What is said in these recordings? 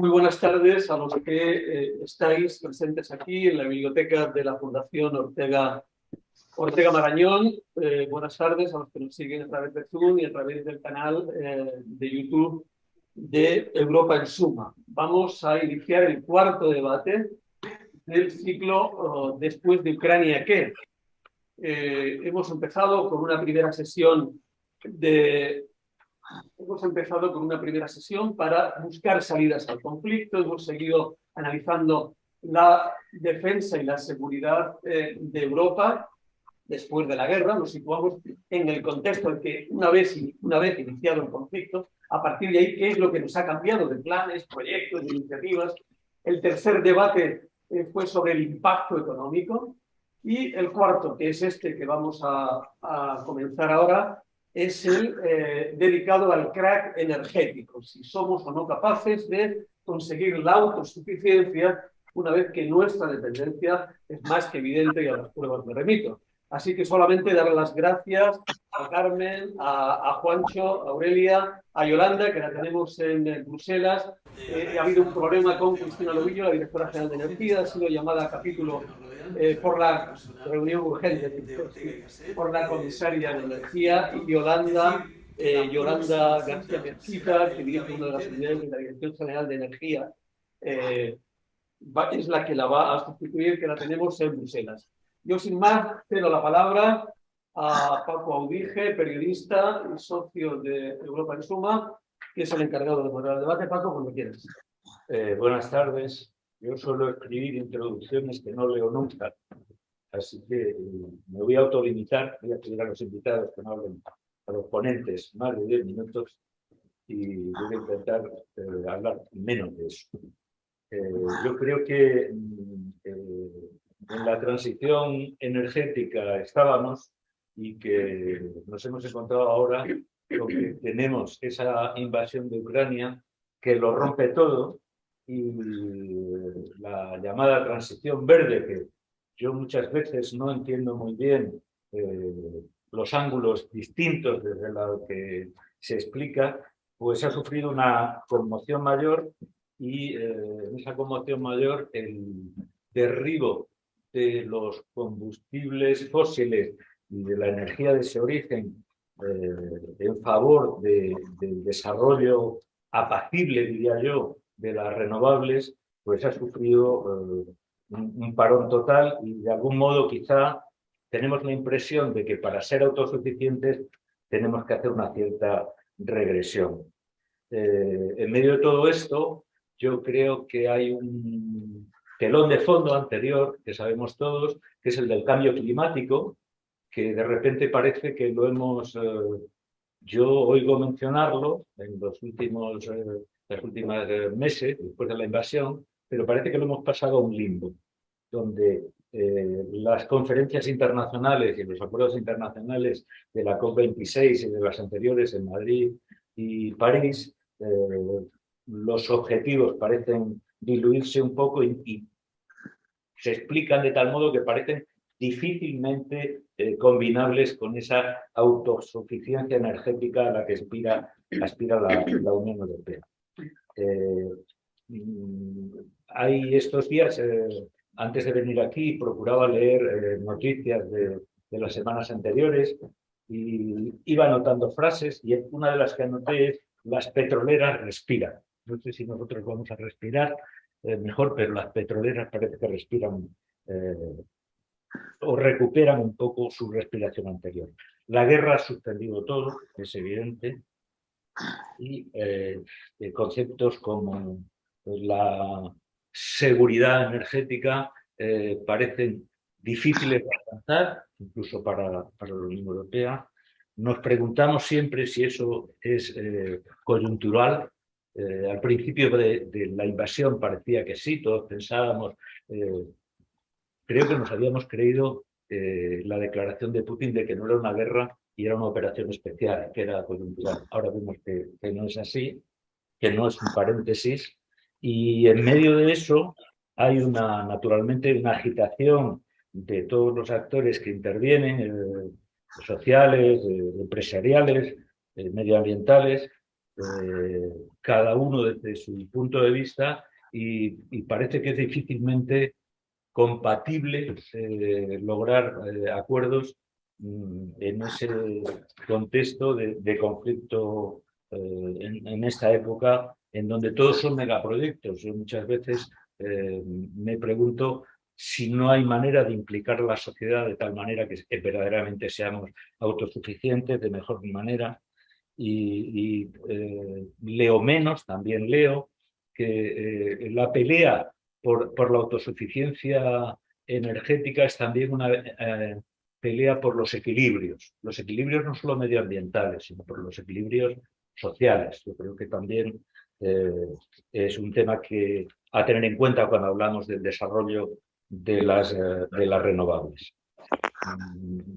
Muy buenas tardes a los que estáis presentes aquí en la biblioteca de la Fundación Ortega Marañón. Buenas tardes a los que nos siguen a través de Zoom y a través del canal de YouTube de Europa en Suma. Vamos a iniciar el cuarto debate del ciclo Después de Ucrania, ¿qué? Hemos empezado con una primera sesión para buscar salidas al conflicto. Hemos seguido analizando la defensa y la seguridad de Europa después de la guerra. Nos situamos en el contexto en que una vez iniciado el conflicto, a partir de ahí, ¿qué es lo que nos ha cambiado de planes, proyectos, de iniciativas? El tercer debate fue sobre el impacto económico. Y el cuarto, que es este que vamos a comenzar ahora, es el dedicado al crack energético, si somos o no capaces de conseguir la autosuficiencia una vez que nuestra dependencia es más que evidente y a las pruebas me remito. Así que solamente dar las gracias a Carmen, a Juancho, a Aurelia, a Yolanda, que la tenemos en Bruselas. Ha habido un problema con Cristina Lobillo, la directora general de Energía, ha sido llamada a capítulo por la reunión urgente por la comisaria de Energía, y Yolanda García Mezquita, que dirige una de las unidades de la Dirección General de Energía, es la que la va a sustituir, que la tenemos en Bruselas. Yo, sin más, cedo la palabra a Paco Audije, periodista y socio de Europa en Suma, que es el encargado de moderar el debate. Paco, cuando quieras. Buenas tardes. Yo suelo escribir introducciones que no leo nunca, así que me voy a autolimitar. Voy a pedir a los invitados que no hablen, a los ponentes, más de 10 minutos, y voy a intentar hablar menos de eso. Yo creo que en la transición energética estábamos, y que nos hemos encontrado ahora con que tenemos esa invasión de Ucrania que lo rompe todo, y la llamada transición verde, que yo muchas veces no entiendo muy bien los ángulos distintos desde los que se explica, pues ha sufrido una conmoción mayor, y en esa conmoción mayor el derribo de los combustibles fósiles y de la energía de ese origen en favor del desarrollo apacible, diría yo, de las renovables, pues ha sufrido un parón total, y de algún modo quizá tenemos la impresión de que para ser autosuficientes tenemos que hacer una cierta regresión. En medio de todo esto, yo creo que hay un telón de fondo anterior, que sabemos todos, que es el del cambio climático, que de repente parece que lo hemos... yo oigo mencionarlo en los últimos meses, después de la invasión, pero parece que lo hemos pasado a un limbo, donde las conferencias internacionales y los acuerdos internacionales de la COP26 y de las anteriores en Madrid y París, los objetivos parecen diluirse un poco, y se explican de tal modo que parecen difícilmente combinables con esa autosuficiencia energética a la que aspira la Unión Europea. Hay estos días, antes de venir aquí, procuraba leer noticias de las semanas anteriores, y iba anotando frases, y una de las que anoté es: las petroleras respiran. No sé si nosotros vamos a respirar mejor, pero las petroleras parece que respiran o recuperan un poco su respiración anterior. La guerra ha suspendido todo, es evidente, y conceptos como la seguridad energética parecen difíciles de alcanzar, incluso para la Unión Europea. Nos preguntamos siempre si eso es coyuntural. Al principio de la invasión parecía que sí, todos pensábamos, creo que nos habíamos creído la declaración de Putin de que no era una guerra y era una operación especial, que era coyuntural. Ahora vemos que no es así, que no es un paréntesis, y en medio de eso hay naturalmente una agitación de todos los actores que intervienen, sociales, empresariales, medioambientales, cada uno desde su punto de vista y parece que es difícilmente compatible lograr acuerdos en ese contexto de conflicto en esta época en donde todos son megaproyectos. Yo muchas veces me pregunto si no hay manera de implicar a la sociedad de tal manera que verdaderamente seamos autosuficientes de mejor manera. Leo menos, también leo que la pelea por la autosuficiencia energética es también una pelea por los equilibrios no solo medioambientales, sino por los equilibrios sociales. Yo creo que también es un tema que a tener en cuenta cuando hablamos del desarrollo de las renovables.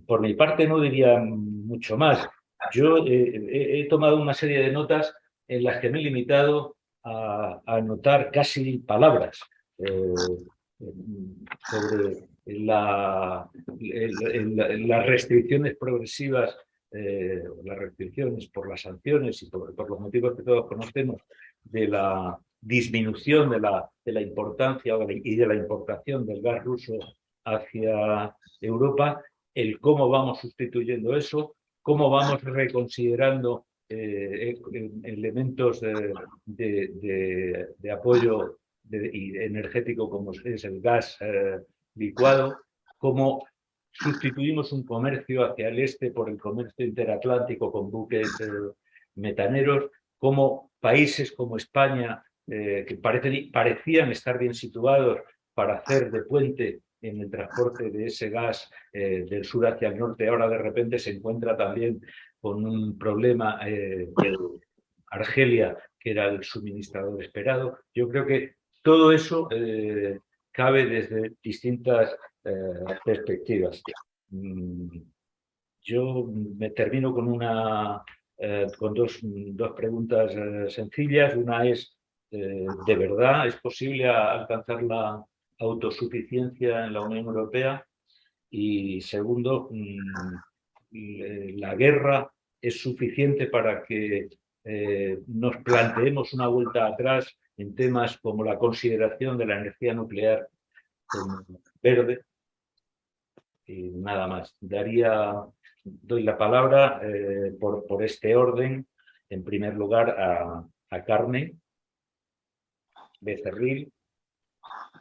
Por mi parte no diría mucho más. Yo he tomado una serie de notas en las que me he limitado a anotar casi palabras sobre las restricciones progresivas, las restricciones por las sanciones y por los motivos que todos conocemos de la disminución de la importancia y de la importación del gas ruso hacia Europa, el cómo vamos sustituyendo eso, cómo vamos reconsiderando elementos de apoyo energético como es el gas licuado, cómo sustituimos un comercio hacia el este por el comercio interatlántico con buques metaneros, cómo países como España, que parecían estar bien situados para hacer de puente en el transporte de ese gas del sur hacia el norte, ahora de repente se encuentra también con un problema Argelia, que era el suministrador esperado. Yo creo que todo eso cabe desde distintas perspectivas. Yo me termino con dos preguntas sencillas. Una es, ¿de verdad es posible alcanzar la autosuficiencia en la Unión Europea? Y segundo, ¿la guerra es suficiente para que nos planteemos una vuelta atrás en temas como la consideración de la energía nuclear como verde? Y nada más. Doy la palabra por este orden, en primer lugar a Carmen Becerril.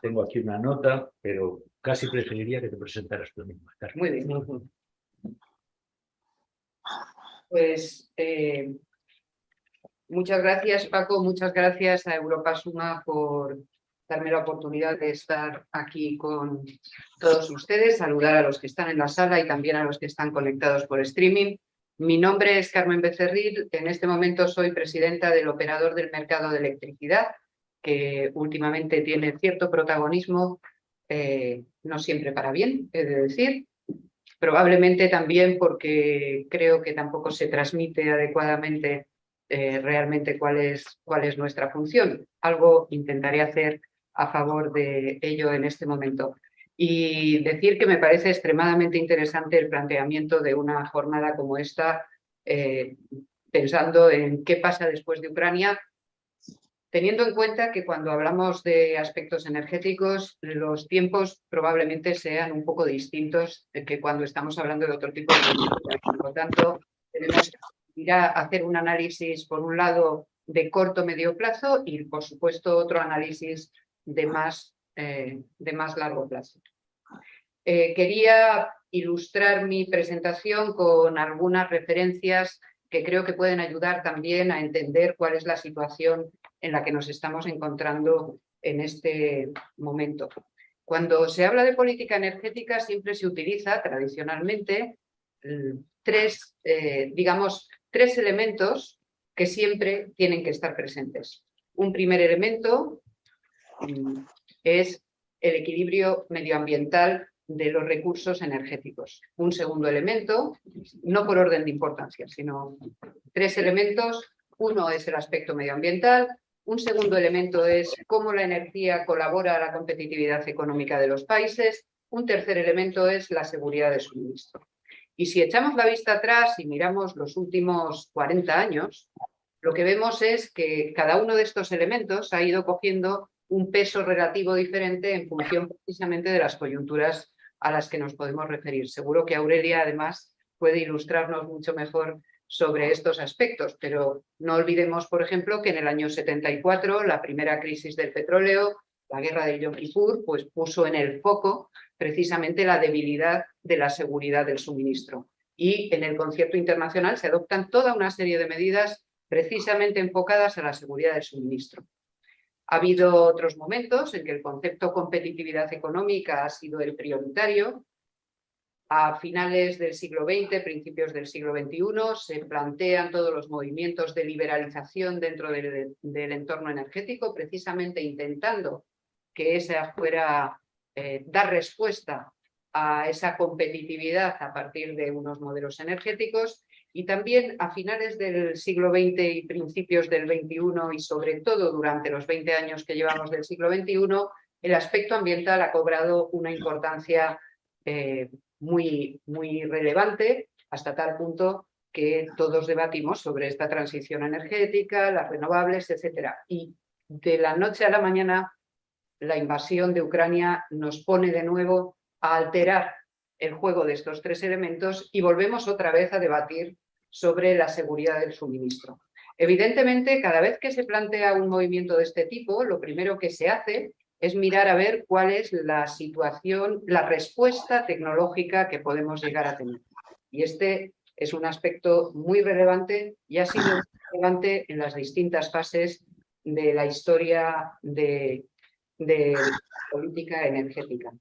Tengo aquí una nota, pero casi preferiría que te presentaras tú misma, Carmen. Muy bien. Pues muchas gracias, Paco, muchas gracias a Europa Suma por darme la oportunidad de estar aquí con todos ustedes, saludar a los que están en la sala y también a los que están conectados por streaming. Mi nombre es Carmen Becerril, en este momento soy presidenta del operador del mercado de electricidad, que últimamente tiene cierto protagonismo, no siempre para bien, he de decir. Probablemente también porque creo que tampoco se transmite adecuadamente realmente cuál es nuestra función. Algo intentaré hacer a favor de ello en este momento. Y decir que me parece extremadamente interesante el planteamiento de una jornada como esta, pensando en qué pasa después de Ucrania, teniendo en cuenta que cuando hablamos de aspectos energéticos, los tiempos probablemente sean un poco distintos que cuando estamos hablando de otro tipo de energía. Por lo tanto, tenemos que ir a hacer un análisis, por un lado, de corto o medio plazo y, por supuesto, otro análisis de más largo plazo. Quería ilustrar mi presentación con algunas referencias que creo que pueden ayudar también a entender cuál es la situación en la que nos estamos encontrando en este momento. Cuando se habla de política energética siempre se utiliza tradicionalmente tres elementos que siempre tienen que estar presentes. Un primer elemento es el equilibrio medioambiental de los recursos energéticos. Un segundo elemento, no por orden de importancia, sino tres elementos. Uno es el aspecto medioambiental, un segundo elemento es cómo la energía colabora a la competitividad económica de los países, un tercer elemento es la seguridad de suministro. Y si echamos la vista atrás y miramos los últimos 40 años, lo que vemos es que cada uno de estos elementos ha ido cogiendo un peso relativo diferente en función precisamente de las coyunturas a las que nos podemos referir. Seguro que Aurelia, además, puede ilustrarnos mucho mejor sobre estos aspectos, pero no olvidemos, por ejemplo, que en el año 74, la primera crisis del petróleo, la guerra del Yom Kippur, pues puso en el foco precisamente la debilidad de la seguridad del suministro. Y en el concierto internacional se adoptan toda una serie de medidas precisamente enfocadas a la seguridad del suministro. Ha habido otros momentos en que el concepto competitividad económica ha sido el prioritario. A finales del siglo XX, principios del siglo XXI, se plantean todos los movimientos de liberalización dentro del entorno energético, precisamente intentando que esa fuera dar respuesta a esa competitividad a partir de unos modelos energéticos. Y también a finales del siglo XX y principios del XXI, y sobre todo durante los 20 años que llevamos del siglo XXI, el aspecto ambiental ha cobrado una importancia muy relevante, hasta tal punto que todos debatimos sobre esta transición energética, las renovables, etcétera. Y de la noche a la mañana, la invasión de Ucrania nos pone de nuevo a alterar el juego de estos tres elementos y volvemos otra vez a debatir sobre la seguridad del suministro. Evidentemente, cada vez que se plantea un movimiento de este tipo, lo primero que se hace es mirar a ver cuál es la situación, la respuesta tecnológica que podemos llegar a tener. Y este es un aspecto muy relevante y ha sido relevante en las distintas fases de la historia de la política energética.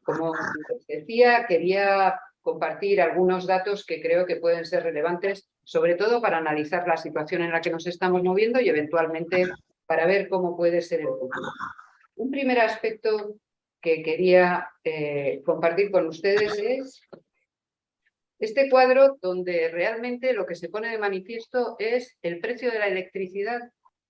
Como les decía, quería compartir algunos datos que creo que pueden ser relevantes, sobre todo para analizar la situación en la que nos estamos moviendo y eventualmente para ver cómo puede ser el futuro. Un primer aspecto que quería compartir con ustedes es este cuadro, donde realmente lo que se pone de manifiesto es el precio de la electricidad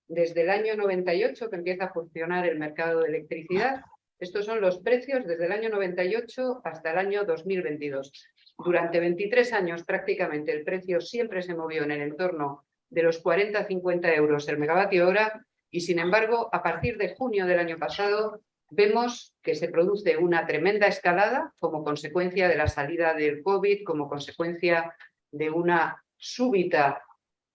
desde el año 98, que empieza a funcionar el mercado de electricidad. Estos son los precios desde el año 98 hasta el año 2022. Durante 23 años prácticamente el precio siempre se movió en el entorno de los 40-50 euros el megavatio hora, y sin embargo, a partir de junio del año pasado, vemos que se produce una tremenda escalada como consecuencia de la salida del COVID, como consecuencia de una súbita,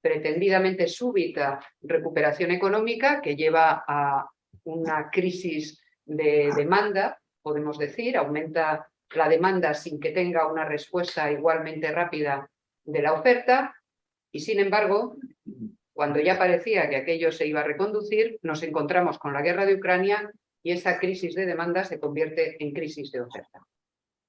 pretendidamente súbita, recuperación económica que lleva a una crisis de demanda, podemos decir, aumenta la demanda sin que tenga una respuesta igualmente rápida de la oferta, y sin embargo, cuando ya parecía que aquello se iba a reconducir, nos encontramos con la guerra de Ucrania y esa crisis de demanda se convierte en crisis de oferta.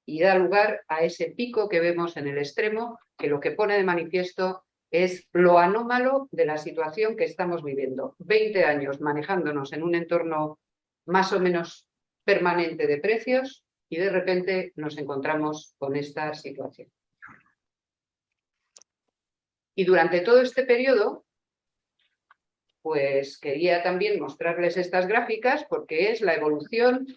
Y da lugar a ese pico que vemos en el extremo, que lo que pone de manifiesto es lo anómalo de la situación que estamos viviendo. 20 años manejándonos en un entorno más o menos permanente de precios y de repente nos encontramos con esta situación. Y durante todo este periodo, pues quería también mostrarles estas gráficas porque es la evolución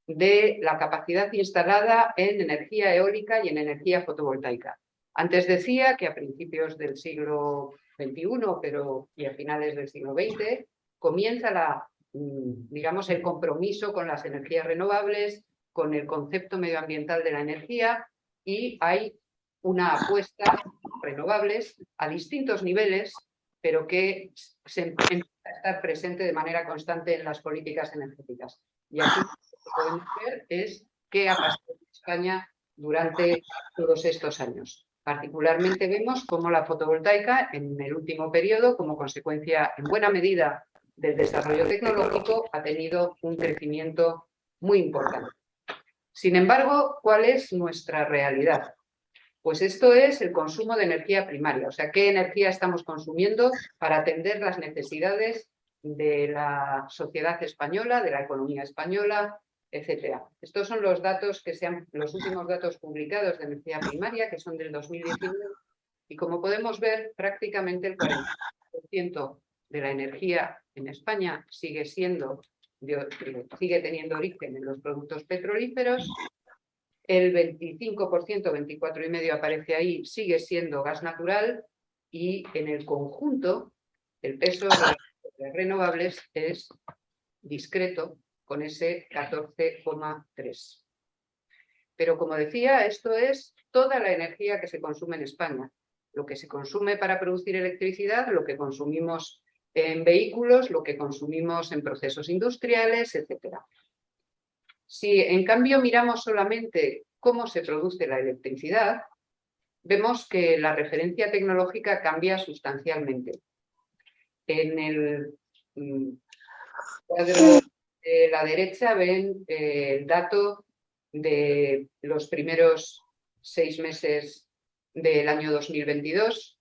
de la capacidad instalada en energía eólica y en energía fotovoltaica. Antes decía que a principios del siglo XXI, y a finales del siglo XX, comienza digamos, el compromiso con las energías renovables, con el concepto medioambiental de la energía, y hay una apuesta a renovables a distintos niveles, pero que se empieza a estar presente de manera constante en las políticas energéticas. Y aquí lo que podemos ver es qué ha pasado en España durante todos estos años. Particularmente vemos cómo la fotovoltaica en el último periodo, como consecuencia en buena medida del desarrollo tecnológico, ha tenido un crecimiento muy importante. Sin embargo, ¿cuál es nuestra realidad? Pues esto es el consumo de energía primaria, o sea, qué energía estamos consumiendo para atender las necesidades de la sociedad española, de la economía española, etcétera. Estos son los datos los últimos datos publicados de energía primaria, que son del 2019, y como podemos ver, prácticamente el 40% de la energía en España sigue teniendo origen en los productos petrolíferos. El 25%, 24,5% aparece ahí, sigue siendo gas natural, y en el conjunto El peso de las renovables es discreto, con ese 14,3. Pero como decía, esto es toda la energía que se consume en España. Lo que se consume para producir electricidad, lo que consumimos en vehículos, lo que consumimos en procesos industriales, etc. Si en cambio miramos solamente cómo se produce la electricidad, vemos que la referencia tecnológica cambia sustancialmente. En el cuadro de la derecha ven el dato de los primeros 6 meses del año 2022.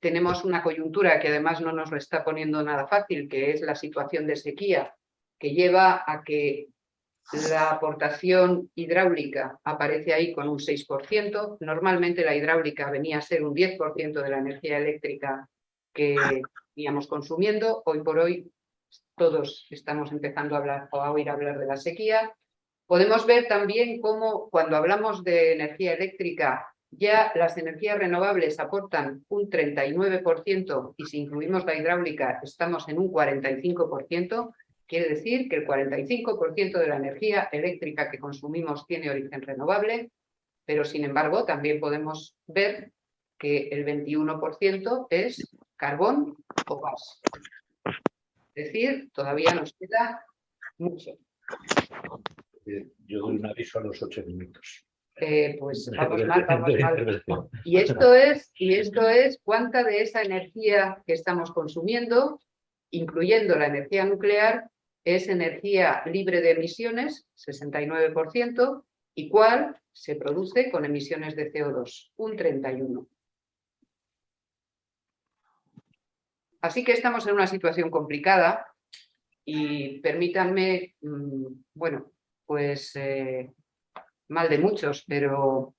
Tenemos una coyuntura que además no nos lo está poniendo nada fácil, que es la situación de sequía, que lleva a que la aportación hidráulica aparece ahí con un 6%. Normalmente la hidráulica venía a ser un 10% de la energía eléctrica que íbamos consumiendo. Hoy por hoy todos estamos empezando a oír hablar de la sequía. Podemos ver también cómo cuando hablamos de energía eléctrica ya las energías renovables aportan un 39% y si incluimos la hidráulica estamos en un 45%. Quiere decir que el 45% de la energía eléctrica que consumimos tiene origen renovable, pero sin embargo también podemos ver que el 21% es carbón o gas. Es decir, todavía nos queda mucho. Yo doy un aviso a los 8 minutos. Pues vamos mal, vamos mal. Y esto es cuánta de esa energía que estamos consumiendo, incluyendo la energía nuclear, es energía libre de emisiones, 69%, y cuál se produce con emisiones de CO2, un 31%. Así que estamos en una situación complicada y permítanme, bueno, pues mal de muchos, pero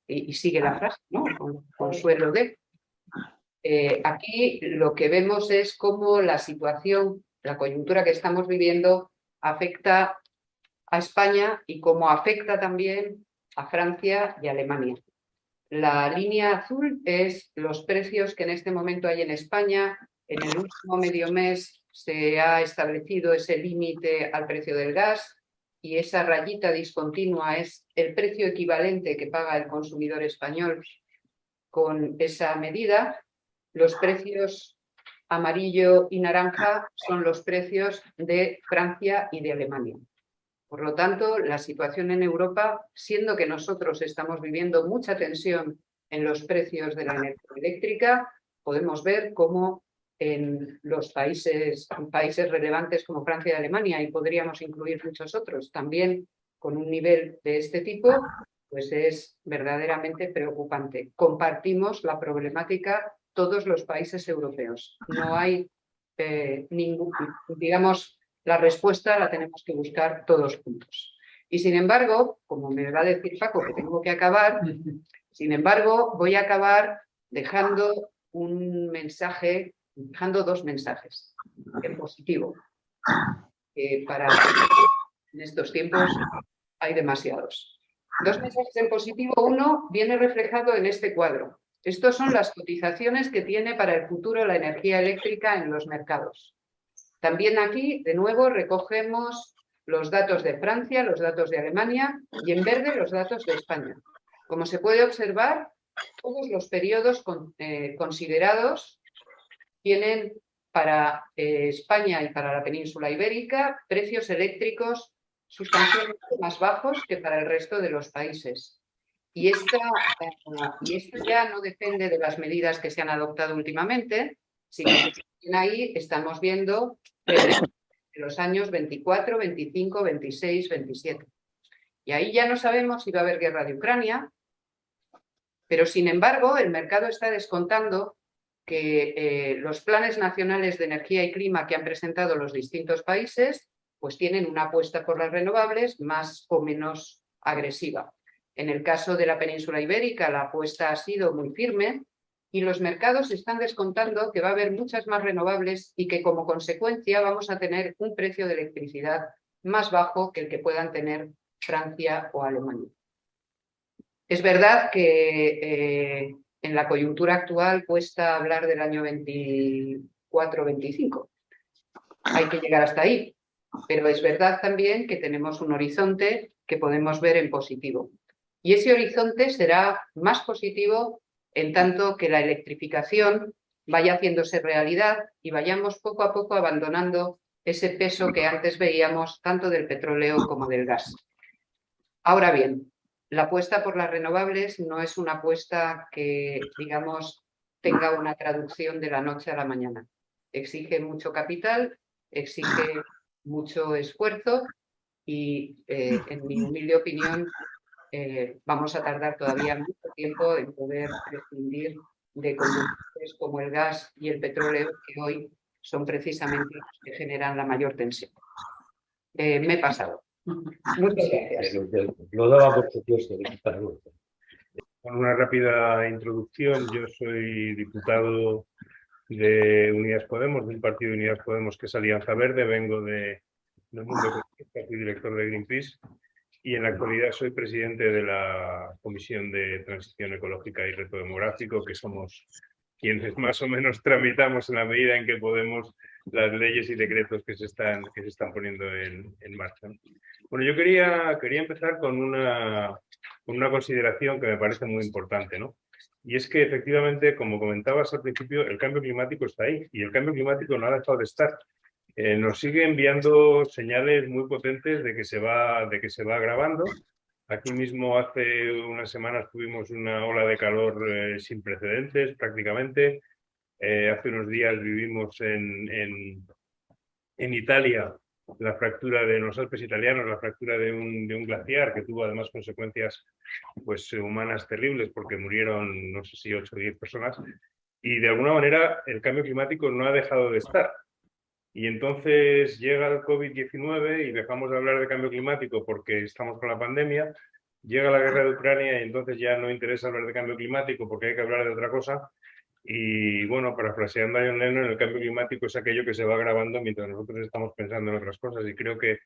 y sigue la frase, ¿no? Consuelo de. Aquí lo que vemos es cómo la situación, la coyuntura que estamos viviendo afecta a España y cómo afecta también a Francia y a Alemania. La línea azul es los precios que en este momento hay en España. En el último medio mes se ha establecido ese límite al precio del gas y esa rayita discontinua es el precio equivalente que paga el consumidor español con esa medida. Los precios amarillo y naranja son los precios de Francia y de Alemania. Por lo tanto, la situación en Europa, siendo que nosotros estamos viviendo mucha tensión en los precios de la energía eléctrica, podemos ver cómo en los países relevantes como Francia y Alemania, y podríamos incluir muchos otros, también con un nivel de este tipo, pues es verdaderamente preocupante. Compartimos la problemática todos los países europeos. No hay ningún, digamos, la respuesta la tenemos que buscar todos juntos. Y sin embargo, como me va a decir Paco que tengo que acabar, sin embargo, voy a acabar dejando un mensaje, dejando 2 mensajes en positivo. En estos tiempos hay demasiados. 2 mensajes en positivo. Uno viene reflejado en este cuadro. Estas son las cotizaciones que tiene para el futuro la energía eléctrica en los mercados. También aquí, de nuevo, recogemos los datos de Francia, los datos de Alemania y en verde los datos de España. Como se puede observar, todos los periodos considerados tienen para España y para la península ibérica precios eléctricos sustancialmente más bajos que para el resto de los países. Y esto ya no depende de las medidas que se han adoptado últimamente, sino que ahí estamos viendo los años 24, 25, 26, 27. Y ahí ya no sabemos si va a haber guerra de Ucrania, pero sin embargo el mercado está descontando que los planes nacionales de energía y clima que han presentado los distintos países pues tienen una apuesta por las renovables más o menos agresiva. En el caso de la península ibérica la apuesta ha sido muy firme y los mercados están descontando que va a haber muchas más renovables y que como consecuencia vamos a tener un precio de electricidad más bajo que el que puedan tener Francia o Alemania. Es verdad que en la coyuntura actual cuesta hablar del año 24-25. Hay que llegar hasta ahí, pero es verdad también que tenemos un horizonte que podemos ver en positivo. Y ese horizonte será más positivo en tanto que la electrificación vaya haciéndose realidad y vayamos poco a poco abandonando ese peso que antes veíamos tanto del petróleo como del gas. Ahora bien, la apuesta por las renovables no es una apuesta que, digamos, tenga una traducción de la noche a la mañana. Exige mucho capital, exige mucho esfuerzo y, en mi humilde opinión, vamos a tardar todavía mucho tiempo en poder prescindir de combustibles como el gas y el petróleo, que hoy son precisamente los que generan la mayor tensión. Me he pasado. Muchas gracias. Lo daba por supuesto. Con una rápida introducción, yo soy diputado de Unidas Podemos, del partido de Unidas Podemos, que es Alianza Verde, vengo del mundo ecologista, soy director de Greenpeace y en la actualidad soy presidente de la Comisión de Transición Ecológica y Reto Demográfico, que somos quienes más o menos tramitamos en la medida en que podemos las leyes y decretos que se están poniendo en marcha. Bueno, yo quería empezar con una consideración que me parece muy importante, ¿no? Y es que efectivamente, como comentabas al principio, el cambio climático está ahí y el cambio climático no ha dejado de estar. Nos sigue enviando señales muy potentes de que se va agravando. Aquí mismo hace unas semanas tuvimos una ola de calor sin precedentes prácticamente. Hace unos días vivimos en Italia la fractura de los Alpes italianos, la fractura de un glaciar que tuvo además consecuencias pues, humanas terribles porque murieron no sé si 8 o 10 personas. Y de alguna manera el cambio climático no ha dejado de estar. Y entonces llega el COVID-19 y dejamos de hablar de cambio climático porque estamos con la pandemia, llega la guerra de Ucrania y entonces ya no interesa hablar de cambio climático porque hay que hablar de otra cosa. Y bueno, parafraseando a John Lennon, el cambio climático es aquello que se va agravando mientras nosotros estamos pensando en otras cosas y creo que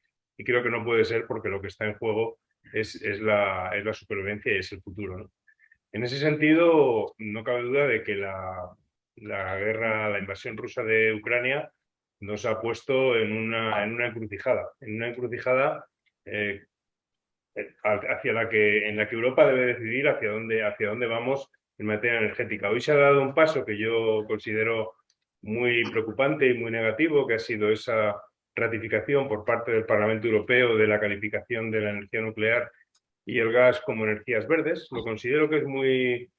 no puede ser porque lo que está en juego es la supervivencia y es el futuro, ¿no? En ese sentido, no cabe duda de que la invasión rusa de Ucrania nos ha puesto en una encrucijada en la que Europa debe decidir hacia dónde vamos en materia energética. Hoy se ha dado un paso que yo considero muy preocupante y muy negativo, que ha sido esa ratificación por parte del Parlamento Europeo de la calificación de la energía nuclear y el gas como energías verdes. Lo considero que es muy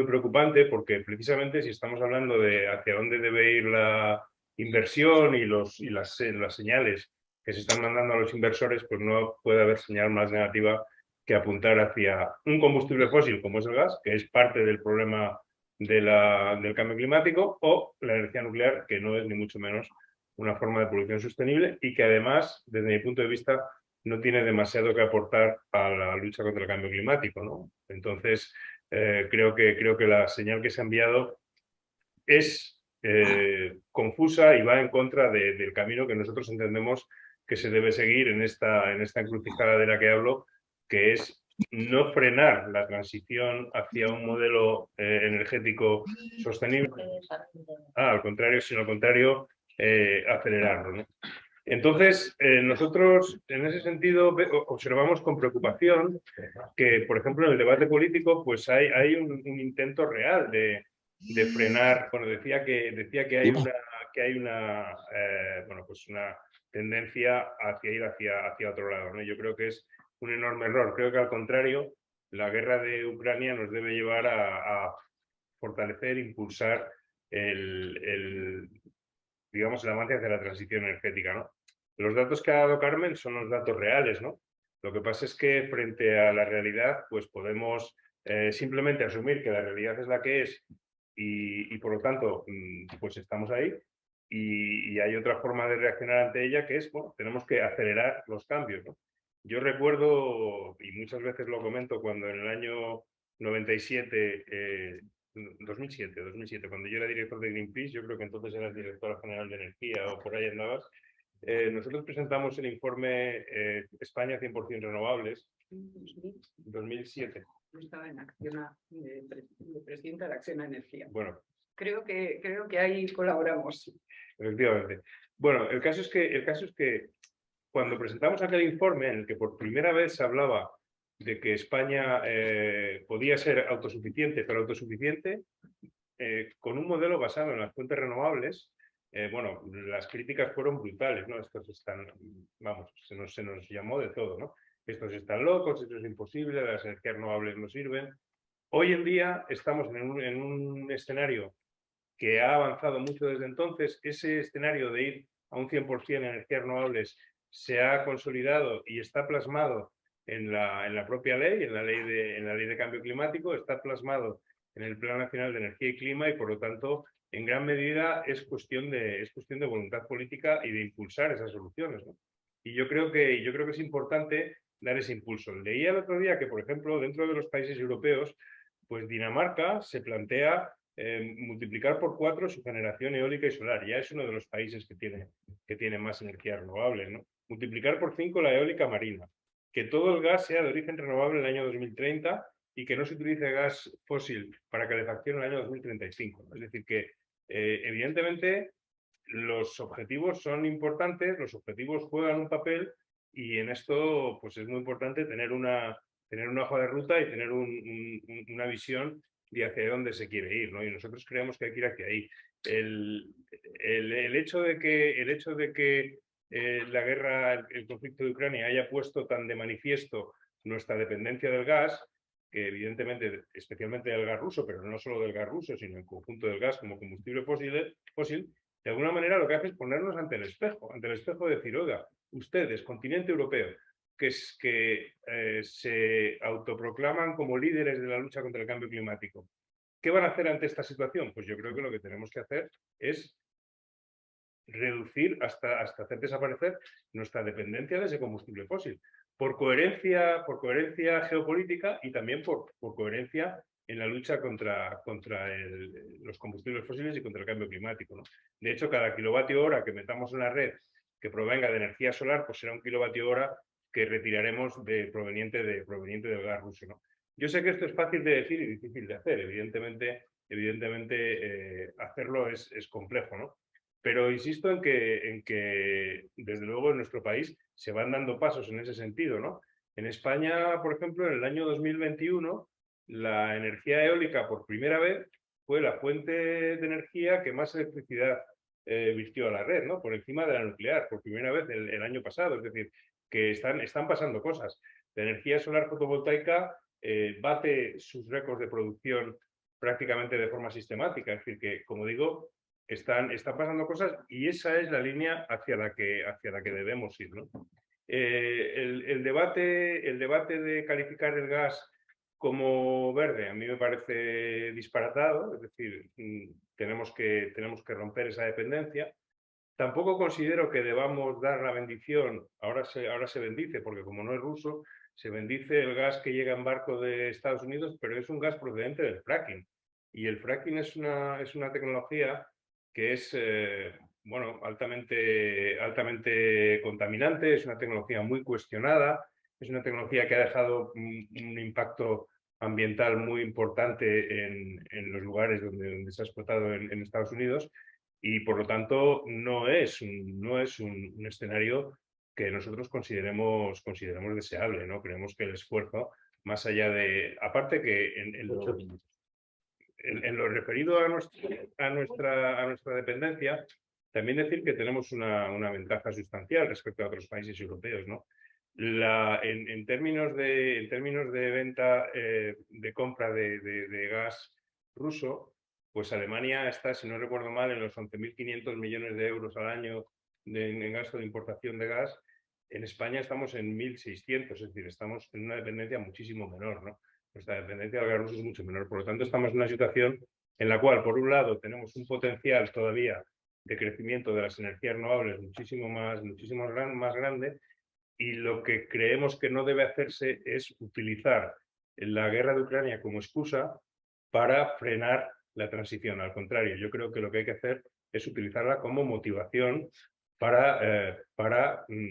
preocupante porque precisamente si estamos hablando de hacia dónde debe ir la inversión y las señales que se están mandando a los inversores, pues no puede haber señal más negativa que apuntar hacia un combustible fósil como es el gas, que es parte del problema del cambio climático, o la energía nuclear, que no es ni mucho menos una forma de producción sostenible y que además, desde mi punto de vista, no tiene demasiado que aportar a la lucha contra el cambio climático, ¿no? Entonces, creo que la señal que se ha enviado es confusa y va en contra del camino que nosotros entendemos que se debe seguir en esta encrucijada de la que hablo, que es no frenar la transición hacia un modelo energético sostenible, al contrario, sino al contrario, acelerarlo, ¿no? Entonces, nosotros en ese sentido observamos con preocupación que, por ejemplo, en el debate político pues hay un intento real de frenar. Bueno, decía que hay una tendencia hacia ir hacia otro lado, ¿no? Yo creo que es un enorme error. Creo que al contrario, la guerra de Ucrania nos debe llevar a fortalecer, impulsar digamos, el avance hacia la transición energética, ¿no? Los datos que ha dado Carmen son los datos reales, ¿no? Lo que pasa es que frente a la realidad, pues podemos simplemente asumir que la realidad es la que es y por lo tanto, pues estamos ahí. Y hay otra forma de reaccionar ante ella que es, bueno, tenemos que acelerar los cambios, ¿no? Yo recuerdo, y muchas veces lo comento, cuando en el año 2007, cuando yo era director de Greenpeace, yo creo que entonces eras directora general de energía o por ahí andabas, nosotros presentamos el informe España 100% renovables, 2007. Yo estaba en Acciona, de presidenta de Acciona Energía. Bueno, Creo que ahí colaboramos. efectivamente. Bueno, el caso es que cuando presentamos aquel informe en el que por primera vez se hablaba de que España podía ser autosuficiente, pero autosuficiente con un modelo basado en las fuentes renovables, bueno, las críticas fueron brutales, ¿no? Estos están, vamos, se nos llamó de todo, ¿no? Estos están locos, esto es imposible, las energías renovables no sirven. Hoy en día estamos en un escenario que ha avanzado mucho desde entonces. Ese escenario de ir a un 100% en energías renovables se ha consolidado y está plasmado en la propia ley, en la ley de cambio climático, está plasmado en el Plan Nacional de Energía y Clima y, por lo tanto, en gran medida es cuestión de voluntad política y de impulsar esas soluciones, ¿no? Y yo creo que es importante dar ese impulso. Leía el otro día que, por ejemplo, dentro de los países europeos, pues Dinamarca se plantea multiplicar por 4 su generación eólica y solar. Ya es uno de los países que tiene más energías renovables, ¿no? Multiplicar por 5 la eólica marina. Que todo el gas sea de origen renovable en el año 2030 y que no se utilice gas fósil para calefacción en el año 2035. ¿No? Es decir, que evidentemente los objetivos son importantes, los objetivos juegan un papel y en esto pues es muy importante tener una hoja de ruta y tener una visión de hacia dónde se quiere ir, ¿no? Y nosotros creemos que hay que ir hacia ahí. El hecho de que la guerra, el conflicto de Ucrania haya puesto tan de manifiesto nuestra dependencia del gas, que evidentemente, especialmente del gas ruso, pero no solo del gas ruso, sino en conjunto del gas como combustible fósil, de alguna manera lo que hace es ponernos ante el espejo de decir, oiga, ustedes, continente europeo, que se autoproclaman como líderes de la lucha contra el cambio climático. ¿Qué van a hacer ante esta situación? Pues yo creo que lo que tenemos que hacer es reducir hasta hacer desaparecer nuestra dependencia de ese combustible fósil. Por coherencia geopolítica y también por coherencia en la lucha contra los combustibles fósiles y contra el cambio climático, ¿no? De hecho, cada kilovatio hora que metamos en la red que provenga de energía solar, pues será un kilovatio hora que retiraremos proveniente del gas ruso, ¿no? Yo sé que esto es fácil de decir y difícil de hacer. Evidentemente hacerlo es complejo, ¿no? Pero insisto en que, desde luego, en nuestro país se van dando pasos en ese sentido, ¿no? En España, por ejemplo, en el año 2021, la energía eólica por primera vez fue la fuente de energía que más electricidad virtió a la red, ¿no? Por encima de la nuclear, por primera vez el año pasado. Es decir, que están pasando cosas. La energía solar fotovoltaica bate sus récords de producción prácticamente de forma sistemática. Es decir, que, como digo, están pasando cosas y esa es la línea hacia la que debemos ir, ¿no? El debate de calificar el gas como verde a mí me parece disparatado, es decir, tenemos que romper esa dependencia. Tampoco considero que debamos dar la bendición, ahora se bendice, porque como no es ruso, se bendice el gas que llega en barco de Estados Unidos, pero es un gas procedente del fracking. Y el fracking es una tecnología que es bueno, altamente contaminante, es una tecnología muy cuestionada, es una tecnología que ha dejado un impacto ambiental muy importante en los lugares donde se ha explotado en Estados Unidos y, por lo tanto, no es un escenario que nosotros consideremos deseable, ¿no? Creemos que el esfuerzo, más allá de... Aparte que en lo referido a nuestra dependencia, también decir que tenemos una ventaja sustancial respecto a otros países europeos, ¿no? En términos de venta, de compra de gas ruso, pues Alemania está, si no recuerdo mal, en los 11.500 millones de euros al año en gasto de importación de gas. En España estamos en 1.600, es decir, estamos en una dependencia muchísimo menor, ¿no? Nuestra dependencia del gas ruso es mucho menor. Por lo tanto, estamos en una situación en la cual, por un lado, tenemos un potencial todavía de crecimiento de las energías renovables muchísimo más grande, y lo que creemos que no debe hacerse es utilizar la guerra de Ucrania como excusa para frenar la transición. Al contrario, yo creo que lo que hay que hacer es utilizarla como motivación para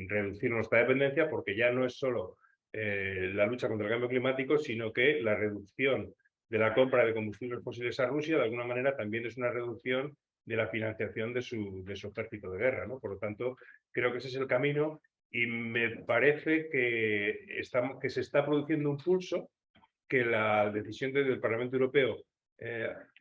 reducir nuestra dependencia, porque ya no es solo la lucha contra el cambio climático, sino que la reducción de la compra de combustibles fósiles a Rusia de alguna manera también es una reducción de la financiación de su ejército de guerra, ¿no? Por lo tanto, creo que ese es el camino y me parece que se está produciendo un pulso que la decisión del Parlamento Europeo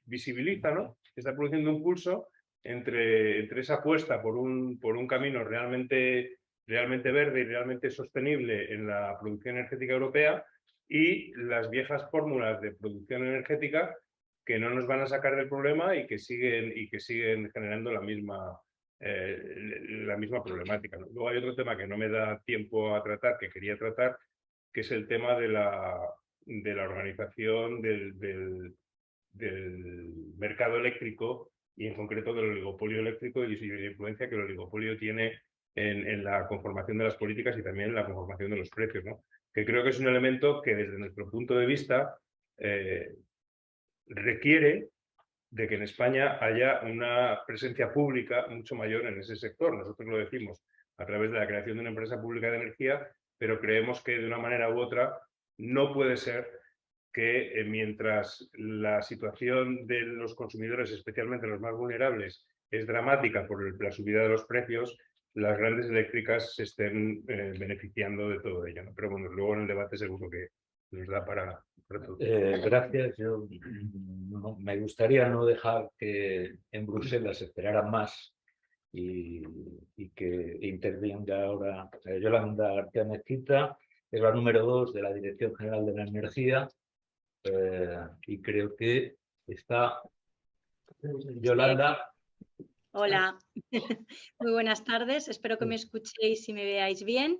visibiliza, ¿no? Se está produciendo un pulso entre esa apuesta por un camino realmente verde y realmente sostenible en la producción energética europea y las viejas fórmulas de producción energética que no nos van a sacar del problema y que siguen generando la misma problemática, ¿no? Luego hay otro tema que no me da tiempo a tratar, que quería tratar, que es el tema de la organización del mercado eléctrico y en concreto del oligopolio eléctrico y la influencia que el oligopolio tiene en la conformación de las políticas y también en la conformación de los precios, ¿no? Que creo que es un elemento que desde nuestro punto de vista requiere de que en España haya una presencia pública mucho mayor en ese sector. Nosotros lo decimos a través de la creación de una empresa pública de energía, pero creemos que de una manera u otra no puede ser que mientras la situación de los consumidores, especialmente los más vulnerables, es dramática por la subida de los precios, las grandes eléctricas se estén beneficiando de todo ello, ¿no? Pero bueno, luego en el debate seguro que nos da para todo. Gracias. Yo me gustaría no dejar que en Bruselas esperaran más y que intervenga ahora Yolanda García Mezquita, es la número 2 de la Dirección General de la Energía, y creo que está Yolanda. Hola, muy buenas tardes. Espero que me escuchéis y me veáis bien.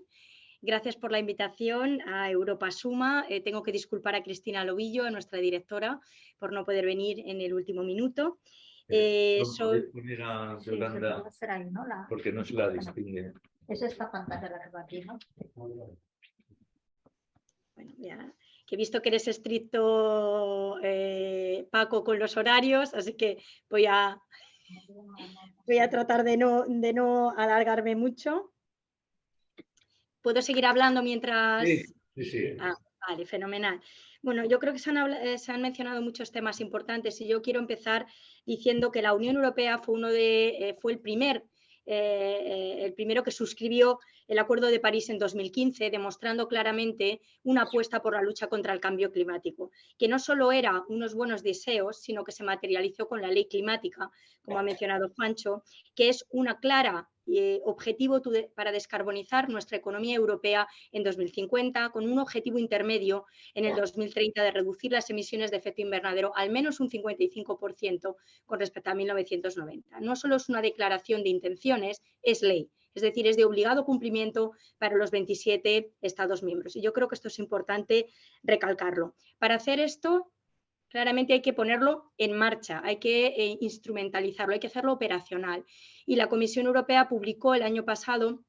Gracias por la invitación a Europa Suma. Tengo que disculpar a Cristina Lobillo, a nuestra directora, por no poder venir en el último minuto. Soy... Yolanda, sí, ahí, ¿no? Porque no se la distingue. Es esta pantalla la que va aquí, ¿no? Bueno, ya que he visto que eres estricto, Paco, con los horarios, así que voy a tratar de no alargarme mucho. ¿Puedo seguir hablando mientras...? Sí. Ah, vale, fenomenal. Bueno, yo creo que se han mencionado muchos temas importantes y yo quiero empezar diciendo que la Unión Europea fue el primero que suscribió el Acuerdo de París en 2015, demostrando claramente una apuesta por la lucha contra el cambio climático, que no solo era unos buenos deseos, sino que se materializó con la ley climática, como ha mencionado Juancho, que es una clara objetivo para descarbonizar nuestra economía europea en 2050, con un objetivo intermedio en el 2030 de reducir las emisiones de efecto invernadero al menos un 55% con respecto a 1990. No solo es una declaración de intenciones, es ley. Es decir, es de obligado cumplimiento para los 27 Estados miembros. Y yo creo que esto es importante recalcarlo. Para hacer esto, claramente hay que ponerlo en marcha, hay que instrumentalizarlo, hay que hacerlo operacional. Y la Comisión Europea publicó el año pasado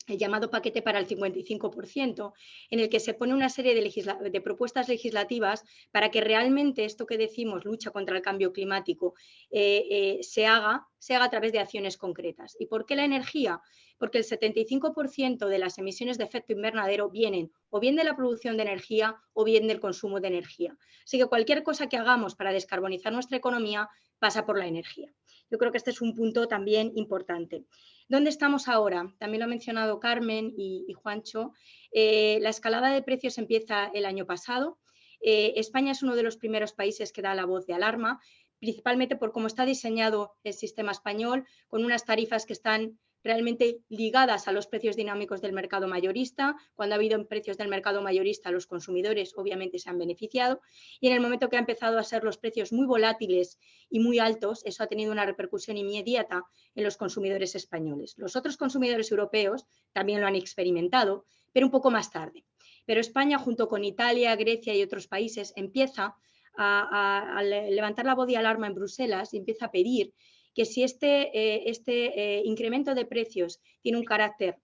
el llamado paquete para el 55%, en el que se pone una serie de propuestas legislativas para que realmente esto que decimos, lucha contra el cambio climático, se haga a través de acciones concretas. ¿Y por qué la energía? Porque el 75% de las emisiones de efecto invernadero vienen o bien de la producción de energía o bien del consumo de energía. Así que cualquier cosa que hagamos para descarbonizar nuestra economía pasa por la energía. Yo creo que este es un punto también importante. ¿Dónde estamos ahora? También lo ha mencionado Carmen y Juancho. La escalada de precios empieza el año pasado. España es uno de los primeros países que da la voz de alarma, principalmente por cómo está diseñado el sistema español, con unas tarifas que están realmente ligadas a los precios dinámicos del mercado mayorista. Cuando ha habido precios del mercado mayorista, los consumidores obviamente se han beneficiado, y en el momento que ha empezado a ser los precios muy volátiles y muy altos, eso ha tenido una repercusión inmediata en los consumidores españoles. Los otros consumidores europeos también lo han experimentado, pero un poco más tarde. Pero España, junto con Italia, Grecia y otros países, empieza a levantar la voz de alarma en Bruselas y empieza a pedir que si este incremento de precios tiene un carácter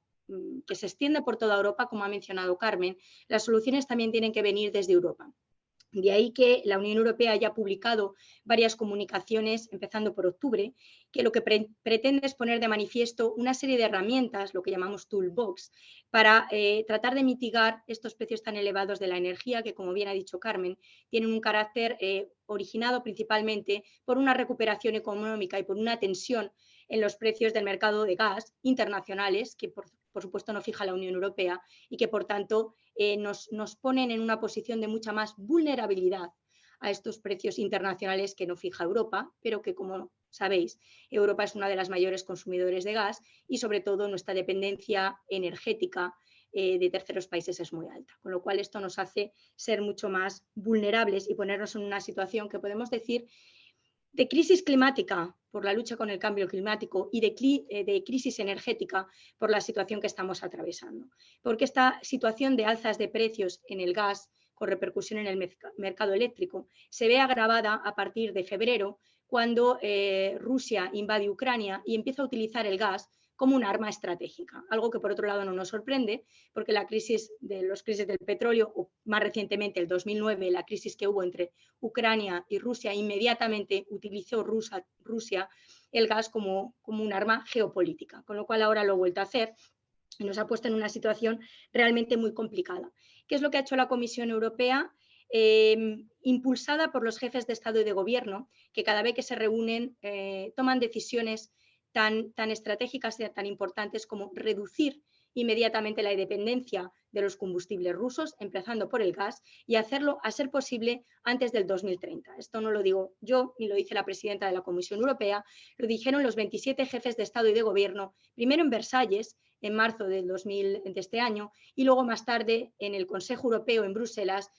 que se extiende por toda Europa, como ha mencionado Carmen, las soluciones también tienen que venir desde Europa. De ahí que la Unión Europea haya publicado varias comunicaciones, empezando por octubre, que lo que pretende es poner de manifiesto una serie de herramientas, lo que llamamos toolbox, para tratar de mitigar estos precios tan elevados de la energía que, como bien ha dicho Carmen, tienen un carácter originado principalmente por una recuperación económica y por una tensión en los precios del mercado de gas internacionales, que por supuesto no fija la Unión Europea y que por tanto nos ponen en una posición de mucha más vulnerabilidad a estos precios internacionales que no fija Europa, pero que, como sabéis, Europa es una de las mayores consumidores de gas y sobre todo nuestra dependencia energética de terceros países es muy alta, con lo cual esto nos hace ser mucho más vulnerables y ponernos en una situación que podemos decir de crisis climática por la lucha con el cambio climático y de crisis energética por la situación que estamos atravesando. Porque esta situación de alzas de precios en el gas con repercusión en el mercado eléctrico se ve agravada a partir de febrero, cuando Rusia invade Ucrania y empieza a utilizar el gas como un arma estratégica, algo que por otro lado no nos sorprende porque la crisis del petróleo, o más recientemente el 2009, la crisis que hubo entre Ucrania y Rusia, inmediatamente utilizó Rusia el gas como un arma geopolítica, con lo cual ahora lo ha vuelto a hacer y nos ha puesto en una situación realmente muy complicada. ¿Qué es lo que ha hecho la Comisión Europea? Impulsada por los jefes de Estado y de Gobierno, que cada vez que se reúnen toman decisiones tan estratégicas y tan importantes como reducir inmediatamente la dependencia de los combustibles rusos, empezando por el gas, y hacerlo, a ser posible, antes del 2030. Esto no lo digo yo ni lo dice la presidenta de la Comisión Europea, lo dijeron los 27 jefes de Estado y de Gobierno, primero en Versalles, en marzo de este año, y luego más tarde en el Consejo Europeo en Bruselas,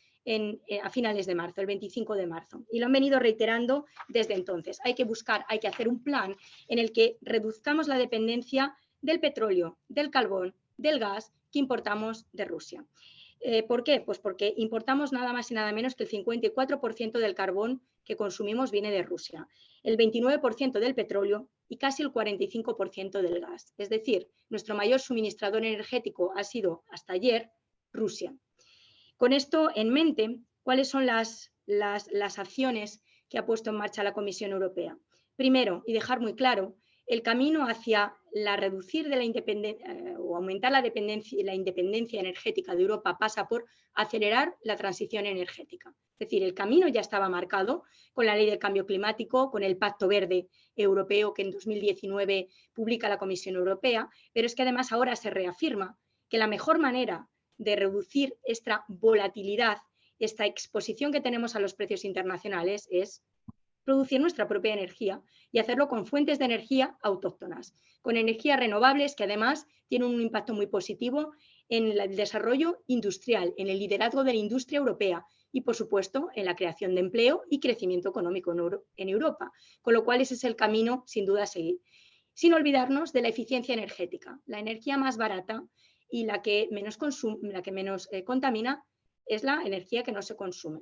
a finales de marzo, el 25 de marzo. Y lo han venido reiterando desde entonces. Hay que hacer un plan en el que reduzcamos la dependencia del petróleo, del carbón, del gas que importamos de Rusia. ¿Por qué? Pues porque importamos nada más y nada menos que el 54% del carbón que consumimos viene de Rusia, el 29% del petróleo y casi el 45% del gas. Es decir, nuestro mayor suministrador energético ha sido hasta ayer Rusia. Con esto en mente, ¿cuáles son las acciones que ha puesto en marcha la Comisión Europea? Primero, y dejar muy claro, el camino hacia reducir de la independencia o aumentar la independencia energética de Europa pasa por acelerar la transición energética. Es decir, el camino ya estaba marcado con la Ley del Cambio Climático, con el Pacto Verde Europeo que en 2019 publica la Comisión Europea, pero es que además ahora se reafirma que la mejor manera de reducir esta volatilidad, esta exposición que tenemos a los precios internacionales es producir nuestra propia energía y hacerlo con fuentes de energía autóctonas, con energías renovables que además tienen un impacto muy positivo en el desarrollo industrial, en el liderazgo de la industria europea y, por supuesto, en la creación de empleo y crecimiento económico en Europa, con lo cual ese es el camino sin duda a seguir. Sin olvidarnos de la eficiencia energética, la energía más barata y la que menos contamina es la energía que no se consume.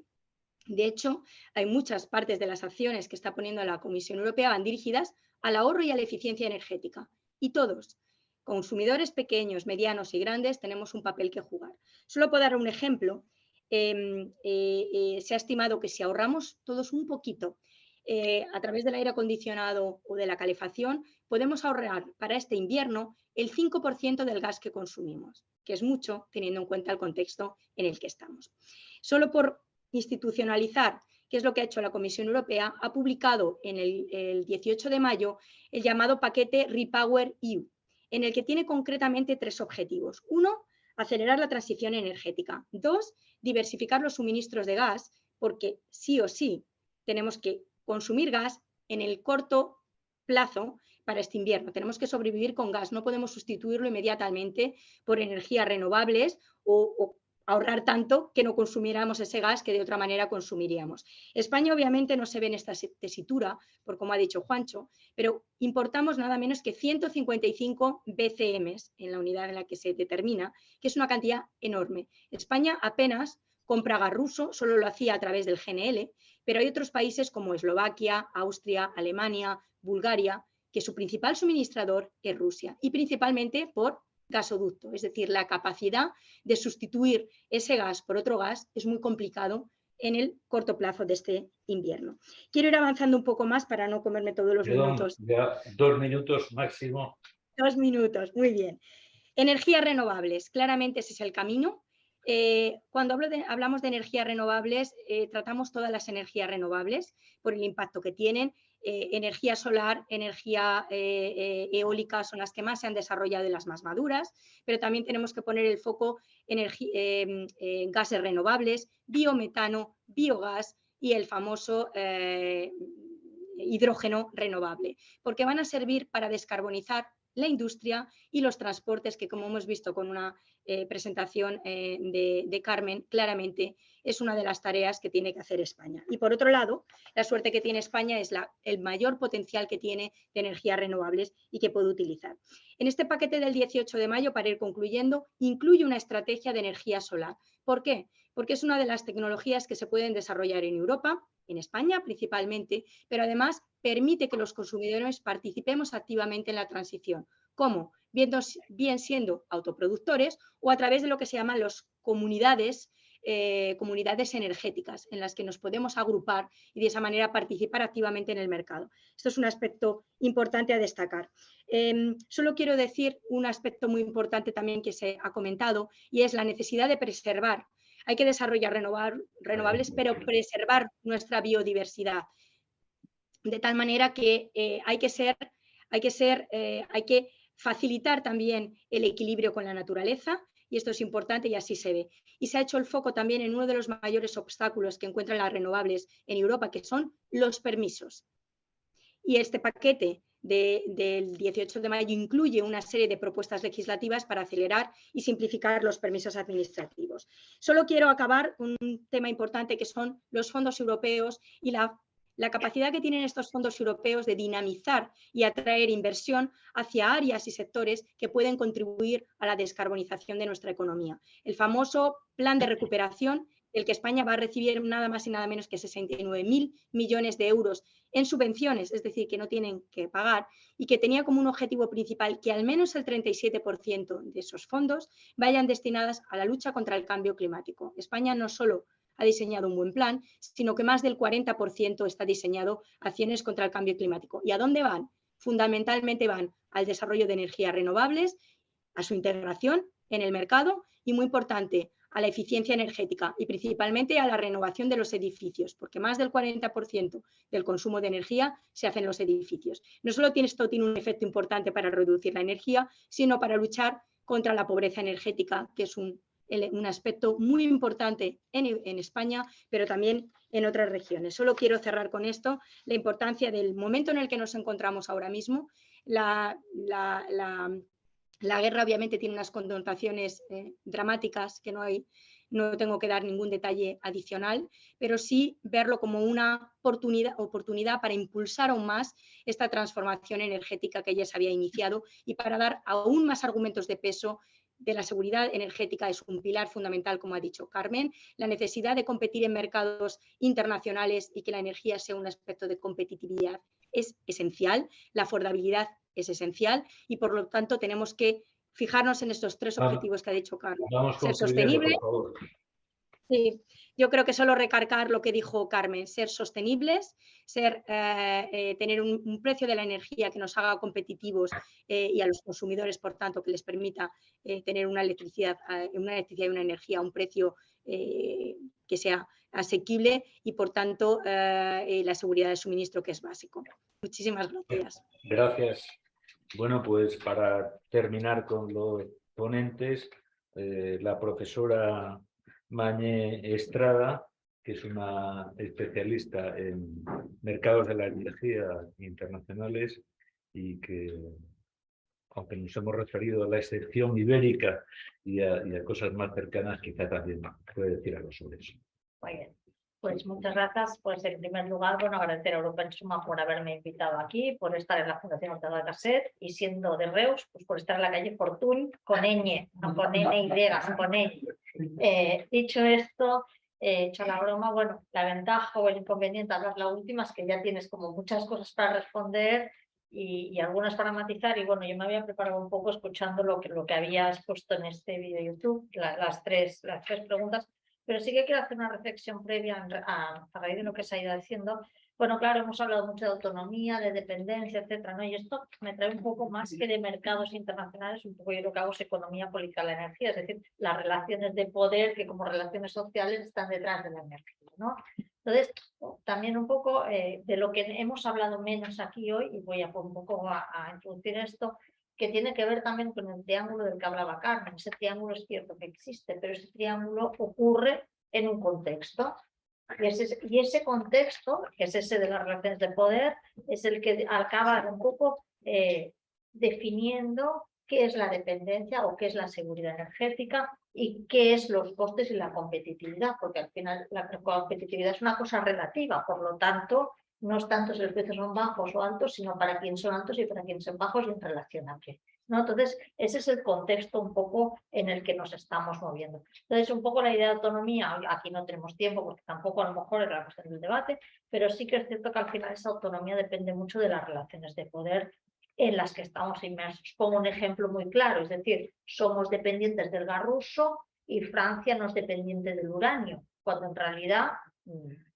De hecho, hay muchas partes de las acciones que está poniendo la Comisión Europea van dirigidas al ahorro y a la eficiencia energética. Y todos, consumidores pequeños, medianos y grandes, tenemos un papel que jugar. Solo puedo dar un ejemplo. Se ha estimado que si ahorramos todos un poquito a través del aire acondicionado o de la calefacción, podemos ahorrar para este invierno el 5% del gas que consumimos, que es mucho teniendo en cuenta el contexto en el que estamos. Solo por institucionalizar, que es lo que ha hecho la Comisión Europea, ha publicado en el 18 de mayo el llamado paquete Repower EU, en el que tiene concretamente 3 objetivos. 1, acelerar la transición energética. 2, diversificar los suministros de gas, porque sí o sí tenemos que consumir gas en el corto plazo para este invierno. Tenemos que sobrevivir con gas, no podemos sustituirlo inmediatamente por energías renovables o ahorrar tanto que no consumiéramos ese gas que de otra manera consumiríamos. España obviamente no se ve en esta tesitura, por como ha dicho Juancho, pero importamos nada menos que 155 BCM en la unidad en la que se determina, que es una cantidad enorme. España apenas compra gas ruso, solo lo hacía a través del GNL, pero hay otros países como Eslovaquia, Austria, Alemania, Bulgaria, que su principal suministrador es Rusia y principalmente por gasoducto, es decir, la capacidad de sustituir ese gas por otro gas es muy complicado en el corto plazo de este invierno. Quiero ir avanzando un poco más para no comerme todos los minutos. Ya 2 minutos máximo. 2 minutos, muy bien. Energías renovables, claramente ese es el camino. Cuando hablamos de energías renovables, tratamos todas las energías renovables por el impacto que tienen. Energía solar, energía eólica son las que más se han desarrollado y las más maduras, pero también tenemos que poner el foco en gases renovables, biometano, biogás y el famoso hidrógeno renovable, porque van a servir para descarbonizar la industria y los transportes, que como hemos visto con una presentación de Carmen, claramente es una de las tareas que tiene que hacer España. Y por otro lado, la suerte que tiene España es el mayor potencial que tiene de energías renovables y que puede utilizar. En este paquete del 18 de mayo, para ir concluyendo, incluye una estrategia de energía solar. ¿Por qué? Porque es una de las tecnologías que se pueden desarrollar en Europa, en España principalmente, pero además permite que los consumidores participemos activamente en la transición. ¿Cómo? Bien siendo autoproductores o a través de lo que se llaman las comunidades energéticas, en las que nos podemos agrupar y de esa manera participar activamente en el mercado. Esto es un aspecto importante a destacar. Solo quiero decir un aspecto muy importante también que se ha comentado, y es la necesidad de preservar. Hay que desarrollar renovables, pero preservar nuestra biodiversidad. De tal manera que hay que facilitar también el equilibrio con la naturaleza, y esto es importante y así se ve. Y se ha hecho el foco también en uno de los mayores obstáculos que encuentran las renovables en Europa, que son los permisos. Y este paquete del 18 de mayo incluye una serie de propuestas legislativas para acelerar y simplificar los permisos administrativos. Solo quiero acabar con un tema importante, que son los fondos europeos y la capacidad que tienen estos fondos europeos de dinamizar y atraer inversión hacia áreas y sectores que pueden contribuir a la descarbonización de nuestra economía. El famoso plan de recuperación, del que España va a recibir nada más y nada menos que 69.000 millones de euros en subvenciones, es decir, que no tienen que pagar, y que tenía como un objetivo principal que al menos el 37% de esos fondos vayan destinadas a la lucha contra el cambio climático. España no solo ha diseñado un buen plan, sino que más del 40% está diseñado a acciones contra el cambio climático. ¿Y a dónde van? Fundamentalmente van al desarrollo de energías renovables, a su integración en el mercado y, muy importante, a la eficiencia energética y principalmente a la renovación de los edificios, porque más del 40% del consumo de energía se hace en los edificios. No solo esto tiene un efecto importante para reducir la energía, sino para luchar contra la pobreza energética, que es un aspecto muy importante en España, pero también en otras regiones. Solo quiero cerrar con esto, la importancia del momento en el que nos encontramos ahora mismo. La guerra obviamente tiene unas connotaciones dramáticas que no tengo que dar ningún detalle adicional, pero sí verlo como una oportunidad para impulsar aún más esta transformación energética que ya se había iniciado y para dar aún más argumentos de peso. De la seguridad energética es un pilar fundamental, como ha dicho Carmen, la necesidad de competir en mercados internacionales y que la energía sea un aspecto de competitividad es esencial, la affordabilidad es esencial y por lo tanto tenemos que fijarnos en estos 3 objetivos que ha dicho Carmen. Ser sostenible. Por favor. Sí, yo creo que solo recargar lo que dijo Carmen, ser sostenibles, tener un precio de la energía que nos haga competitivos y a los consumidores, por tanto, que les permita tener una electricidad y una energía a un precio que sea asequible y, por tanto, la seguridad de suministro, que es básico. Muchísimas gracias. Gracias. Bueno, pues para terminar con los ponentes, la profesora Mañé Estrada, que es una especialista en mercados de la energía internacionales y que, aunque nos hemos referido a la excepción ibérica y a cosas más cercanas, quizá también puede decir algo sobre eso. Muy bien. Pues muchas gracias. Pues en primer lugar, bueno, agradecer a Europa en Suma por haberme invitado aquí, por estar en la Fundación Ortega de Gasset y siendo de Reus, pues por estar en la calle Fortuny con ñ, no con N-Y, con ñ. Dicho esto, hecho la broma, bueno, la ventaja o el inconveniente, hablar la última, es que ya tienes como muchas cosas para responder y algunas para matizar. Y bueno, yo me había preparado un poco escuchando lo que habías puesto en este vídeo de YouTube, las tres preguntas. pero sí que quiero hacer una reflexión previa a raíz de lo que se ha ido diciendo. Bueno, claro, hemos hablado mucho de autonomía, de dependencia, etcétera, ¿no? Y esto me trae un poco más que de mercados internacionales, un poco yo lo que hago es economía política de la energía, es decir, las relaciones de poder que como relaciones sociales están detrás de la energía, ¿no? Entonces, también un poco de lo que hemos hablado menos aquí hoy, y voy a un poco a introducir esto, que tiene que ver también con el triángulo del que hablaba Carmen. Ese triángulo es cierto que existe, pero ese triángulo ocurre en un contexto. Y ese contexto, que es ese de las relaciones de poder, es el que acaba un poco definiendo qué es la dependencia o qué es la seguridad energética y qué es los costes y la competitividad, porque al final la competitividad es una cosa relativa, por lo tanto, no es tanto si los precios son bajos o altos, sino para quién son altos y para quién son bajos y en relación a qué, ¿no? Entonces, ese es el contexto un poco en el que nos estamos moviendo. Entonces, un poco la idea de autonomía, aquí no tenemos tiempo porque tampoco a lo mejor es la cuestión del debate, pero sí que es cierto que al final esa autonomía depende mucho de las relaciones de poder en las que estamos inmersos. Como un ejemplo muy claro, es decir, somos dependientes del gas ruso y Francia no es dependiente del uranio, cuando en realidad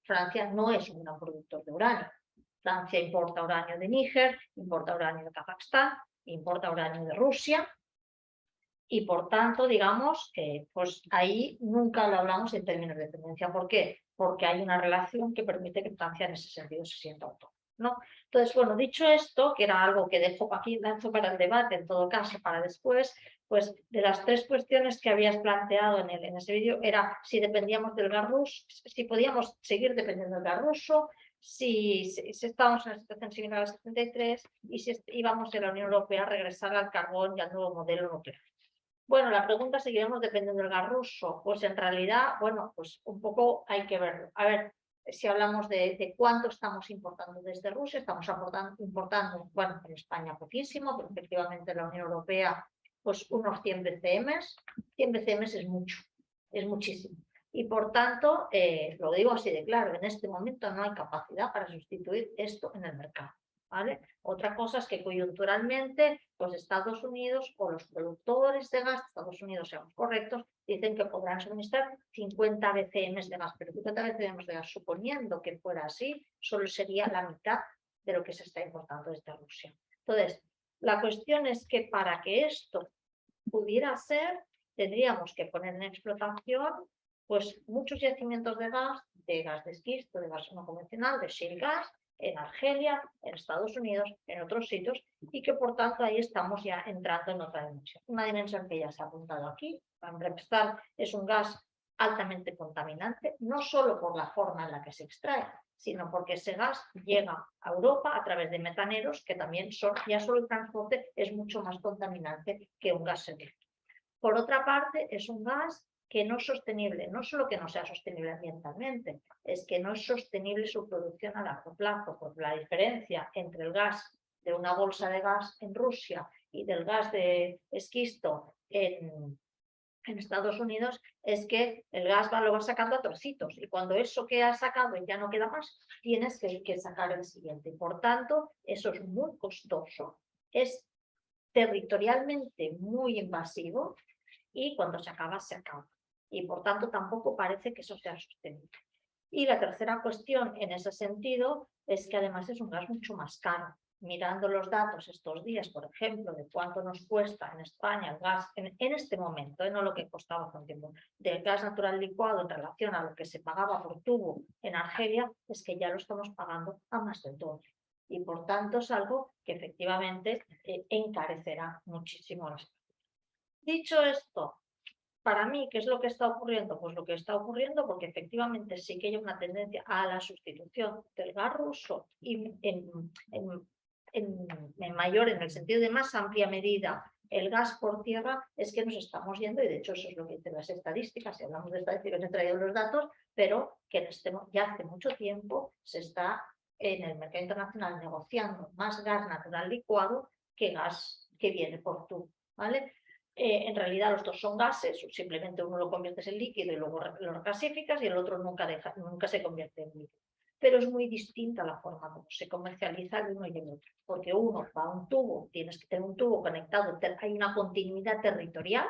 Francia no es un gran productor de uranio. Francia importa uranio de Níger, importa uranio de Kazajstán, importa uranio de Rusia, y por tanto, digamos, pues ahí nunca lo hablamos en términos de dependencia. ¿Por qué? Porque hay una relación que permite que Francia en ese sentido se sienta autónoma, ¿no? Entonces, bueno, dicho esto, que era algo que dejo aquí, lanzo para el debate, en todo caso, para después, pues de las tres cuestiones que habías planteado en ese vídeo, era si dependíamos del gas ruso, si podíamos seguir dependiendo del gas ruso, si estábamos en una situación similar a la 73 y si íbamos en la Unión Europea a regresar al carbón y al nuevo modelo nuclear. Bueno, la pregunta, ¿seguiremos dependiendo del gas ruso? Pues en realidad, bueno, pues un poco hay que verlo. A ver, si hablamos de cuánto estamos importando desde Rusia, estamos importando, bueno, en España poquísimo, pero efectivamente en la Unión Europea, pues unos 100 BCM. 100 BCM es mucho, es muchísimo. Y por tanto, lo digo así de claro, en este momento no hay capacidad para sustituir esto en el mercado, ¿vale? Otra cosa es que coyunturalmente los Estados Unidos o los productores de gas de Estados Unidos, seamos correctos, dicen que podrán suministrar 50 BCM de gas, pero 50 BCM de gas, suponiendo que fuera así, solo sería la mitad de lo que se está importando desde Rusia. Entonces, la cuestión es que para que esto pudiera ser, tendríamos que poner en explotación pues muchos yacimientos de gas de esquisto, de gas no convencional, de shale gas, en Argelia, en Estados Unidos, en otros sitios, y que por tanto ahí estamos ya entrando en otra dimensión. Una dimensión que ya se ha apuntado aquí. Para empezar, es un gas altamente contaminante, no solo por la forma en la que se extrae, sino porque ese gas llega a Europa a través de metaneros, que también son, ya solo el transporte es mucho más contaminante que un gas serio. Por otra parte, es un gas que no es sostenible, no solo que no sea sostenible ambientalmente, es que no es sostenible su producción a largo plazo, porque la diferencia entre el gas de una bolsa de gas en Rusia y del gas de esquisto en Estados Unidos es que el gas lo vas sacando a trocitos y cuando eso que has sacado ya no queda más, tienes que sacar el siguiente. Por tanto, eso es muy costoso, es territorialmente muy invasivo y cuando se acaba, se acaba. Y por tanto tampoco parece que eso sea sostenible. Y la tercera cuestión en ese sentido es que además es un gas mucho más caro. Mirando los datos estos días, por ejemplo, de cuánto nos cuesta en España el gas en este momento, no lo que costaba hace un tiempo, del gas natural licuado en relación a lo que se pagaba por tubo en Argelia, es que ya lo estamos pagando a más del doble. Y por tanto es algo que efectivamente encarecerá muchísimo las cosas. Dicho esto, para mí, ¿qué es lo que está ocurriendo? Pues lo que está ocurriendo porque efectivamente sí que hay una tendencia a la sustitución del gas ruso y en mayor, en el sentido de más amplia medida, el gas por tierra, es que nos estamos yendo, y de hecho eso es lo que dicen las estadísticas, si hablamos de estadísticas he traído los datos, pero que ya hace mucho tiempo se está en el mercado internacional negociando más gas natural licuado que gas que viene por tubo, ¿vale? En realidad los dos son gases, simplemente uno lo conviertes en líquido y luego lo regasificas y el otro nunca se convierte en líquido. Pero es muy distinta la forma como se comercializa el uno y el otro, porque uno va a un tubo, tienes que tener un tubo conectado, hay una continuidad territorial,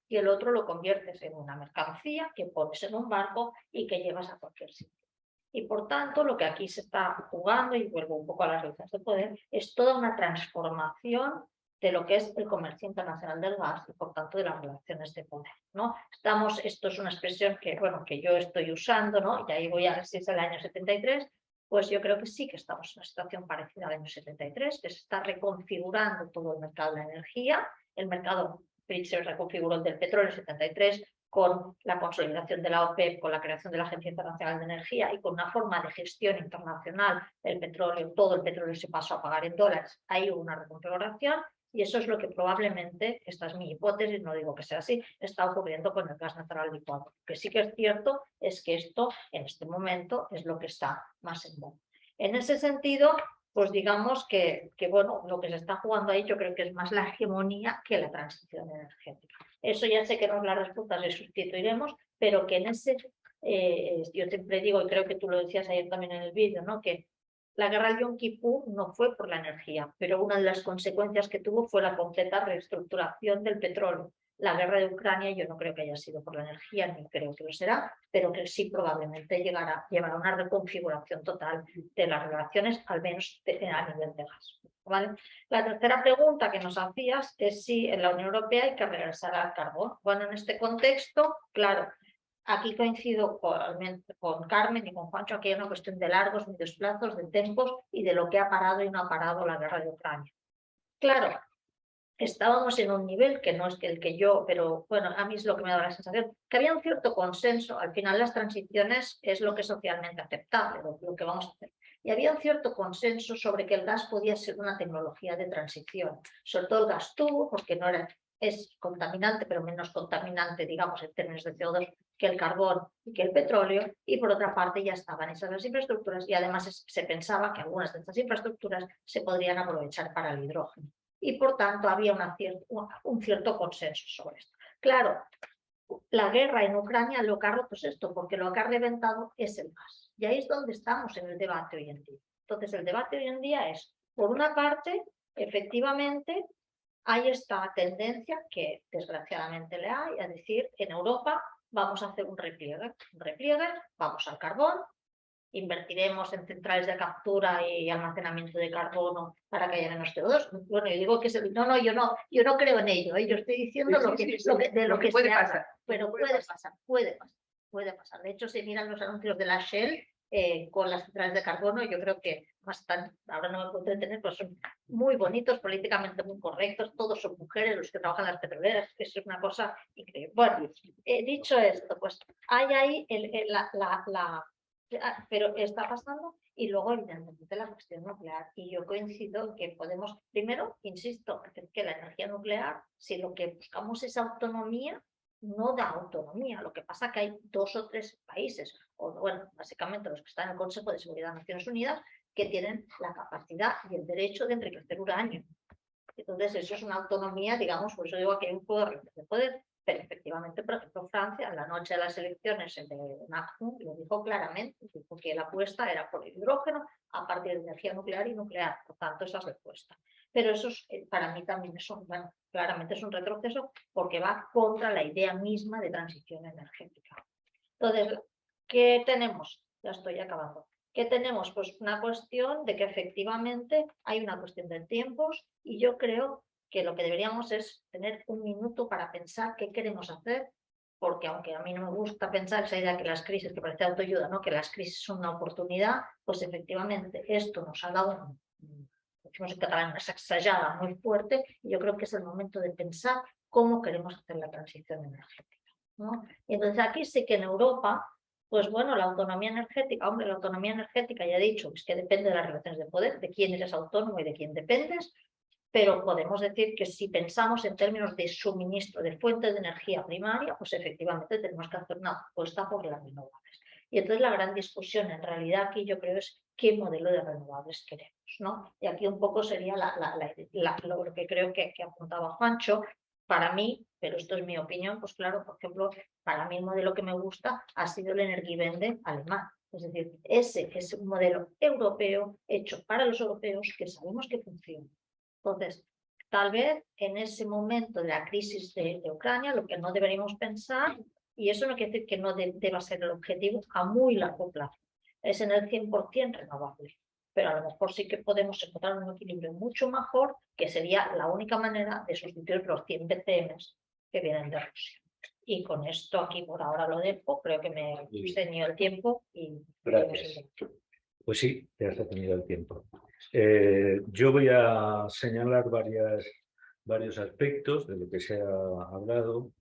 y el otro lo conviertes en una mercancía que pones en un barco y que llevas a cualquier sitio. Y por tanto, lo que aquí se está jugando, y vuelvo un poco a las relaciones de poder, es toda una transformación de lo que es el comercio internacional del gas y por tanto de las relaciones de poder, ¿no? Esto es una expresión que, bueno, que yo estoy usando, ¿no? Y ahí voy a ver si es el año 73, pues yo creo que sí que estamos en una situación parecida al año 73, que se está reconfigurando todo el mercado de la energía. El mercado se reconfiguró el del petróleo en 73 con la consolidación de la OPEP, con la creación de la Agencia Internacional de Energía y con una forma de gestión internacional del petróleo. Todo el petróleo se pasó a pagar en dólares. Ahí hubo una reconfiguración. Y eso es lo que probablemente, esta es mi hipótesis, no digo que sea así, está ocurriendo con el gas natural licuado. Lo que sí que es cierto es que esto, en este momento, es lo que está más en boga. En ese sentido, pues digamos que bueno, lo que se está jugando ahí yo creo que es más la hegemonía que la transición energética. Eso ya sé que no es la respuesta, le sustituiremos, pero que en ese, yo siempre digo, y creo que tú lo decías ayer también en el vídeo, ¿no? Que la guerra del Yom Kippur no fue por la energía, pero una de las consecuencias que tuvo fue la completa reestructuración del petróleo. La guerra de Ucrania yo no creo que haya sido por la energía, ni creo que lo será, pero que sí probablemente llevará a una reconfiguración total de las relaciones, al menos a nivel de gas. ¿Vale? La tercera pregunta que nos hacías es si en la Unión Europea hay que regresar al carbón. Bueno, en este contexto, claro, aquí coincido con Carmen y con Juancho, aquí hay una cuestión de largos, medios plazos, de tiempos y de lo que ha parado y no ha parado la guerra de Ucrania. Claro, estábamos en un nivel que no es el que yo, pero bueno, a mí es lo que me da la sensación, que había un cierto consenso, al final las transiciones es lo que es socialmente aceptable, lo que vamos a hacer. Y había un cierto consenso sobre que el gas podía ser una tecnología de transición, sobre todo el gas tubo, porque no era, es contaminante, pero menos contaminante, digamos, en términos de CO2 que el carbón y que el petróleo, y por otra parte ya estaban esas las infraestructuras y además se pensaba que algunas de estas infraestructuras se podrían aprovechar para el hidrógeno. Y por tanto había un cierto consenso sobre esto. Claro, la guerra en Ucrania lo que ha roto es esto, porque lo que ha reventado es el gas. Y ahí es donde estamos en el debate hoy en día. Entonces el debate hoy en día es, por una parte, efectivamente, hay esta tendencia que desgraciadamente le hay, a decir, en Europa vamos a hacer un repliegue, vamos al carbón, invertiremos en centrales de captura y almacenamiento de carbono para que haya menos CO2. Bueno, yo digo que no, yo no creo en ello, yo estoy diciendo lo que puede pasar. Pero puede pasar. De hecho, si miran los anuncios de la Shell con las centrales de carbono, yo creo que ahora no me puedo entretener, pero son muy bonitos, políticamente muy correctos, todos son mujeres los que trabajan en las petroleras, que es una cosa increíble. Bueno, dicho esto, pues hay ahí pero está pasando y luego evidentemente la cuestión nuclear y yo coincido en que podemos, primero, insisto, que la energía nuclear, si lo que buscamos es autonomía, no da autonomía, lo que pasa que hay 2 o 3 países, o bueno, básicamente los que están en el Consejo de Seguridad de Naciones Unidas, que tienen la capacidad y el derecho de enriquecer uranio. Entonces eso es una autonomía, digamos, por eso digo que hay un poder de poder. Pero efectivamente, por ejemplo, Francia, en la noche de las elecciones de Macron, lo dijo claramente, dijo que la apuesta era por el hidrógeno a partir de energía nuclear y nuclear, por tanto, esa es la apuesta. Pero eso es, para mí también bueno, claramente es un retroceso porque va contra la idea misma de transición energética. Entonces, ¿qué tenemos? Ya estoy acabando. ¿Qué tenemos? Pues una cuestión de que efectivamente hay una cuestión de tiempos y yo creo que lo que deberíamos es tener un minuto para pensar qué queremos hacer, porque aunque a mí no me gusta pensar esa idea que las crisis, que parece autoayuda, ¿no? Que las crisis son una oportunidad, pues efectivamente esto nos ha dado, decimos en catalán, una sacsejada muy fuerte y yo creo que es el momento de pensar cómo queremos hacer la transición energética, ¿no? Y entonces aquí sí que en Europa, pues bueno, la autonomía energética, hombre, la autonomía energética ya he dicho, es que depende de las relaciones de poder, de quién eres autónomo y de quién dependes, pero podemos decir que si pensamos en términos de suministro de fuente de energía primaria, pues efectivamente tenemos que hacer una apuesta por las renovables. Y entonces la gran discusión en realidad aquí yo creo es qué modelo de renovables queremos, ¿no? Y aquí un poco sería lo que creo que apuntaba Juancho. Para mí, pero esto es mi opinión, pues claro, por ejemplo, para mí el modelo que me gusta ha sido el Energiewende alemán. Es decir, ese es un modelo europeo hecho para los europeos que sabemos que funciona. Entonces, Tal vez en ese momento de la crisis de Ucrania, lo que no deberíamos pensar, y eso no quiere decir que no deba ser el objetivo a muy largo plazo, es en el 100% renovable. Pero a lo mejor sí que podemos encontrar un equilibrio mucho mejor, que sería la única manera de sustituir los 100 BCMs que vienen de Rusia. Y con esto aquí por ahora lo dejo, creo que me he tenido el tiempo y gracias. Pues sí, te has tenido el tiempo. Yo voy a señalar varios aspectos de lo que se ha hablado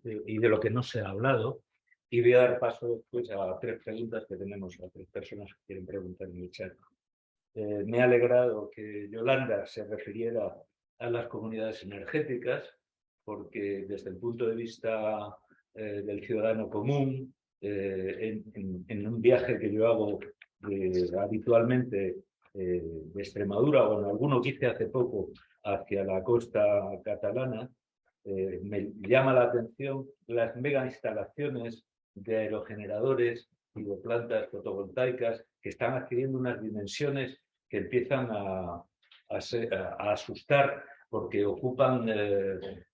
y de lo que no se ha hablado, y voy a dar paso después a 3 preguntas que tenemos, a 3 personas que quieren preguntar en el chat. Me ha alegrado que Yolanda se refiriera a las comunidades energéticas, porque desde el punto de vista del ciudadano común, en un viaje que yo hago habitualmente de Extremadura, o en alguno que hice hace poco hacia la costa catalana, me llama la atención las mega instalaciones de aerogeneradores y de plantas fotovoltaicas que están adquiriendo unas dimensiones que empiezan a asustar, porque ocupan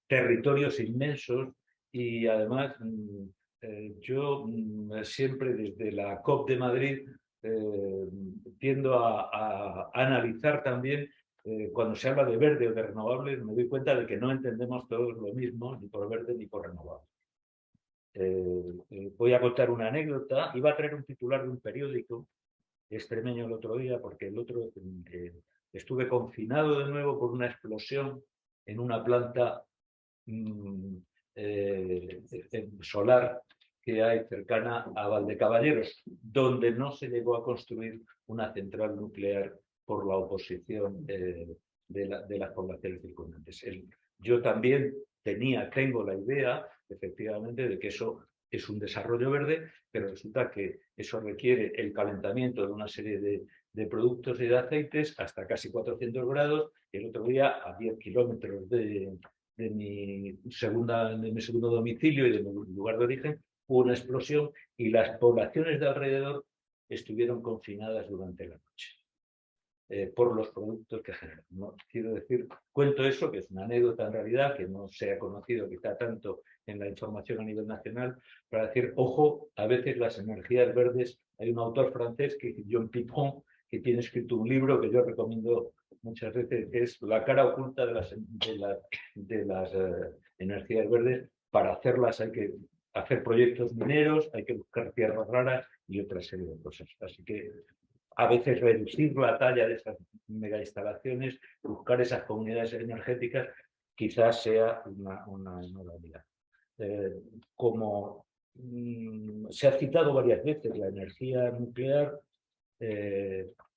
territorios inmensos. Y además yo siempre desde la COP de Madrid tiendo a analizar también cuando se habla de verde o de renovables, me doy cuenta de que no entendemos todos lo mismo, ni por verde ni por renovable. Voy a contar una anécdota. Iba a traer un titular de un periódico extremeño el otro día, porque el otro estuve confinado de nuevo por una explosión en una planta solar que hay cercana a Valdecaballeros, donde no se llegó a construir una central nuclear por la oposición de las poblaciones circundantes. Yo también tengo la idea, efectivamente, de que eso es un desarrollo verde, pero resulta que eso requiere el calentamiento de una serie de productos y de aceites hasta casi 400 grados. El otro día, a 10 kilómetros de mi segundo domicilio y de mi lugar de origen, hubo una explosión y las poblaciones de alrededor estuvieron confinadas durante la noche por los productos que generan. No quiero decir, cuento eso, que es una anécdota en realidad, que no se ha conocido quizá tanto en la información a nivel nacional, para decir, ojo, a veces las energías verdes. Hay un autor francés, que John Pitron, que tiene escrito un libro que yo recomiendo muchas veces, que es La cara oculta de las energías verdes. Para hacerlas hay que hacer proyectos mineros, hay que buscar tierras raras y otra serie de cosas. Así que a veces reducir la talla de esas megainstalaciones, buscar esas comunidades energéticas, quizás sea una modalidad. Como se ha citado varias veces la energía nuclear,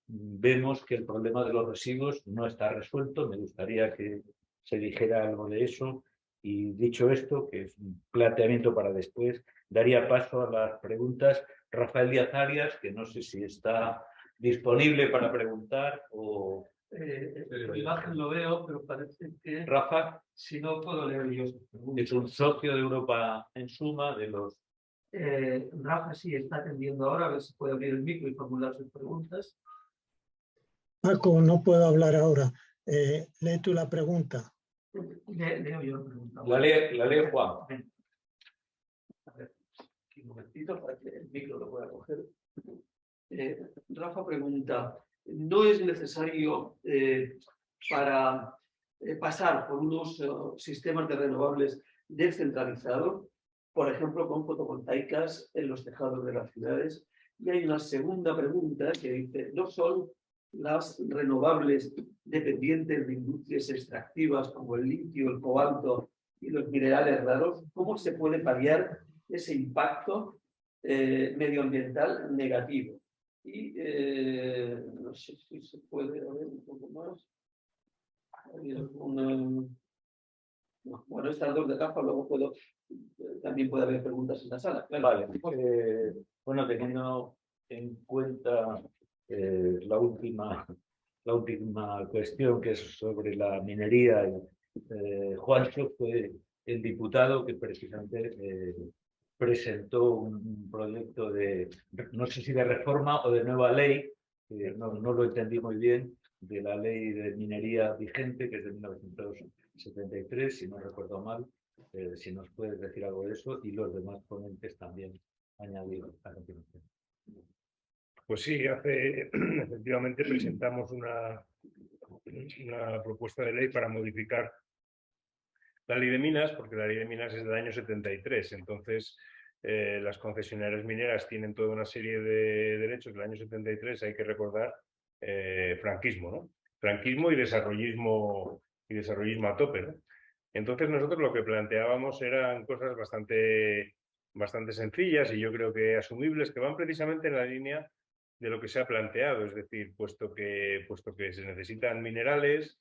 vemos que el problema de los residuos no está resuelto. Me gustaría que se dijera algo de eso. Y dicho esto, que es un planteamiento para después, daría paso a las preguntas. Rafael Díaz Arias, que no sé si está disponible para preguntar o... La imagen lo veo, pero parece que... Rafa, si no puedo leer yo. es un socio de Europa en Suma, de los... Rafa sí está atendiendo ahora, a ver si puede abrir el micro y formular sus preguntas. Paco, no puedo hablar ahora. Lee tú la pregunta. Leo yo la pregunta. La lee Juan. A ver, aquí un momentito para que el micro lo pueda coger. Rafa pregunta, ¿no es necesario para pasar por unos sistemas de renovables descentralizados, por ejemplo, con fotovoltaicas en los tejados de las ciudades? Y hay una segunda pregunta que dice, ¿no son las renovables dependientes de industrias extractivas como el litio, el cobalto y los minerales raros? ¿Cómo se puede paliar ese impacto medioambiental negativo? Y no sé si se puede ver un poco más. Bueno, estas dos de Rafa, luego también puede haber preguntas en la sala. Claro. Vale. Bueno, teniendo en cuenta la última cuestión, que es sobre la minería, Juancho fue el diputado que precisamente presentó un proyecto de, no sé si de reforma o de nueva ley, no lo entendí muy bien, de la ley de minería vigente, que es de 1973, si no recuerdo mal, si nos puedes decir algo de eso, y los demás ponentes también añadir a continuación. Pues sí, efectivamente presentamos una propuesta de ley para modificar la ley de minas, porque la ley de minas es del año 73, entonces las concesionarias mineras tienen toda una serie de derechos del año 73, hay que recordar franquismo, ¿no? Franquismo y desarrollismo a tope, ¿no? Entonces nosotros lo que planteábamos eran cosas bastante sencillas y yo creo que asumibles, que van precisamente en la línea de lo que se ha planteado, es decir, puesto que se necesitan minerales,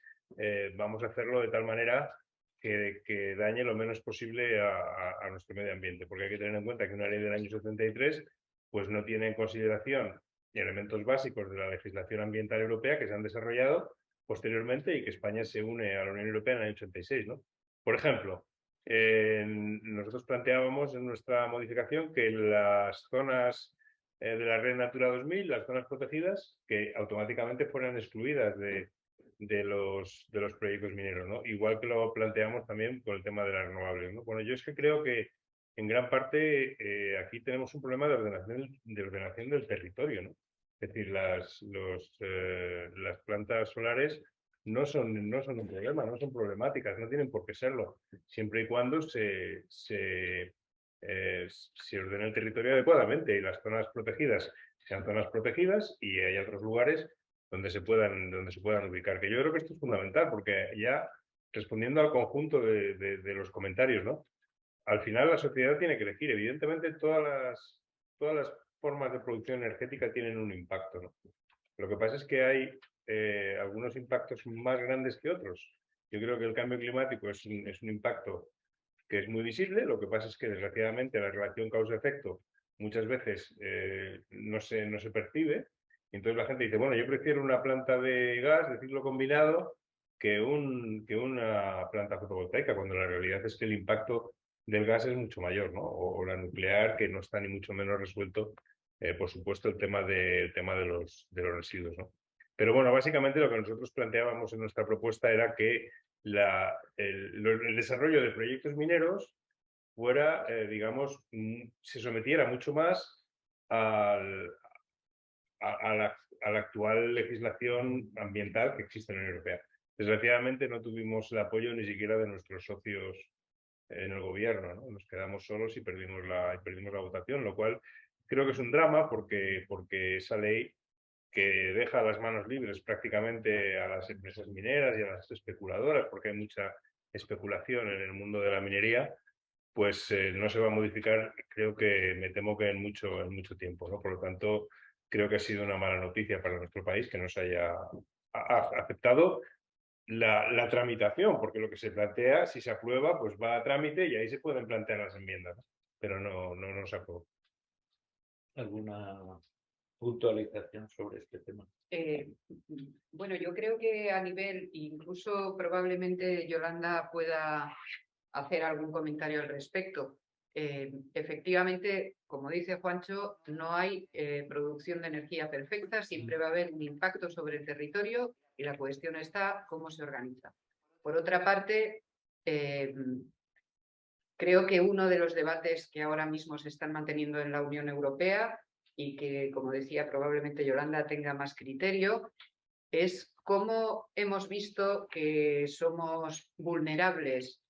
vamos a hacerlo de tal manera que dañe lo menos posible a nuestro medio ambiente, porque hay que tener en cuenta que una ley del año 73 pues no tiene en consideración elementos básicos de la legislación ambiental europea que se han desarrollado posteriormente y que España se une a la Unión Europea en el año 86, ¿no? Por ejemplo, nosotros planteábamos en nuestra modificación que las zonas de la red Natura 2000, las zonas protegidas, que automáticamente fueran excluidas de los proyectos mineros, ¿no? Igual que lo planteamos también con el tema de las renovables, ¿no? Bueno, yo es que creo que en gran parte aquí tenemos un problema de ordenación del territorio, ¿no? Es decir, las plantas solares no son un problema, no son problemáticas, no tienen por qué serlo, siempre y cuando se ordena el territorio adecuadamente y las zonas protegidas sean zonas protegidas y hay otros lugares donde se puedan ubicar, que yo creo que esto es fundamental, porque ya respondiendo al conjunto de los comentarios, ¿no? Al final la sociedad tiene que elegir, evidentemente todas las formas de producción energética tienen un impacto, ¿no? Lo que pasa es que hay algunos impactos más grandes que otros. Yo creo que el cambio climático es un impacto que es muy visible, lo que pasa es que desgraciadamente la relación causa-efecto muchas veces no se percibe, y entonces la gente dice, bueno, yo prefiero una planta de gas de ciclo combinado que una planta fotovoltaica, cuando la realidad es que el impacto del gas es mucho mayor, ¿no? O la nuclear, que no está ni mucho menos resuelto, por supuesto, el tema de los residuos, ¿no? Pero bueno, básicamente lo que nosotros planteábamos en nuestra propuesta era que el desarrollo de proyectos mineros fuera, digamos, se sometiera mucho más a la actual legislación ambiental que existe en la Unión Europea. Desgraciadamente no tuvimos el apoyo ni siquiera de nuestros socios en el gobierno, ¿no? Nos quedamos solos y perdimos la votación, lo cual creo que es un drama porque esa ley que deja las manos libres prácticamente a las empresas mineras y a las especuladoras, porque hay mucha especulación en el mundo de la minería, pues no se va a modificar, creo que me temo que en mucho tiempo, ¿no? Por lo tanto, creo que ha sido una mala noticia para nuestro país que no se haya aceptado la tramitación, porque lo que se plantea, si se aprueba, pues va a trámite y ahí se pueden plantear las enmiendas, pero no se aprueba. ¿Alguna puntualización sobre este tema? Bueno, yo creo que a nivel, incluso probablemente Yolanda pueda hacer algún comentario al respecto. Efectivamente, como dice Juancho, no hay producción de energía perfecta, siempre va a haber un impacto sobre el territorio y la cuestión está cómo se organiza. Por otra parte, creo que uno de los debates que ahora mismo se están manteniendo en la Unión Europea y que, como decía, probablemente Yolanda tenga más criterio, es cómo hemos visto que somos vulnerables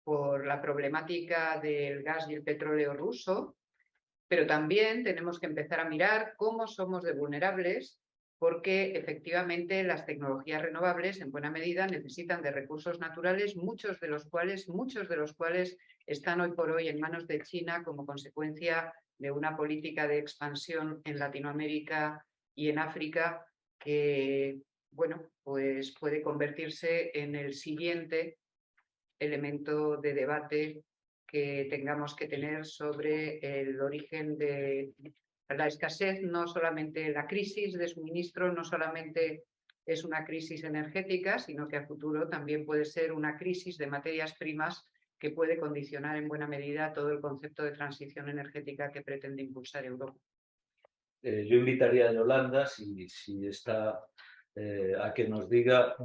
por la problemática del gas y el petróleo ruso, pero también tenemos que empezar a mirar cómo somos de vulnerables porque efectivamente las tecnologías renovables en buena medida necesitan de recursos naturales, muchos de los cuales están hoy por hoy en manos de China como consecuencia de una política de expansión en Latinoamérica y en África que, bueno, pues puede convertirse en el siguiente elemento de debate que tengamos que tener sobre el origen de la escasez, no solamente la crisis de suministro, no solamente es una crisis energética, sino que a futuro también puede ser una crisis de materias primas que puede condicionar en buena medida todo el concepto de transición energética que pretende impulsar Europa. Yo invitaría a Yolanda, si está a que nos diga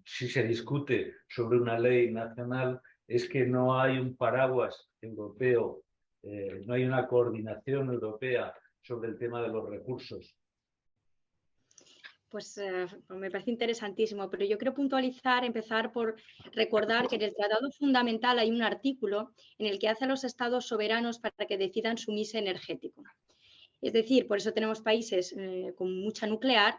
si se discute sobre una ley nacional, es que no hay un paraguas europeo, no hay una coordinación europea sobre el tema de los recursos. Pues me parece interesantísimo, pero yo quiero puntualizar, empezar por recordar que en el Tratado Fundamental hay un artículo en el que hace a los estados soberanos para que decidan su mix energético. Es decir, por eso tenemos países con mucha nuclear,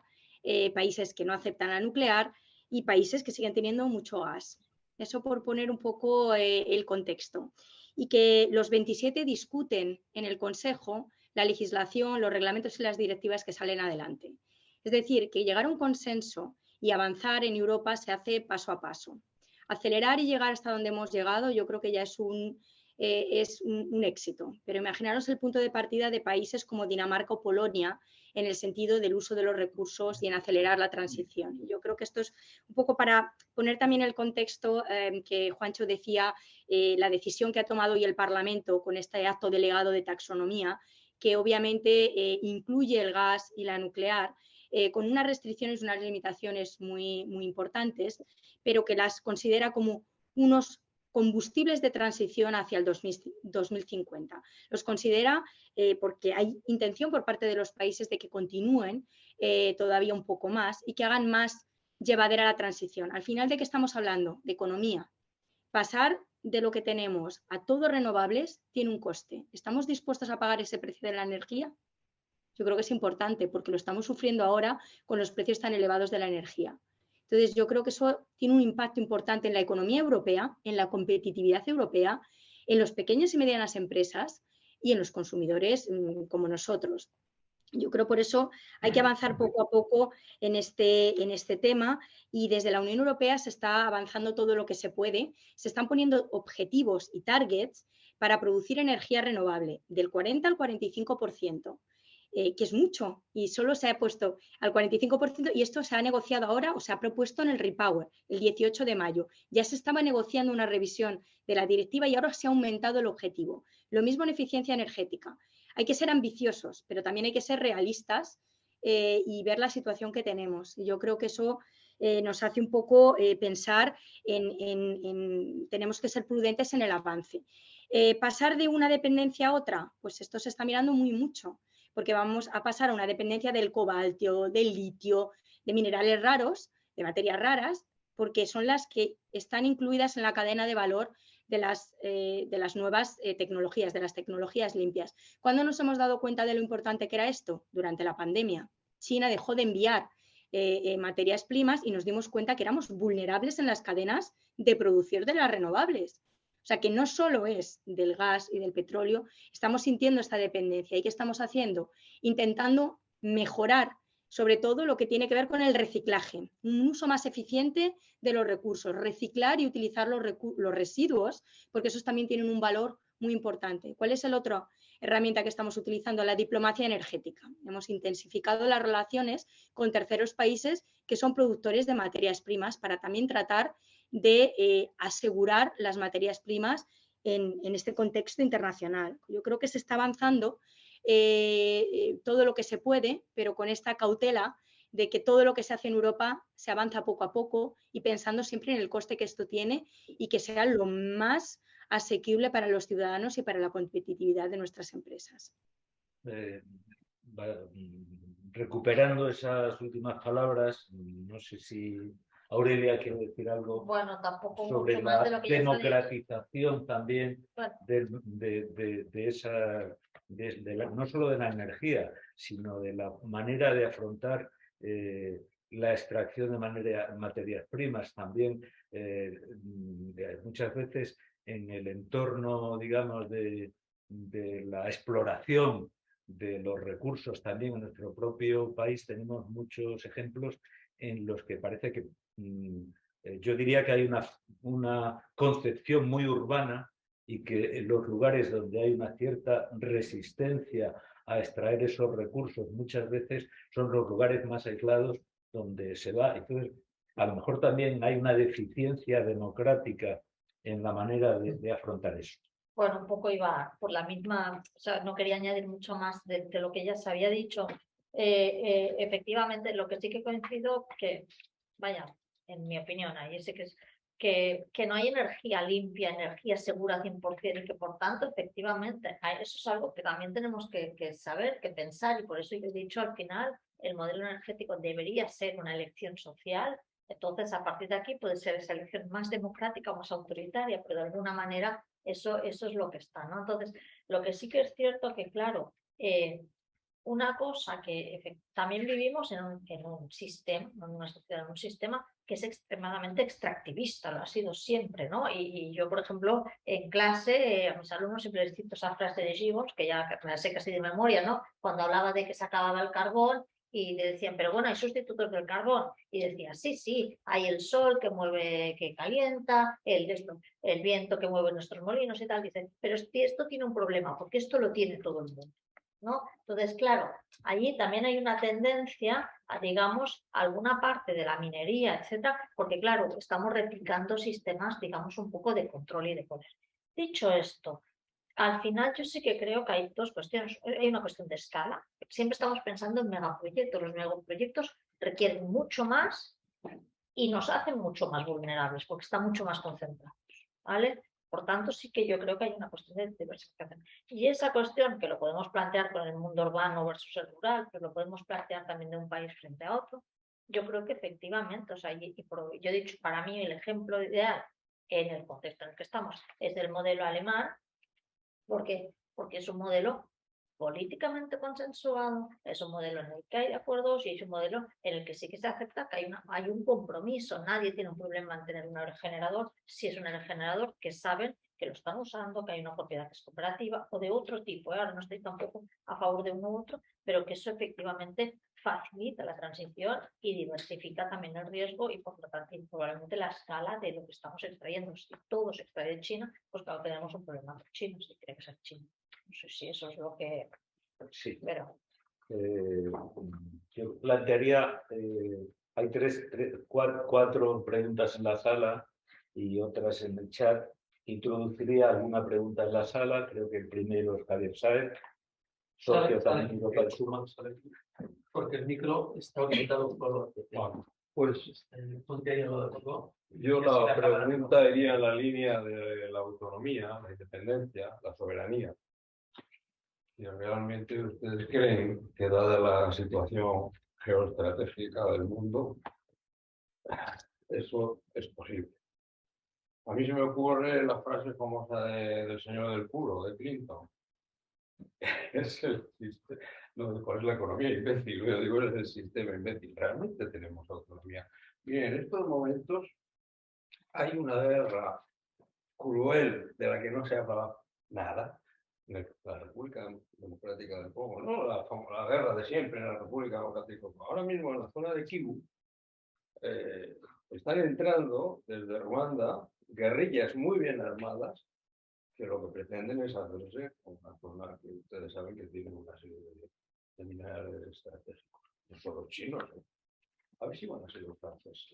países que no aceptan la nuclear y países que siguen teniendo mucho gas. Eso por poner un poco el contexto. Y que los 27 discuten en el Consejo la legislación, los reglamentos y las directivas que salen adelante. Es decir, que llegar a un consenso y avanzar en Europa se hace paso a paso. Acelerar y llegar hasta donde hemos llegado yo creo que ya es un éxito. Pero imaginaros el punto de partida de países como Dinamarca o Polonia en el sentido del uso de los recursos y en acelerar la transición. Yo creo que esto es un poco para poner también el contexto que Juancho decía, la decisión que ha tomado hoy el Parlamento con este acto delegado de taxonomía, que obviamente incluye el gas y la nuclear, con unas restricciones y unas limitaciones muy, muy importantes, pero que las considera como unos combustibles de transición hacia el 2050. Los considera porque hay intención por parte de los países de que continúen todavía un poco más y que hagan más llevadera la transición. Al final, ¿de qué estamos hablando? De economía. Pasar de lo que tenemos a todos renovables tiene un coste. ¿Estamos dispuestos a pagar ese precio de la energía? Yo creo que es importante porque lo estamos sufriendo ahora con los precios tan elevados de la energía. Entonces, yo creo que eso tiene un impacto importante en la economía europea, en la competitividad europea, en las pequeñas y medianas empresas y en los consumidores como nosotros. Yo creo por eso hay que avanzar poco a poco en este tema y desde la Unión Europea se está avanzando todo lo que se puede. Se están poniendo objetivos y targets para producir energía renovable del 40 al 45%. Que es mucho y solo se ha puesto al 45% y esto se ha negociado ahora o se ha propuesto en el Repower el 18 de mayo. Ya se estaba negociando una revisión de la directiva y ahora se ha aumentado el objetivo. Lo mismo en eficiencia energética. Hay que ser ambiciosos, pero también hay que ser realistas y ver la situación que tenemos. Y yo creo que eso nos hace un poco pensar tenemos que ser prudentes en el avance. Pasar de una dependencia a otra, pues esto se está mirando mucho, porque vamos a pasar a una dependencia del cobalto, del litio, de minerales raros, de materias raras, porque son las que están incluidas en la cadena de valor de las nuevas tecnologías, de las tecnologías limpias. ¿Cuándo nos hemos dado cuenta de lo importante que era esto? Durante la pandemia. China dejó de enviar materias primas y nos dimos cuenta que éramos vulnerables en las cadenas de producción de las renovables. O sea, que no solo es del gas y del petróleo, estamos sintiendo esta dependencia. ¿Y qué estamos haciendo? Intentando mejorar sobre todo lo que tiene que ver con el reciclaje, un uso más eficiente de los recursos, reciclar y utilizar los residuos, porque esos también tienen un valor muy importante. ¿Cuál es la otra herramienta que estamos utilizando? La diplomacia energética. Hemos intensificado las relaciones con terceros países que son productores de materias primas para también tratar de asegurar las materias primas en este contexto internacional. Yo creo que se está avanzando todo lo que se puede, pero con esta cautela de que todo lo que se hace en Europa se avanza poco a poco y pensando siempre en el coste que esto tiene y que sea lo más asequible para los ciudadanos y para la competitividad de nuestras empresas. Recuperando esas últimas palabras, no sé si Aurelia quiere decir algo. Bueno, tampoco sobre mucho la más de lo que democratización también bueno, de esa, no solo de la energía, sino de la manera de afrontar la extracción de materias primas también, muchas veces en el entorno, digamos, de la exploración de los recursos también en nuestro propio país tenemos muchos ejemplos en los que parece que yo diría que hay una concepción muy urbana y que en los lugares donde hay una cierta resistencia a extraer esos recursos muchas veces son los lugares más aislados donde se va. Entonces, a lo mejor también hay una deficiencia democrática en la manera de afrontar eso. Bueno, un poco iba por la misma, o sea, no quería añadir mucho más de lo que ya se había dicho, efectivamente, lo que sí que coincido que, vaya, en mi opinión, ahí sí que es que no hay energía limpia, energía segura 100% y que por tanto, efectivamente, eso es algo que también tenemos que saber, que pensar, y por eso yo he dicho al final, el modelo energético debería ser una elección social. Entonces, a partir de aquí puede ser esa elección más democrática o más autoritaria, pero de alguna manera eso es lo que está, ¿no? Entonces, lo que sí que es cierto que, claro, una cosa que también vivimos en un sistema, en una sociedad, en un sistema que es extremadamente extractivista, lo ha sido siempre, ¿no? Y yo, por ejemplo, en clase, a mis alumnos siempre les cito esa frase de Gibbons, que ya me la sé casi de memoria, ¿no? Cuando hablaba de que se acababa el carbón y le decían, pero bueno, hay sustitutos del carbón. Y decía, sí, hay el sol que mueve, que calienta, el viento que mueve nuestros molinos y tal. Dicen, pero esto tiene un problema, porque esto lo tiene todo el mundo, ¿no? Entonces, claro, allí también hay una tendencia a, digamos, alguna parte de la minería, etcétera, porque, claro, estamos replicando sistemas, digamos, un poco de control y de poder. Dicho esto, al final yo sí que creo que hay dos cuestiones. Hay una cuestión de escala. Siempre estamos pensando en megaproyectos. Los megaproyectos requieren mucho más y nos hacen mucho más vulnerables porque están mucho más concentrados, ¿vale? Por tanto, sí que yo creo que hay una cuestión de diversificación. Y esa cuestión, que lo podemos plantear con el mundo urbano versus el rural, pero lo podemos plantear también de un país frente a otro, yo creo que efectivamente, o sea, yo he dicho, para mí el ejemplo ideal en el contexto en el que estamos es el modelo alemán, porque es un modelo políticamente consensuado, es un modelo en el que hay acuerdos y es un modelo en el que sí que se acepta que hay un compromiso. Nadie tiene un problema en tener un aerogenerador si es un aerogenerador que saben que lo están usando, que hay una propiedad que es cooperativa o de otro tipo. Ahora no estoy tampoco a favor de uno u otro, pero que eso efectivamente facilita la transición y diversifica también el riesgo y por lo tanto probablemente la escala de lo que estamos extrayendo. Si todo se extrae de China, pues claro, tenemos un problema con China, si tiene que ser China. No sé si eso es lo que... Sí. Pero... yo plantearía, hay cuatro preguntas en la sala y otras en el chat. Introduciría alguna pregunta en la sala. Creo que el primero es Javier Sáenz, socio también de Local Suma. Porque el micro está orientado por Pues ponte ahí lo de todo. yo la pregunta iría en la línea de la autonomía, la independencia, la soberanía. Si realmente ustedes creen que dada la situación geoestratégica del mundo, eso es posible. A mí se me ocurre la frase famosa del señor del puro, de Clinton. Es el sistema, no, ¿cuál es la economía imbécil? Yo digo, es el sistema imbécil. Realmente tenemos autonomía. Miren, en estos momentos hay una guerra cruel de la que no se habla nada. La República Democrática del Congo, no la guerra de siempre en la República Democrática del Congo. Ahora mismo en la zona de Kivu están entrando desde Ruanda guerrillas muy bien armadas que lo que pretenden es hacerse con una zona que ustedes saben que tiene una serie de minerales estratégicos. No solo chinos, ¿eh? A ver si van a ser los franceses.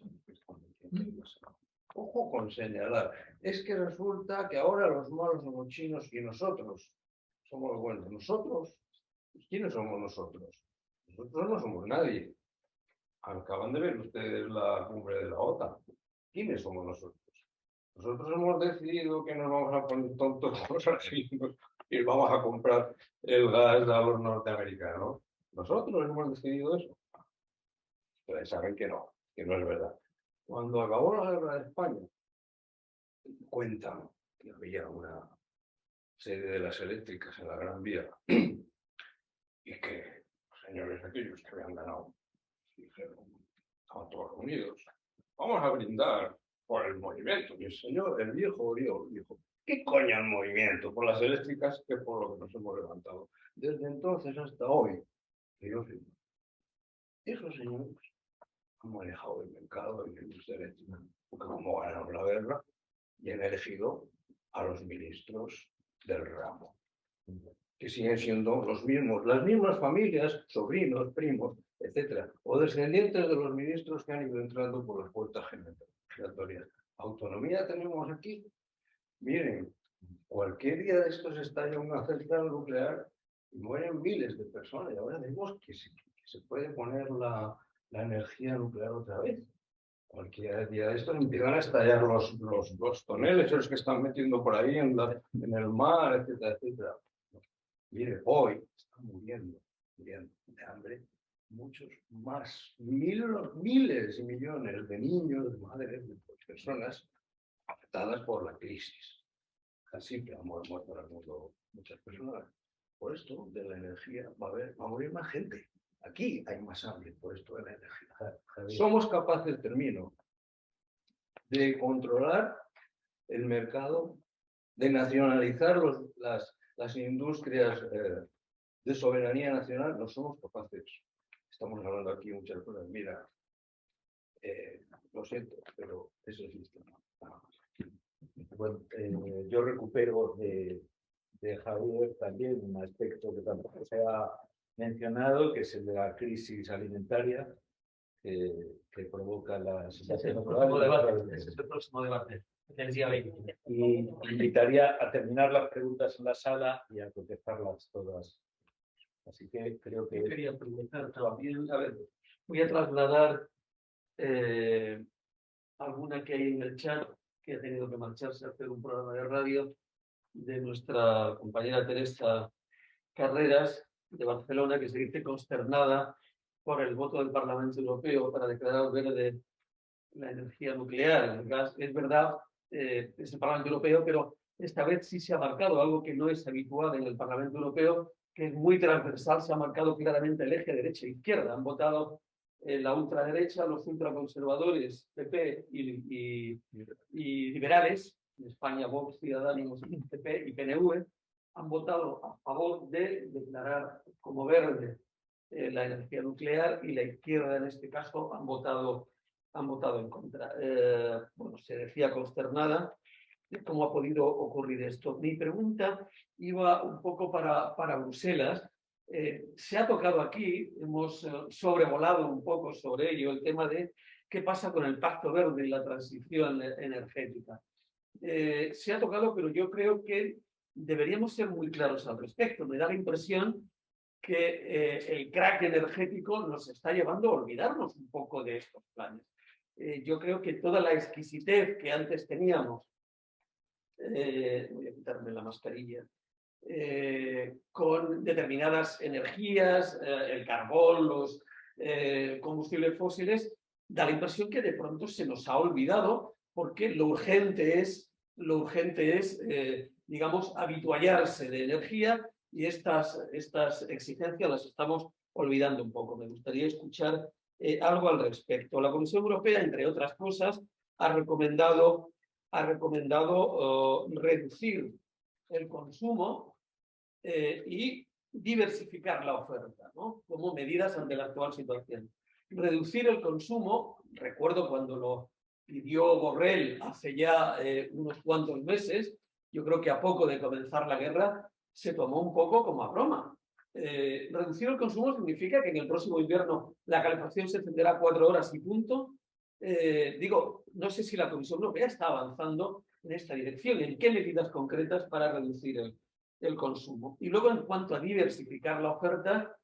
Ojo con señalar. Es que resulta que ahora los malos son los chinos y nosotros somos los buenos. Nosotros, ¿quiénes somos nosotros? Nosotros no somos nadie. Acaban de ver ustedes la cumbre de la OTAN. ¿Quiénes somos nosotros? Nosotros hemos decidido que nos vamos a poner tontos con los argentinos y vamos a comprar el gas a los norteamericanos. Nosotros hemos decidido eso. Ustedes saben que no es verdad. Cuando acabó la guerra de España, cuentan que había una serie de las eléctricas en la Gran Vía y que los señores aquellos que habían ganado dijeron, estaban todos reunidos, vamos a brindar por el movimiento. Y el señor, el viejo dijo, ¿qué coño el movimiento? Por las eléctricas, que por lo que nos hemos levantado. Desde entonces hasta hoy, que yo firmo. Esos señores han manejado el mercado de la industria eléctrica, porque como ganaron la guerra, y han elegido a los ministros del ramo, que siguen siendo los mismos, las mismas familias, sobrinos, primos, etcétera, o descendientes de los ministros que han ido entrando por las puertas giratorias. ¿Autonomía tenemos aquí? Miren, cualquier día de estos estalla una central nuclear y mueren miles de personas, y ahora vemos que se se puede poner la energía nuclear otra vez. Cualquier día de estos empiezan a estallar los toneles, esos que están metiendo por ahí en el mar, etcétera, etcétera. Mire, hoy están muriendo de hambre muchos más, miles y millones de niños, de madres, de personas afectadas por la crisis. Así que han muerto en el mundo muchas personas. Por esto de la energía va a morir más gente. Aquí hay más hambre por esto de la energía. Somos capaces, termino, de controlar el mercado, de nacionalizar las industrias de soberanía nacional. No somos capaces. Estamos hablando aquí muchas cosas. Mira, lo siento, pero eso es el sistema. Bueno, yo recupero de Javier también un aspecto que tampoco se ha mencionado, que es el de la crisis alimentaria que provoca la situación global. Ese es el próximo debate, del día 20. Y invitaría a terminar las preguntas en la sala y a contestarlas todas. Así que creo que... Yo quería preguntar también, a ver, voy a trasladar alguna que hay en el chat, que ha tenido que marcharse a hacer un programa de radio, de nuestra compañera Teresa Carreras, de Barcelona, que se dice consternada por el voto del Parlamento Europeo para declarar verde la energía nuclear, el gas. Es verdad, es el Parlamento Europeo, pero esta vez sí se ha marcado algo que no es habitual en el Parlamento Europeo, que es muy transversal, se ha marcado claramente el eje derecha-izquierda. Han votado la ultraderecha, los ultraconservadores, PP y liberales, en España Vox, Ciudadanos, PP y PNV, han votado a favor de declarar como verde la energía nuclear, y la izquierda en este caso han votado en contra. Bueno, se decía consternada de cómo ha podido ocurrir esto. Mi pregunta iba un poco para Bruselas. Se ha tocado aquí, hemos sobrevolado un poco sobre ello, el tema de qué pasa con el Pacto Verde y la transición energética. Se ha tocado, pero yo creo que deberíamos ser muy claros al respecto. Me da la impresión que el crack energético nos está llevando a olvidarnos un poco de estos planes. Yo creo que toda la exquisitez que antes teníamos, voy a quitarme la mascarilla, con determinadas energías, el carbón, los combustibles fósiles, da la impresión que de pronto se nos ha olvidado, porque lo urgente es digamos, habituallarse de energía, y estas exigencias las estamos olvidando un poco. Me gustaría escuchar algo al respecto. La Comisión Europea, entre otras cosas, ha recomendado reducir el consumo y diversificar la oferta, ¿no?, como medidas ante la actual situación. Reducir el consumo, recuerdo cuando lo pidió Borrell hace ya unos cuantos meses, yo creo que a poco de comenzar la guerra se tomó un poco como a broma. Reducir el consumo significa que en el próximo invierno la calefacción se encenderá 4 horas y punto. Digo, no sé si la Comisión Europea está avanzando en esta dirección. ¿En qué medidas concretas para reducir el consumo? Y luego, en cuanto a diversificar la oferta,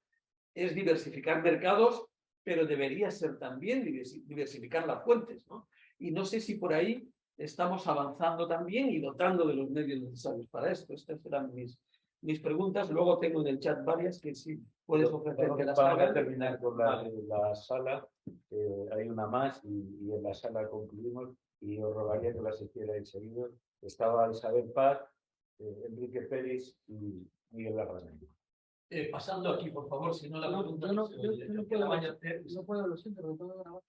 es diversificar mercados, pero debería ser también diversificar las fuentes, ¿no? Y no sé si por ahí estamos avanzando también y dotando de los medios necesarios para esto. Estas serán mis preguntas. Luego tengo en el chat varias que sí puedes ofrecer que las Vamos a hagan. terminar con la sala. Hay una más y en la sala concluimos, y os rogaría que las hicierais seguido. Estaba Isabel Paz, Enrique Pérez y Miguel Larrañaga. Pasando aquí, por favor, si no la pregunta Yo no puedo, lo siento, no puedo grabar.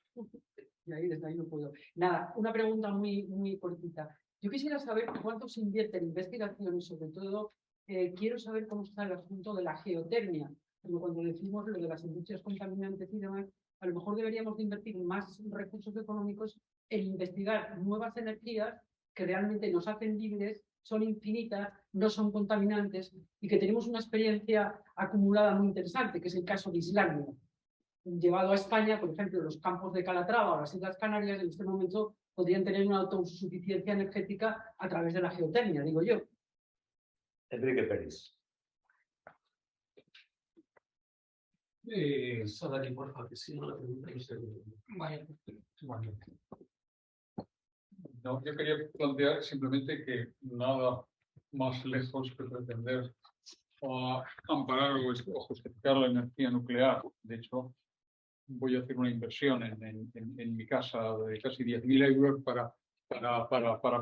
Y ahí, desde ahí no puedo. Nada, una pregunta muy cortita. Yo quisiera saber cuánto se invierte en investigación y, sobre todo, quiero saber cómo está el asunto de la geotermia. Porque cuando decimos lo de las industrias contaminantes y demás, a lo mejor deberíamos de invertir más recursos económicos en investigar nuevas energías que realmente nos hacen libres, son infinitas, no son contaminantes, y que tenemos una experiencia acumulada muy interesante, que es el caso de Islandia. Llevado a España, por ejemplo, los campos de Calatrava o las Islas Canarias en este momento podrían tener una autosuficiencia energética a través de la geotermia, digo yo. Enrique Pérez. Solo aquí, por favor, que si no la pregunta no se... Vaya, igualmente. No, yo quería plantear simplemente que nada más lejos que pretender amparar o justificar la energía nuclear. De hecho, voy a hacer una inversión en mi casa de casi 10.000 euros para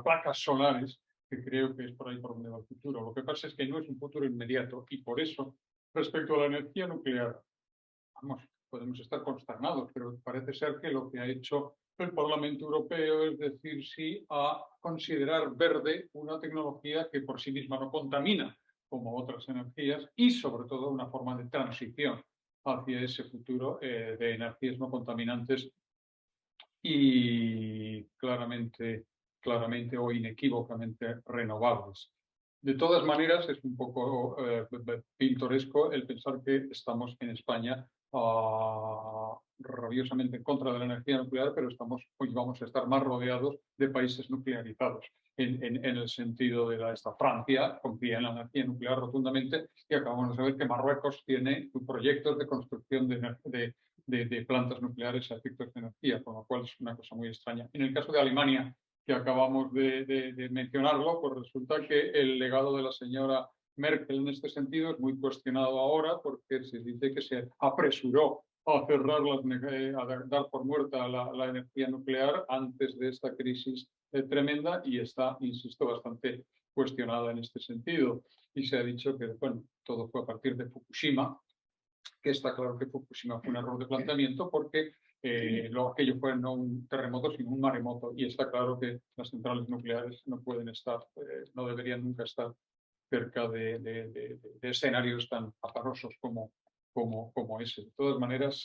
placas solares, que creo que es por ahí por donde va el futuro. Lo que pasa es que no es un futuro inmediato y por eso, respecto a la energía nuclear, vamos, podemos estar consternados, pero parece ser que lo que ha hecho el Parlamento Europeo es decir sí a considerar verde una tecnología que por sí misma no contamina como otras energías y sobre todo una forma de transición hacia ese futuro de energías no contaminantes y claramente o inequívocamente renovables. De todas maneras, es un poco pintoresco el pensar que estamos en España rabiosamente en contra de la energía nuclear, pero hoy vamos a estar más rodeados de países nuclearizados. En el sentido de esta Francia confía en la energía nuclear rotundamente y acabamos de saber que Marruecos tiene proyectos de construcción de plantas nucleares a efectos de energía, con lo cual es una cosa muy extraña. En el caso de Alemania, que acabamos de mencionarlo, pues resulta que el legado de la señora Merkel en este sentido es muy cuestionado ahora porque se dice que se apresuró a cerrar, a dar por muerta la energía nuclear antes de esta crisis tremenda y está, insisto, bastante cuestionada en este sentido. Y se ha dicho que, bueno, todo fue a partir de Fukushima, que está claro que Fukushima fue un error de planteamiento porque aquello fue no un terremoto, sino un maremoto. Y está claro que las centrales nucleares no pueden estar, no deberían nunca estar cerca de escenarios tan azarosos como ese. De todas maneras,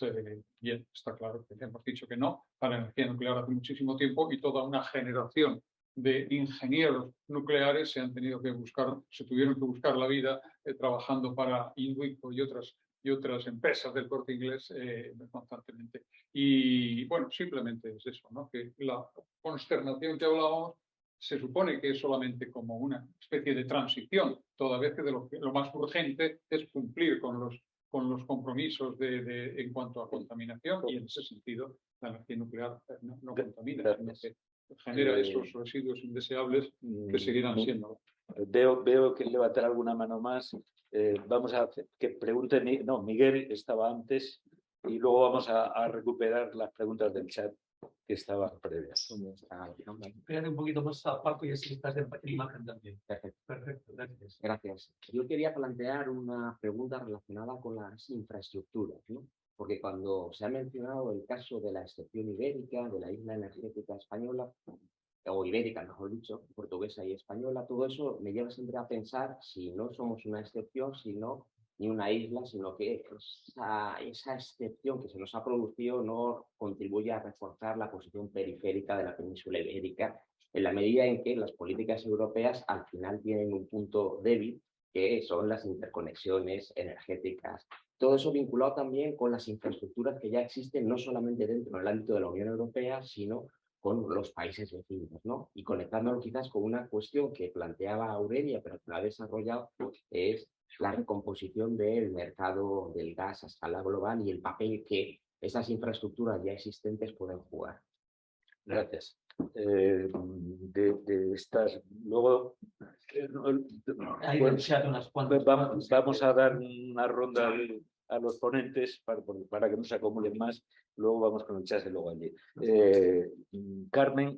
bien, está claro que hemos dicho que no a la energía nuclear hace muchísimo tiempo y toda una generación de ingenieros nucleares se tuvieron que buscar la vida trabajando para Inwico y otras empresas del Corte Inglés constantemente. Y bueno, simplemente es eso, ¿no? Que la consternación que hablábamos se supone que es solamente como una especie de transición, toda vez que lo más urgente es cumplir con los compromisos en cuanto a contaminación y en ese sentido la energía nuclear no contamina, sino que genera esos residuos indeseables que seguirán siendo. Veo que levantar alguna mano más. Vamos a hacer que pregunte, no, Miguel estaba antes y luego vamos a recuperar las preguntas del chat que estaban previas. Espérate un poquito más a Paco y así estás en imagen también. Perfecto, gracias. Gracias. Yo quería plantear una pregunta relacionada con las infraestructuras, ¿no? Porque cuando se ha mencionado el caso de la excepción ibérica, de la isla energética española, o ibérica, mejor dicho, portuguesa y española, todo eso me lleva siempre a pensar si no somos una excepción, ni una isla, sino que esa excepción que se nos ha producido no contribuye a reforzar la posición periférica de la península ibérica, en la medida en que las políticas europeas al final tienen un punto débil, que son las interconexiones energéticas. Todo eso vinculado también con las infraestructuras que ya existen, no solamente dentro del ámbito de la Unión Europea, sino con los países vecinos, ¿no? Y conectándolo quizás con una cuestión que planteaba Aurelia, pero que la ha desarrollado, es la recomposición del mercado del gas a escala global y el papel que esas infraestructuras ya existentes pueden jugar. Gracias. De estas, luego vamos a dar una ronda a los ponentes para que no se acumulen más. Luego vamos con el chat y luego allí. Carmen,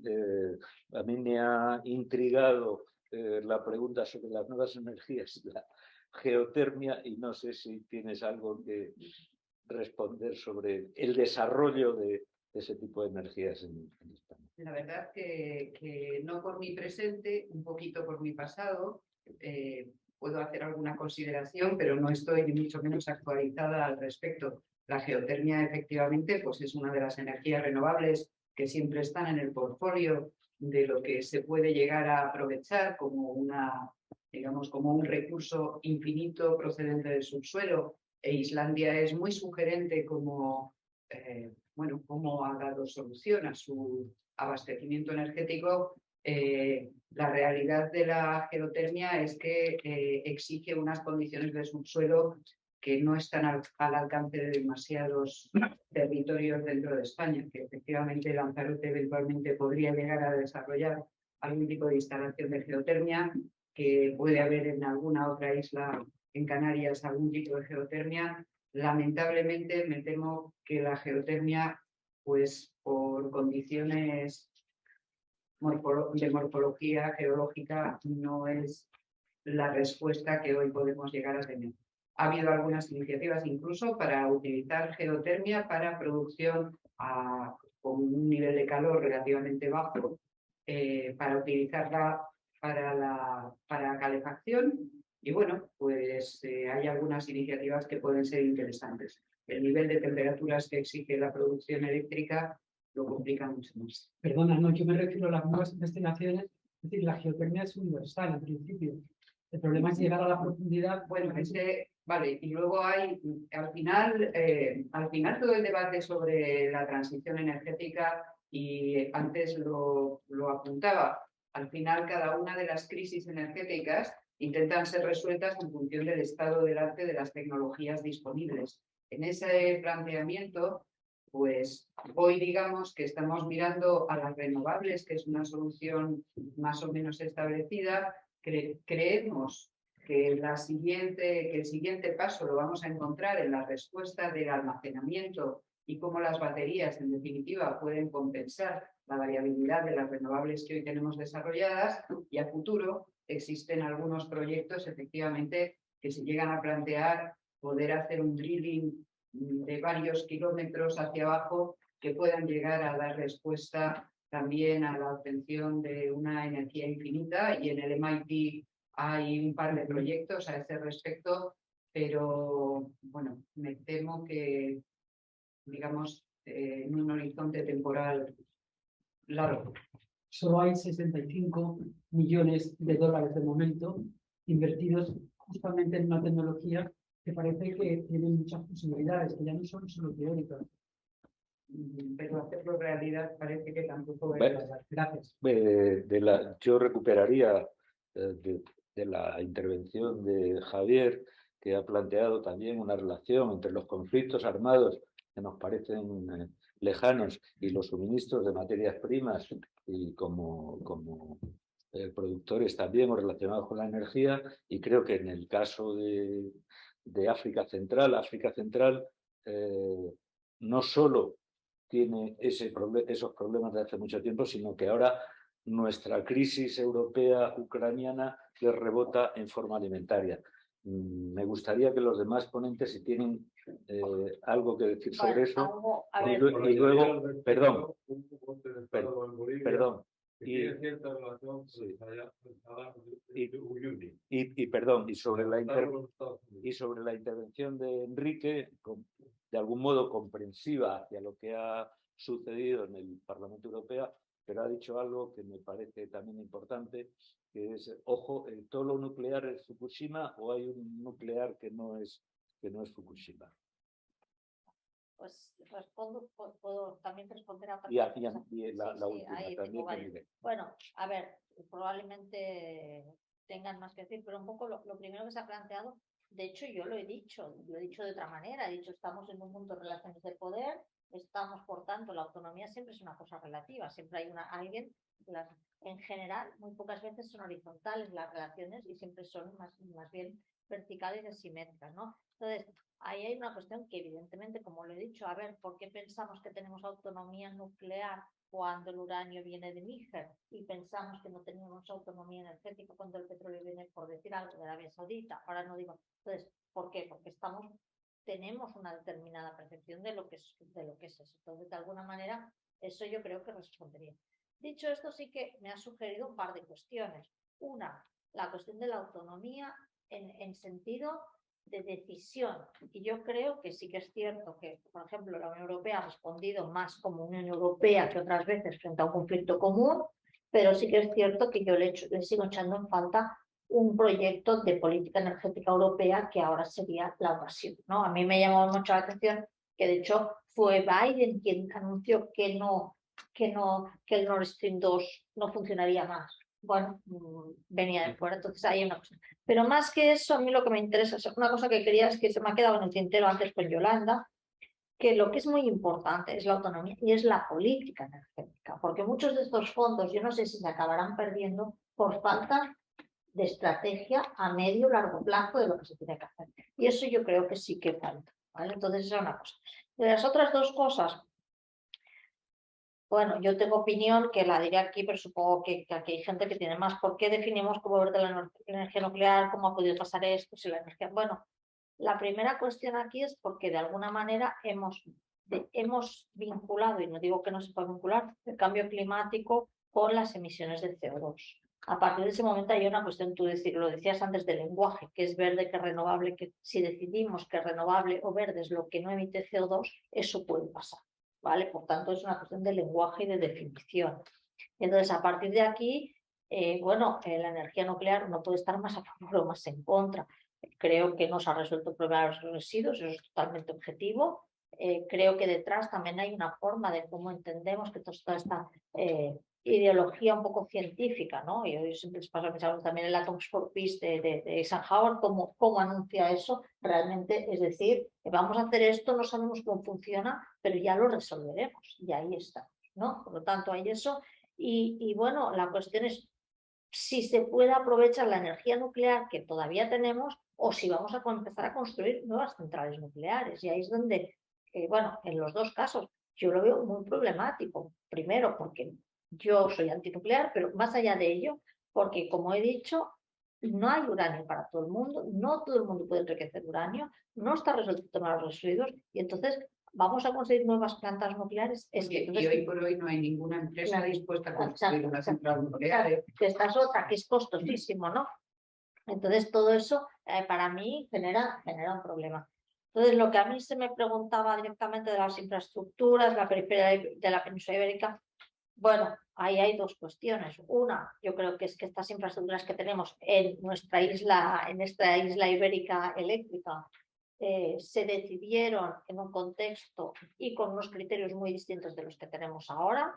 a mí me ha intrigado la pregunta sobre las nuevas energías, la geotermia, y no sé si tienes algo que responder sobre el desarrollo de ese tipo de energías en España. La verdad que no por mi presente, un poquito por mi pasado, puedo hacer alguna consideración, pero no estoy ni mucho menos actualizada al respecto. La geotermia efectivamente pues es una de las energías renovables que siempre están en el portfolio de lo que se puede llegar a aprovechar como como un recurso infinito procedente del subsuelo, e Islandia es muy sugerente como cómo ha dado solución a su abastecimiento energético. La realidad de la geotermia es que exige unas condiciones de subsuelo que no están al alcance de demasiados territorios dentro de España, que efectivamente Lanzarote eventualmente podría llegar a desarrollar algún tipo de instalación de geotermia, que puede haber en alguna otra isla en Canarias algún tipo de geotermia. Lamentablemente me temo que la geotermia, pues por condiciones de morfología geológica, no es la respuesta que hoy podemos llegar a tener. Ha habido algunas iniciativas incluso para utilizar geotermia para producción con un nivel de calor relativamente bajo, para utilizarla para calefacción. Y bueno, pues hay algunas iniciativas que pueden ser interesantes. El nivel de temperaturas que exige la producción eléctrica lo complica mucho más. Perdona, no, yo me refiero a las nuevas investigaciones, es decir, la geotermia es universal en principio. El problema es llegar a la profundidad. Bueno, vale, y luego hay, al final todo el debate sobre la transición energética, y antes lo apuntaba, al final cada una de las crisis energéticas intentan ser resueltas en función del estado del arte de las tecnologías disponibles. En ese planteamiento, pues hoy digamos que estamos mirando a las renovables, que es una solución más o menos establecida. Creemos que el siguiente paso lo vamos a encontrar en la respuesta del almacenamiento y cómo las baterías, en definitiva, pueden compensar la variabilidad de las renovables que hoy tenemos desarrolladas, y a futuro existen algunos proyectos, efectivamente, que se llegan a plantear poder hacer un drilling de varios kilómetros hacia abajo que puedan llegar a dar respuesta también a la obtención de una energía infinita, y en el MIT hay un par de proyectos a ese respecto, pero bueno, me temo que, digamos, en un horizonte temporal largo. Solo hay 65 millones de dólares de momento invertidos justamente en una tecnología que parece que tiene muchas posibilidades, que ya no son solo teóricas. Pero hacerlo realidad parece que tampoco es verdad. Gracias. Yo recuperaría de la intervención de Javier, que ha planteado también una relación entre los conflictos armados que nos parecen lejanos y los suministros de materias primas, y como productores también o relacionados con la energía. Y creo que en el caso de África Central no solo tiene esos problemas de hace mucho tiempo, sino que ahora nuestra crisis europea ucraniana les rebota en forma alimentaria. Me gustaría que los demás ponentes, si tienen algo que decir sobre eso, y luego, perdón, y sobre la intervención de Enrique, de algún modo comprensiva hacia lo que ha sucedido en el Parlamento Europeo, pero ha dicho algo que me parece también importante, que es, ojo, ¿todo lo nuclear es Fukushima o hay un nuclear que no es Fukushima? Pues puedo también responder a otra cosa. Y la última también. Bueno, a ver, probablemente tengan más que decir, pero un poco lo primero que se ha planteado, de hecho yo lo he dicho de otra manera, he dicho estamos en un mundo de relaciones de poder, estamos, por tanto, la autonomía siempre es una cosa relativa, siempre hay alguien, en general, muy pocas veces son horizontales las relaciones y siempre son más bien verticales y asimétricas, ¿no? Entonces, ahí hay una cuestión que evidentemente, como lo he dicho, a ver, ¿por qué pensamos que tenemos autonomía nuclear cuando el uranio viene de Níger y pensamos que no tenemos autonomía energética cuando el petróleo viene, por decir algo, de Arabia Saudita? Ahora no digo. Entonces, ¿por qué? Porque tenemos una determinada percepción de lo que es eso. Entonces, de alguna manera, eso yo creo que respondería. Dicho esto, sí que me ha sugerido un par de cuestiones. Una, la cuestión de la autonomía en sentido de decisión. Y yo creo que sí que es cierto que, por ejemplo, la Unión Europea ha respondido más como Unión Europea que otras veces frente a un conflicto común, pero sí que es cierto que yo le sigo echando en falta un proyecto de política energética europea que ahora sería la evasión, ¿no? A mí me llamó mucho la atención que, de hecho, fue Biden quien anunció que el Nord Stream 2 no funcionaría más. bueno, venía de fuera, entonces hay una cosa. Pero más que eso, a mí lo que me interesa, o sea, una cosa que quería es que se me ha quedado en el tintero antes con Yolanda, que lo que es muy importante es la autonomía y es la política energética, porque muchos de estos fondos yo no sé si se acabarán perdiendo por falta de estrategia a medio o largo plazo de lo que se tiene que hacer. Y eso yo creo que sí que falta, ¿vale? Entonces esa es una cosa. De las otras dos cosas, bueno, yo tengo opinión que la diré aquí, pero supongo que aquí hay gente que tiene más. ¿Por qué definimos como verde la energía nuclear? ¿Cómo ha podido pasar esto? Si la energía... Bueno, la primera cuestión aquí es porque de alguna manera hemos vinculado, y no digo que no se pueda vincular, el cambio climático con las emisiones de CO2. A partir de ese momento hay una cuestión, tú lo decías antes, del lenguaje, que es verde, que es renovable, que si decidimos que renovable o verde es lo que no emite CO2, eso puede pasar, ¿vale? Por tanto, es una cuestión de lenguaje y de definición. Entonces, a partir de aquí, bueno, la energía nuclear no puede estar más a favor o más en contra. Creo que no se ha resuelto el problema de los residuos, eso es totalmente objetivo. Creo que detrás también hay una forma de cómo entendemos que toda esta ideología un poco científica, ¿no? Y yo siempre les paso a pensar también en la Atoms for Peace de Eisenhower, cómo anuncia eso realmente, es decir, vamos a hacer esto, no sabemos cómo funciona, pero ya lo resolveremos y ahí está, ¿no? Por lo tanto, hay eso. Y bueno, la cuestión es si se puede aprovechar la energía nuclear que todavía tenemos o si vamos a empezar a construir nuevas centrales nucleares. Y ahí es donde, bueno, en los dos casos yo lo veo muy problemático. Primero, porque yo soy antinuclear, pero más allá de ello, porque como he dicho, no hay uranio para todo el mundo, no todo el mundo puede enriquecer uranio, no está resuelto el tema de los residuos y entonces vamos a conseguir nuevas plantas nucleares. Es que, y hoy por hoy no hay ninguna empresa dispuesta a construir una central nuclear. Esta es otra, que es costosísimo, ¿no? Entonces todo eso para mí genera un problema. Entonces lo que a mí se me preguntaba directamente de las infraestructuras, la periferia de la península ibérica, bueno, ahí hay dos cuestiones. Una, yo creo que es que estas infraestructuras que tenemos en nuestra isla ibérica eléctrica, se decidieron en un contexto y con unos criterios muy distintos de los que tenemos ahora.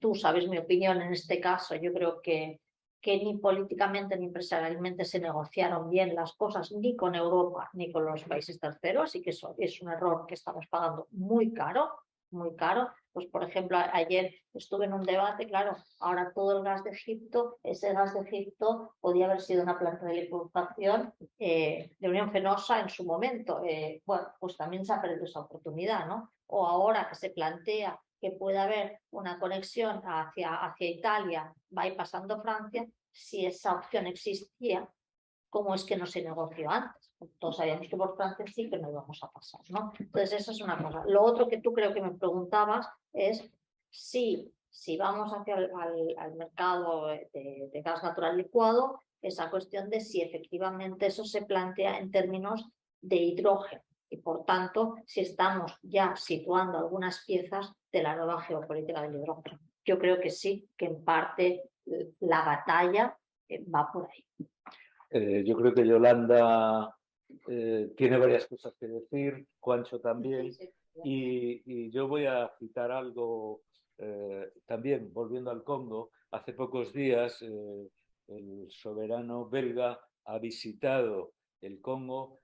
Tú sabes mi opinión en este caso, yo creo que ni políticamente ni empresarialmente se negociaron bien las cosas ni con Europa ni con los países terceros, así que eso es un error que estamos pagando muy caro, muy caro. Pues por ejemplo, ayer estuve en un debate, claro, ahora todo el gas de Egipto, ese gas de Egipto podía haber sido una planta de licuefacción de Unión Fenosa en su momento. Bueno, pues también se ha perdido esa oportunidad, ¿no? O ahora que se plantea que puede haber una conexión hacia Italia, va y pasando Francia, si esa opción existía, ¿cómo es que no se negoció antes? Todos sabíamos que por Francia sí que no íbamos a pasar, ¿no? Entonces, eso es una cosa. Lo otro que tú creo que me preguntabas es si vamos hacia al mercado de gas natural licuado, esa cuestión de si efectivamente eso se plantea en términos de hidrógeno y, por tanto, si estamos ya situando algunas piezas de la nueva geopolítica del hidrógeno. Yo creo que sí, que en parte la batalla va por ahí. Yo creo que Yolanda tiene varias cosas que decir, Juancho también, y yo voy a citar algo también, volviendo al Congo. Hace pocos días el soberano belga ha visitado el Congo.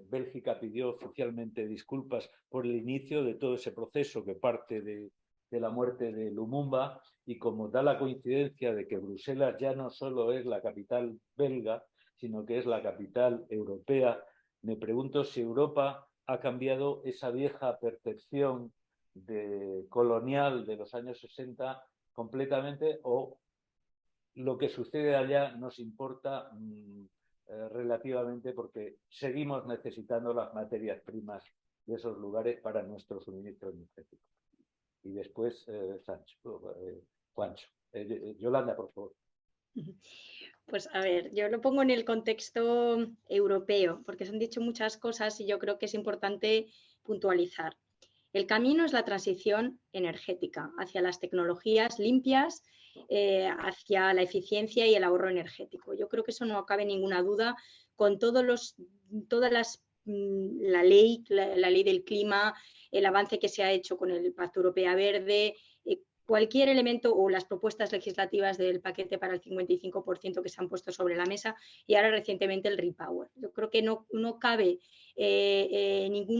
Bélgica pidió oficialmente disculpas por el inicio de todo ese proceso que parte de la muerte de Lumumba, y como da la coincidencia de que Bruselas ya no solo es la capital belga, sino que es la capital europea, me pregunto si Europa ha cambiado esa vieja percepción colonial de los años 60 completamente, o lo que sucede allá nos importa relativamente, porque seguimos necesitando las materias primas de esos lugares para nuestro suministro energético. Y después, Juancho. Yolanda, por favor. Pues a ver, yo lo pongo en el contexto europeo, porque se han dicho muchas cosas y yo creo que es importante puntualizar. El camino es la transición energética hacia las tecnologías limpias, hacia la eficiencia y el ahorro energético. Yo creo que eso no cabe ninguna duda con la ley del clima, el avance que se ha hecho con el Pacto Europeo Verde, cualquier elemento o las propuestas legislativas del paquete para el 55% que se han puesto sobre la mesa y ahora recientemente el Repower. Yo creo que no cabe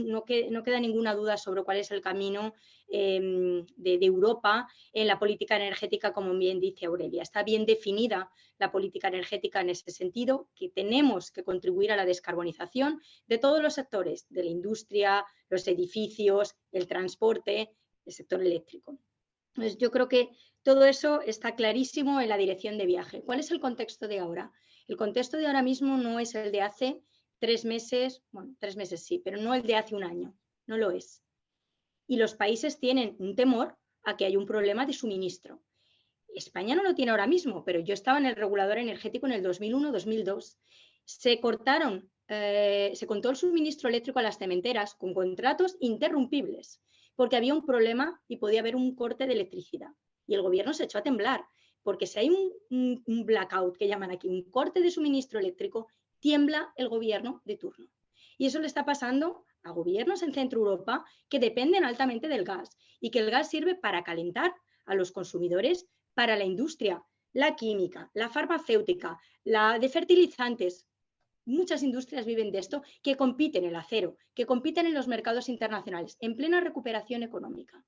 no queda ninguna duda sobre cuál es el camino de Europa en la política energética, como bien dice Aurelia. Está bien definida la política energética en ese sentido, que tenemos que contribuir a la descarbonización de todos los sectores, de la industria, los edificios, el transporte, el sector eléctrico. Entonces, yo creo que todo eso está clarísimo en la dirección de viaje. ¿Cuál es el contexto de ahora? El contexto de ahora mismo no es el de hace 3 meses, bueno, 3 meses sí, pero no el de hace un año, no lo es. Y los países tienen un temor a que haya un problema de suministro. España no lo tiene ahora mismo, pero yo estaba en el regulador energético en el 2001-2002. Se cortó el suministro eléctrico a las cementeras con contratos interrumpibles, porque había un problema y podía haber un corte de electricidad. Y el gobierno se echó a temblar, porque si hay un blackout, que llaman aquí, un corte de suministro eléctrico, tiembla el gobierno de turno. Y eso le está pasando a gobiernos en Centro Europa que dependen altamente del gas y que el gas sirve para calentar a los consumidores, para la industria, la química, la farmacéutica, la de fertilizantes. Muchas industrias viven de esto, que compiten en el acero, que compiten en los mercados internacionales, en plena recuperación económica.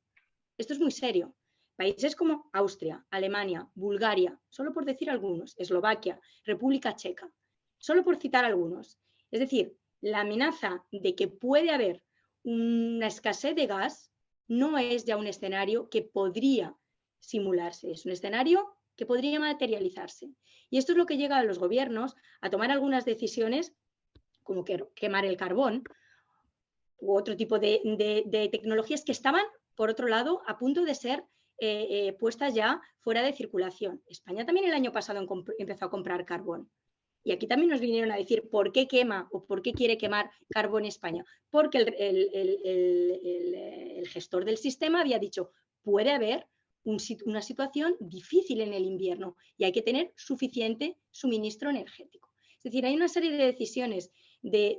Esto es muy serio. Países como Austria, Alemania, Bulgaria, solo por decir algunos, Eslovaquia, República Checa, solo por citar algunos. Es decir, la amenaza de que puede haber una escasez de gas no es ya un escenario que podría simularse, es un escenario que podría materializarse. Y esto es lo que llega a los gobiernos a tomar algunas decisiones, como quemar el carbón u otro tipo de tecnologías que estaban, por otro lado, a punto de ser puestas ya fuera de circulación. España también el año pasado empezó a comprar carbón. Y aquí también nos vinieron a decir por qué quema o por qué quiere quemar carbón España. Porque el gestor del sistema había dicho, puede haber una situación difícil en el invierno y hay que tener suficiente suministro energético. Es decir, hay una serie de decisiones de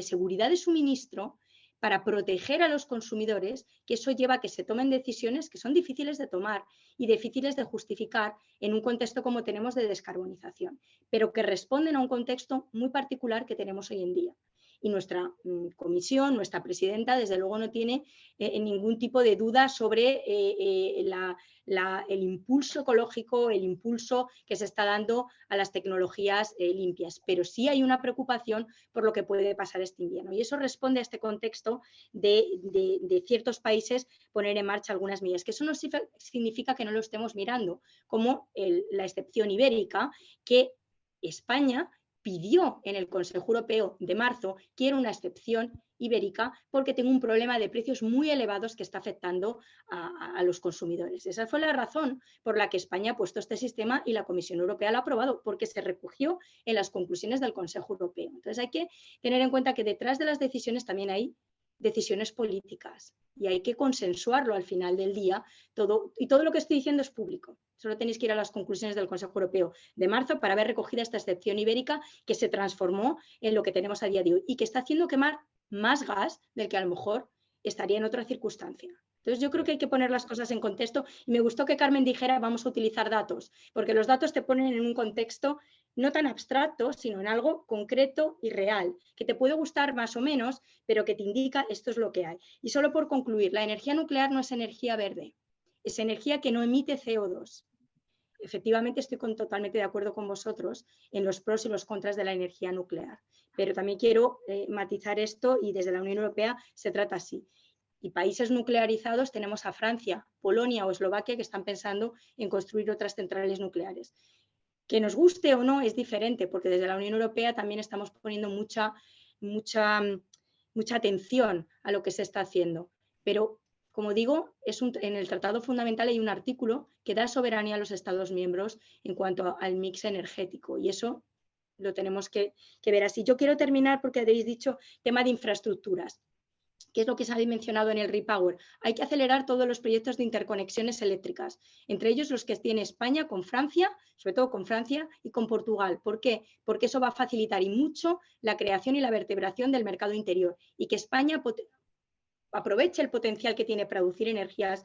seguridad de suministro para proteger a los consumidores, que eso lleva a que se tomen decisiones que son difíciles de tomar y difíciles de justificar en un contexto como tenemos de descarbonización, pero que responden a un contexto muy particular que tenemos hoy en día. Y nuestra comisión, nuestra presidenta, desde luego no tiene ningún tipo de duda sobre el impulso ecológico, el impulso que se está dando a las tecnologías limpias. Pero sí hay una preocupación por lo que puede pasar este invierno. Y eso responde a este contexto de ciertos países poner en marcha algunas medidas. Que eso no significa que no lo estemos mirando, como la excepción ibérica, que España pidió en el Consejo Europeo de marzo que era una excepción ibérica porque tengo un problema de precios muy elevados que está afectando a los consumidores. Esa fue la razón por la que España ha puesto este sistema y la Comisión Europea lo ha aprobado, porque se refugió en las conclusiones del Consejo Europeo. Entonces hay que tener en cuenta que detrás de las decisiones también hay decisiones políticas y hay que consensuarlo al final del día y todo lo que estoy diciendo es público. Solo tenéis que ir a las conclusiones del Consejo Europeo de marzo para ver recogida esta excepción ibérica que se transformó en lo que tenemos a día de hoy y que está haciendo quemar más gas del que a lo mejor estaría en otra circunstancia. Entonces yo creo que hay que poner las cosas en contexto y me gustó que Carmen dijera vamos a utilizar datos, porque los datos te ponen en un contexto no tan abstracto, sino en algo concreto y real, que te puede gustar más o menos, pero que te indica esto es lo que hay. Y solo por concluir, la energía nuclear no es energía verde, es energía que no emite CO2. Efectivamente estoy totalmente de acuerdo con vosotros en los pros y los contras de la energía nuclear, pero también quiero matizar esto y desde la Unión Europea se trata así. Y países nuclearizados tenemos a Francia, Polonia o Eslovaquia que están pensando en construir otras centrales nucleares. Que nos guste o no es diferente, porque desde la Unión Europea también estamos poniendo mucha atención a lo que se está haciendo. Pero, como digo, en el Tratado Fundamental hay un artículo que da soberanía a los Estados miembros en cuanto al mix energético y eso lo tenemos que ver así. Yo quiero terminar porque habéis dicho tema de infraestructuras. ¿Qué es lo que se ha mencionado en el Repower? Hay que acelerar todos los proyectos de interconexiones eléctricas, entre ellos los que tiene España con Francia, sobre todo con Francia y con Portugal. ¿Por qué? Porque eso va a facilitar y mucho la creación y la vertebración del mercado interior y que España aproveche el potencial que tiene producir energías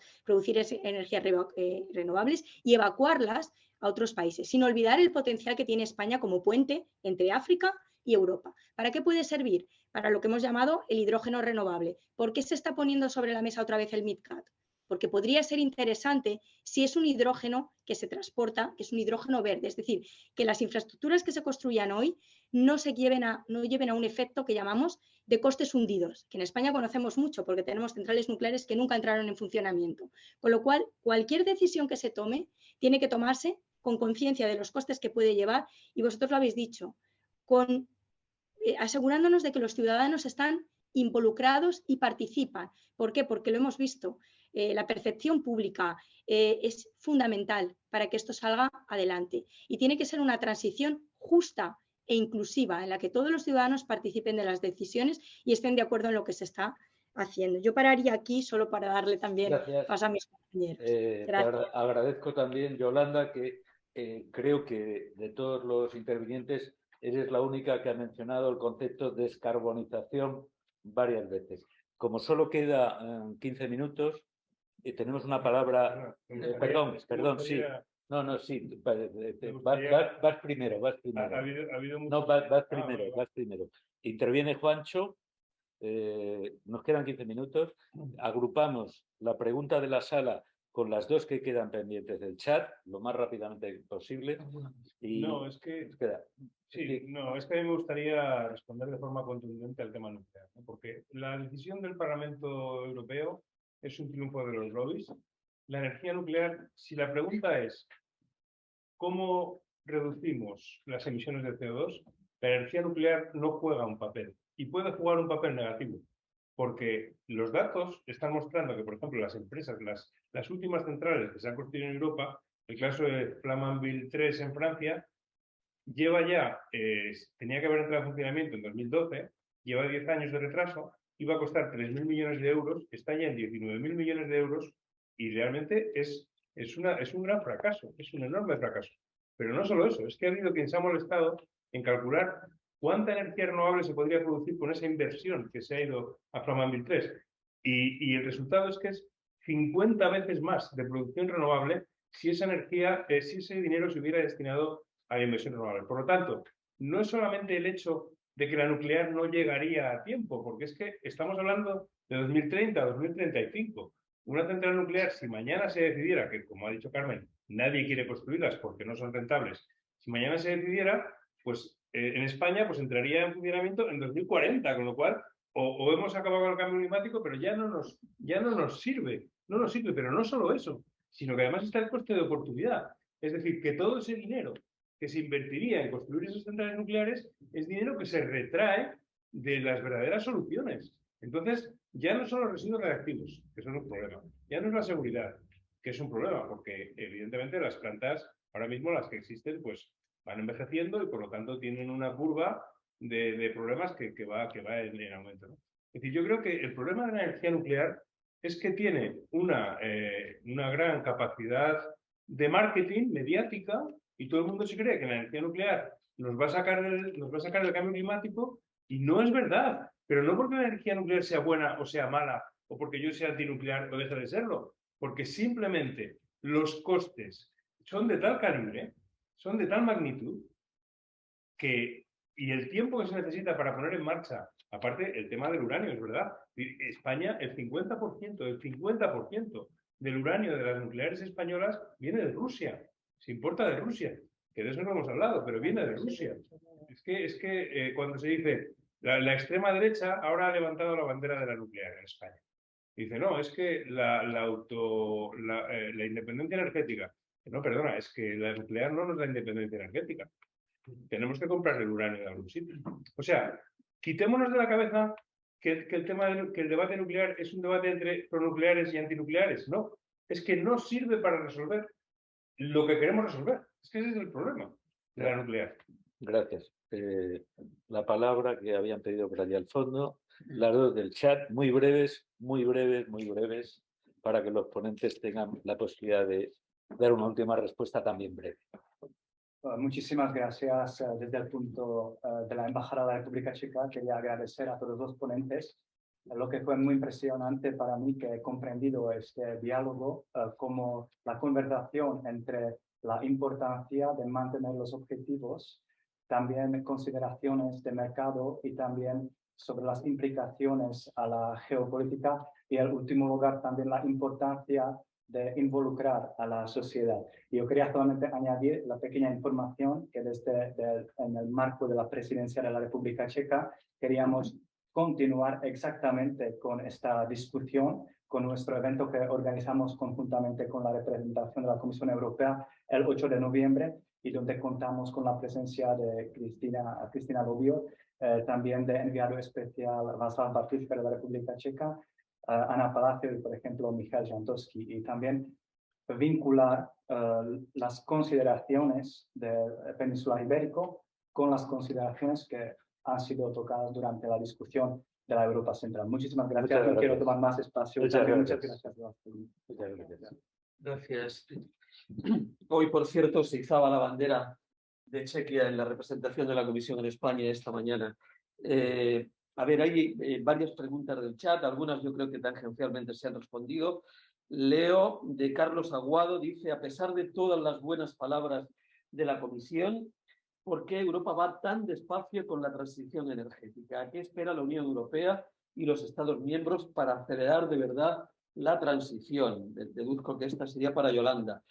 renovables y evacuarlas a otros países, sin olvidar el potencial que tiene España como puente entre África y Europa. ¿Para qué puede servir? Para lo que hemos llamado el hidrógeno renovable. ¿Por qué se está poniendo sobre la mesa otra vez el MidCat? Porque podría ser interesante si es un hidrógeno que se transporta, que es un hidrógeno verde, es decir, que las infraestructuras que se construyan hoy no lleven a un efecto que llamamos de costes hundidos, que en España conocemos mucho porque tenemos centrales nucleares que nunca entraron en funcionamiento. Con lo cual, cualquier decisión que se tome tiene que tomarse con conciencia de los costes que puede llevar, y vosotros lo habéis dicho, asegurándonos de que los ciudadanos están involucrados y participan. ¿Por qué? Porque lo hemos visto. La percepción pública es fundamental para que esto salga adelante, y tiene que ser una transición justa e inclusiva en la que todos los ciudadanos participen de las decisiones y estén de acuerdo en lo que se está haciendo. Yo pararía aquí solo para darle también paso a mis compañeros. Te agradezco también, Yolanda, que creo que de todos los intervinientes eres la única que ha mencionado el concepto de descarbonización varias veces. Como solo queda 15 minutos, tenemos una palabra... perdón, sí. No, sí. Vas primero. Vas primero. Interviene Juancho. Nos quedan 15 minutos. Agrupamos la pregunta de la sala con las dos que quedan pendientes del chat, lo más rápidamente posible. Y es que a mí me gustaría responder de forma contundente al tema nuclear, ¿no? Porque la decisión del Parlamento Europeo es un triunfo de los lobbies. La energía nuclear, si la pregunta es ¿cómo reducimos las emisiones de CO2? La energía nuclear no juega un papel, y puede jugar un papel negativo, porque los datos están mostrando que, por ejemplo, las empresas, las últimas centrales que se han construido en Europa, el caso de Flamanville 3 en Francia, lleva ya, tenía que haber entrado en funcionamiento en 2012, lleva 10 años de retraso, iba a costar 3.000 millones de euros, está ya en 19.000 millones de euros, y realmente es un gran fracaso, es un enorme fracaso. Pero no solo eso, es que ha habido quien se ha molestado en calcular cuánta energía renovable se podría producir con esa inversión que se ha ido a Flamanville 3. Y el resultado es que es 50 veces más de producción renovable si esa energía, si ese dinero se hubiera destinado a la inversión renovable. Por lo tanto, no es solamente el hecho de que la nuclear no llegaría a tiempo, porque es que estamos hablando de 2030, 2035. Una central nuclear, si mañana se decidiera, que como ha dicho Carmen, nadie quiere construirlas porque no son rentables, si mañana se decidiera, pues en España pues entraría en funcionamiento en 2040, con lo cual o hemos acabado con el cambio climático, pero ya no nos sirve, pero no solo eso, sino que además está el coste de oportunidad. Es decir, que todo ese dinero que se invertiría en construir esas centrales nucleares es dinero que se retrae de las verdaderas soluciones. Entonces, ya no son los residuos reactivos, que son un problema, ya no es la seguridad, que es un problema, porque evidentemente las plantas, ahora mismo las que existen, pues van envejeciendo y por lo tanto tienen una curva de problemas que va en aumento, ¿no? Es decir, yo creo que el problema de la energía nuclear es que tiene una gran capacidad de marketing mediática, y todo el mundo se cree que la energía nuclear nos va a sacar del cambio climático, y no es verdad. Pero no porque la energía nuclear sea buena o sea mala, o porque yo sea antinuclear o deje de serlo, porque simplemente los costes son de tal calibre, son de tal magnitud, y el tiempo que se necesita para poner en marcha, aparte el tema del uranio, es verdad, España, el 50% del uranio de las nucleares españolas viene de Rusia, se importa de Rusia, que de eso no hemos hablado, pero viene de Rusia. Es que cuando se dice, la extrema derecha ahora ha levantado la bandera de la nuclear en España. Dice, no, es que la independencia energética. No, perdona, es que la nuclear no nos da independencia energética. Tenemos que comprar el uranio de algún sitio. O sea, quitémonos de la cabeza que el debate nuclear es un debate entre pronucleares y antinucleares. No, es que no sirve para resolver lo que queremos resolver. Es que ese es el problema de la nuclear. Gracias. La palabra que habían pedido por allá al fondo, las dos del chat, muy breves, para que los ponentes tengan la posibilidad de dar una última respuesta también breve. Muchísimas gracias. Desde el punto de la Embajada de la República Checa, quería agradecer a todos los ponentes Lo que fue muy impresionante para mí, que he comprendido este diálogo como la conversación entre la importancia de mantener los objetivos, también consideraciones de mercado y también sobre las implicaciones a la geopolítica y en último lugar también la importancia de involucrar a la sociedad. Yo quería solamente añadir la pequeña información que en el marco de la presidencia de la República Checa queríamos continuar exactamente con esta discusión, con nuestro evento que organizamos conjuntamente con la representación de la Comisión Europea el 8 de noviembre y donde contamos con la presencia de Cristina Bobbio, también de enviado especial Václav Bartuška de la República Checa, Ana Palacio y, por ejemplo, Michal Jantowski, y también vincular las consideraciones de Península Ibérico con las consideraciones que han sido tocadas durante la discusión de la Europa Central. Muchísimas gracias. No quiero tomar más espacio. Muchas gracias. Gracias. Hoy, por cierto, se izaba la bandera de Chequia en la representación de la Comisión en España esta mañana. A ver, hay varias preguntas del chat, algunas yo creo que tangencialmente se han respondido. Leo de Carlos Aguado, dice, a pesar de todas las buenas palabras de la Comisión, ¿por qué Europa va tan despacio con la transición energética? ¿A qué espera la Unión Europea y los Estados miembros para acelerar de verdad la transición? Deduzco que esta sería para Yolanda.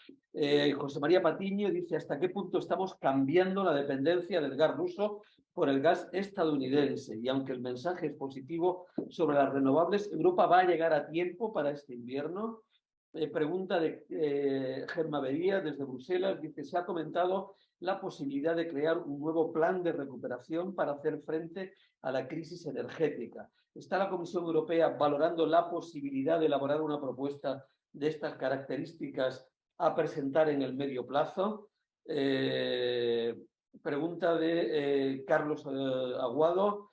José María Patiño dice, ¿hasta qué punto estamos cambiando la dependencia del gas ruso por el gas estadounidense? Y aunque el mensaje es positivo sobre las renovables, ¿Europa va a llegar a tiempo para este invierno? Pregunta de Germa Bería desde Bruselas, dice, se ha comentado la posibilidad de crear un nuevo plan de recuperación para hacer frente a la crisis energética. ¿Está la Comisión Europea valorando la posibilidad de elaborar una propuesta de estas características a presentar en el medio plazo? Pregunta de Carlos Aguado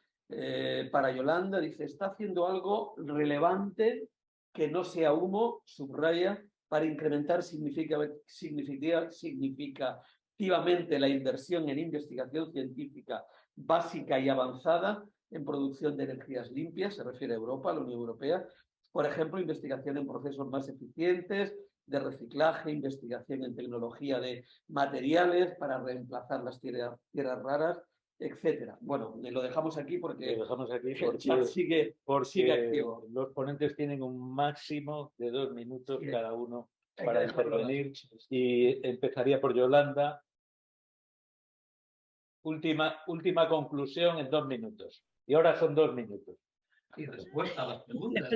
para Yolanda, dice, ¿está haciendo algo relevante que no sea humo, subraya, para incrementar significativamente la inversión en investigación científica básica y avanzada en producción de energías limpias? Se refiere a Europa, a la Unión Europea. Por ejemplo, investigación en procesos más eficientes, de reciclaje, investigación en tecnología de materiales para reemplazar las tierras raras, etcétera. Bueno, lo dejamos aquí porque el chat sigue activo. Los ponentes tienen un máximo de 2 minutos cada uno para intervenir y empezaría por Yolanda. Última conclusión en 2 minutos. Y ahora son 2 minutos. Y respuesta a las preguntas.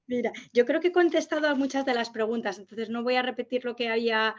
Mira, yo creo que he contestado a muchas de las preguntas, entonces no voy a repetir lo que había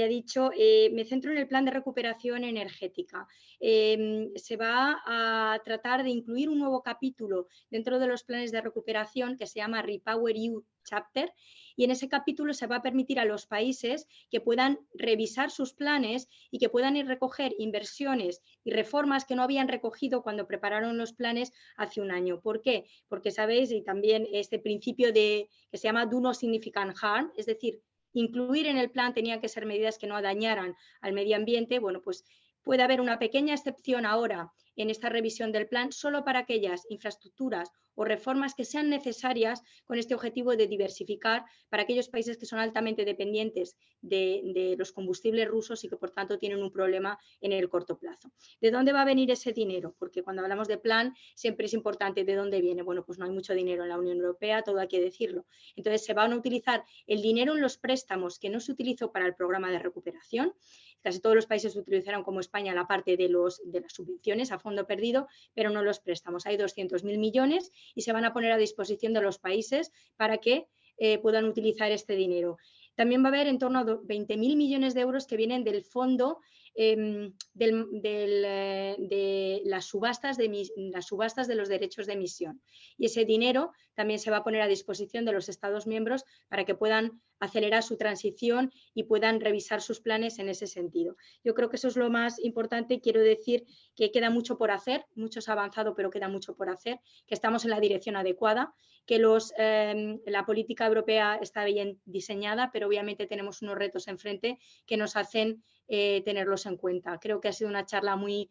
dicho. Me centro en el plan de recuperación energética. Se va a tratar de incluir un nuevo capítulo dentro de los planes de recuperación que se llama Repower EU Chapter, y en ese capítulo se va a permitir a los países que puedan revisar sus planes y que puedan ir a recoger inversiones y reformas que no habían recogido cuando prepararon los planes hace un año. ¿Por qué? Porque sabéis, y también este principio que se llama do no significant harm, es decir, incluir en el plan tenían que ser medidas que no dañaran al medio ambiente. Bueno, pues puede haber una pequeña excepción ahora en esta revisión del plan solo para aquellas infraestructuras o reformas que sean necesarias con este objetivo de diversificar para aquellos países que son altamente dependientes de los combustibles rusos y que por tanto tienen un problema en el corto plazo. ¿De dónde va a venir ese dinero? Porque cuando hablamos de plan siempre es importante de dónde viene. Bueno, pues no hay mucho dinero en la Unión Europea, todo hay que decirlo. Entonces se van a utilizar el dinero en los préstamos que no se utilizó para el programa de recuperación. Casi todos los países utilizaron, como España, la parte de las subvenciones a fondo perdido, pero no los préstamos. Hay 200.000 millones y se van a poner a disposición de los países para que puedan utilizar este dinero. También va a haber en torno a 20.000 millones de euros que vienen del fondo de las subastas de los derechos de emisión. Y ese dinero también se va a poner a disposición de los Estados miembros para que puedan acelerar su transición y puedan revisar sus planes en ese sentido. Yo creo que eso es lo más importante. Quiero decir que queda mucho por hacer, mucho se ha avanzado, pero queda mucho por hacer, que estamos en la dirección adecuada, que la política europea está bien diseñada, pero obviamente tenemos unos retos enfrente que nos hacen tenerlos en cuenta. Creo que ha sido una charla muy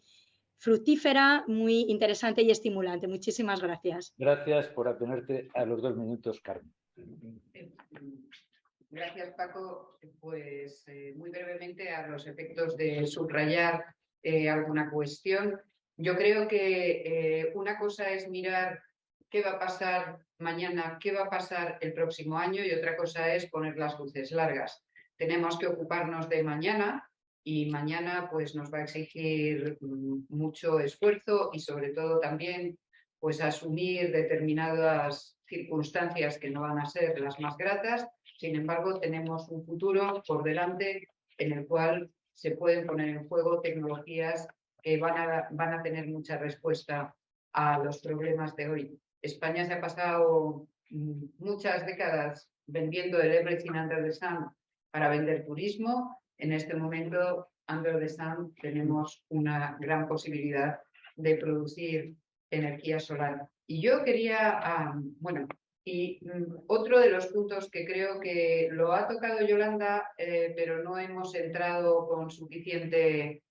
fructífera, muy interesante y estimulante. Muchísimas gracias. Gracias por atenerte a los 2 minutos, Carmen. Gracias, Paco. Pues muy brevemente, a los efectos de subrayar alguna cuestión. Yo creo que una cosa es mirar qué va a pasar mañana, qué va a pasar el próximo año, y otra cosa es poner las luces largas. Tenemos que ocuparnos de mañana, y mañana pues nos va a exigir mucho esfuerzo y sobre todo también pues asumir determinadas circunstancias que no van a ser las más gratas. Sin embargo, tenemos un futuro por delante en el cual se pueden poner en juego tecnologías que van a tener mucha respuesta a los problemas de hoy. España se ha pasado muchas décadas vendiendo el everything under the sun para vender turismo. En este momento, under the sun, tenemos una gran posibilidad de producir energía solar. Y yo quería, otro de los puntos que creo que lo ha tocado Yolanda, pero no hemos entrado con suficiente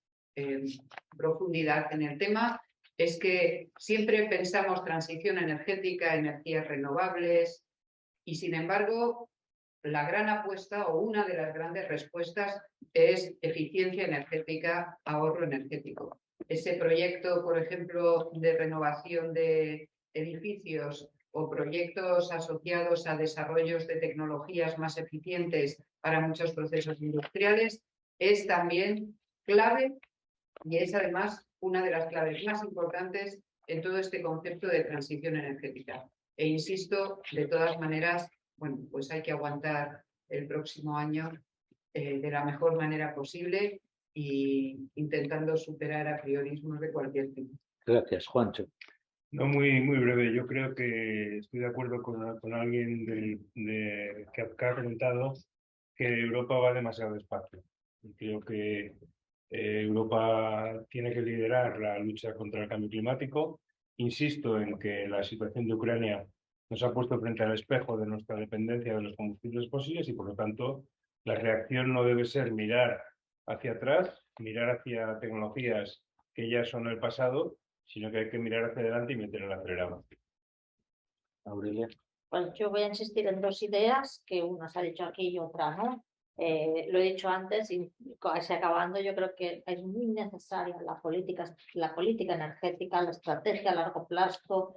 profundidad en el tema, es que siempre pensamos transición energética, energías renovables, y sin embargo, la gran apuesta o una de las grandes respuestas es eficiencia energética, ahorro energético. Ese proyecto, por ejemplo, de renovación de edificios o proyectos asociados a desarrollos de tecnologías más eficientes para muchos procesos industriales, es también clave, y es además una de las claves más importantes en todo este concepto de transición energética. E insisto, de todas maneras, bueno, pues hay que aguantar el próximo año de la mejor manera posible y intentando superar apriorismos de cualquier tipo. Gracias, Juancho. No, muy breve. Yo creo que estoy de acuerdo con alguien que ha comentado que Europa va demasiado despacio. Creo que Europa tiene que liderar la lucha contra el cambio climático. Insisto en que la situación de Ucrania nos ha puesto frente al espejo de nuestra dependencia de los combustibles fósiles y, por lo tanto, la reacción no debe ser mirar hacia atrás, mirar hacia tecnologías que ya son el pasado, sino que hay que mirar hacia adelante y meter el acelerador. Aurelia. Pues yo voy a insistir en 2 ideas, que una se ha dicho aquí y otra no. Lo he dicho antes y casi acabando, yo creo que es muy necesaria la política energética, la estrategia a largo plazo,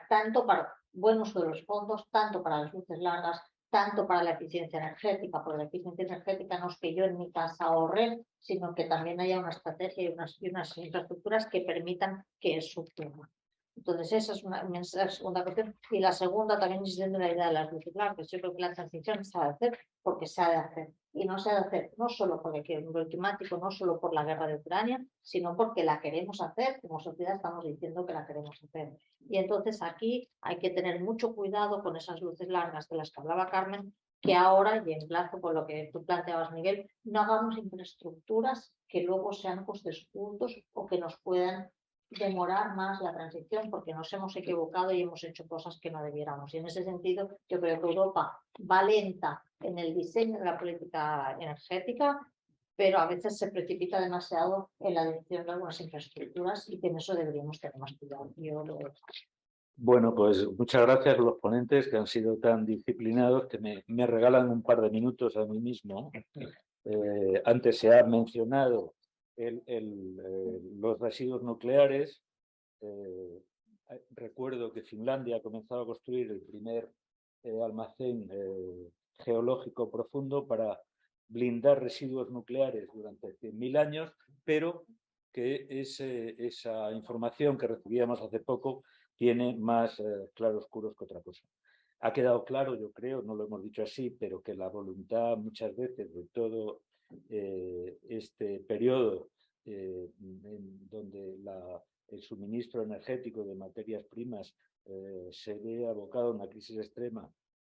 tanto para buen uso de los fondos, tanto para las luces largas, tanto para la eficiencia energética, porque la eficiencia energética no es que yo en mi casa ahorre, sino que también haya una estrategia y unas infraestructuras que permitan que eso ocurra. Entonces, esa es una segunda cuestión. Y la segunda, también insistiendo en la idea de las luces largas. Yo creo que la transición se ha de hacer porque se ha de hacer. Y no se ha de hacer no solo por el cambio climático, no solo por la guerra de Ucrania, sino porque la queremos hacer. Como sociedad estamos diciendo que la queremos hacer. Y entonces aquí hay que tener mucho cuidado con esas luces largas de las que hablaba Carmen, que ahora, y en plazo con lo que tú planteabas, Miguel, no hagamos infraestructuras que luego sean costes ocultos o que nos puedan demorar más la transición porque nos hemos equivocado y hemos hecho cosas que no debiéramos. Y en ese sentido, yo creo que Europa va lenta en el diseño de la política energética, pero a veces se precipita demasiado en la decisión de algunas infraestructuras y que en eso deberíamos tener más cuidado. Bueno, pues muchas gracias a los ponentes que han sido tan disciplinados que me regalan un par de minutos a mí mismo. Antes se ha mencionado los residuos nucleares. Recuerdo que Finlandia ha comenzado a construir el primer almacén geológico profundo para blindar residuos nucleares durante 100.000 años, pero que esa información que recibíamos hace poco tiene más claroscuros que otra cosa. Ha quedado claro, yo creo, no lo hemos dicho así, pero que la voluntad muchas veces de todo este periodo donde el suministro energético de materias primas se ve abocado a una crisis extrema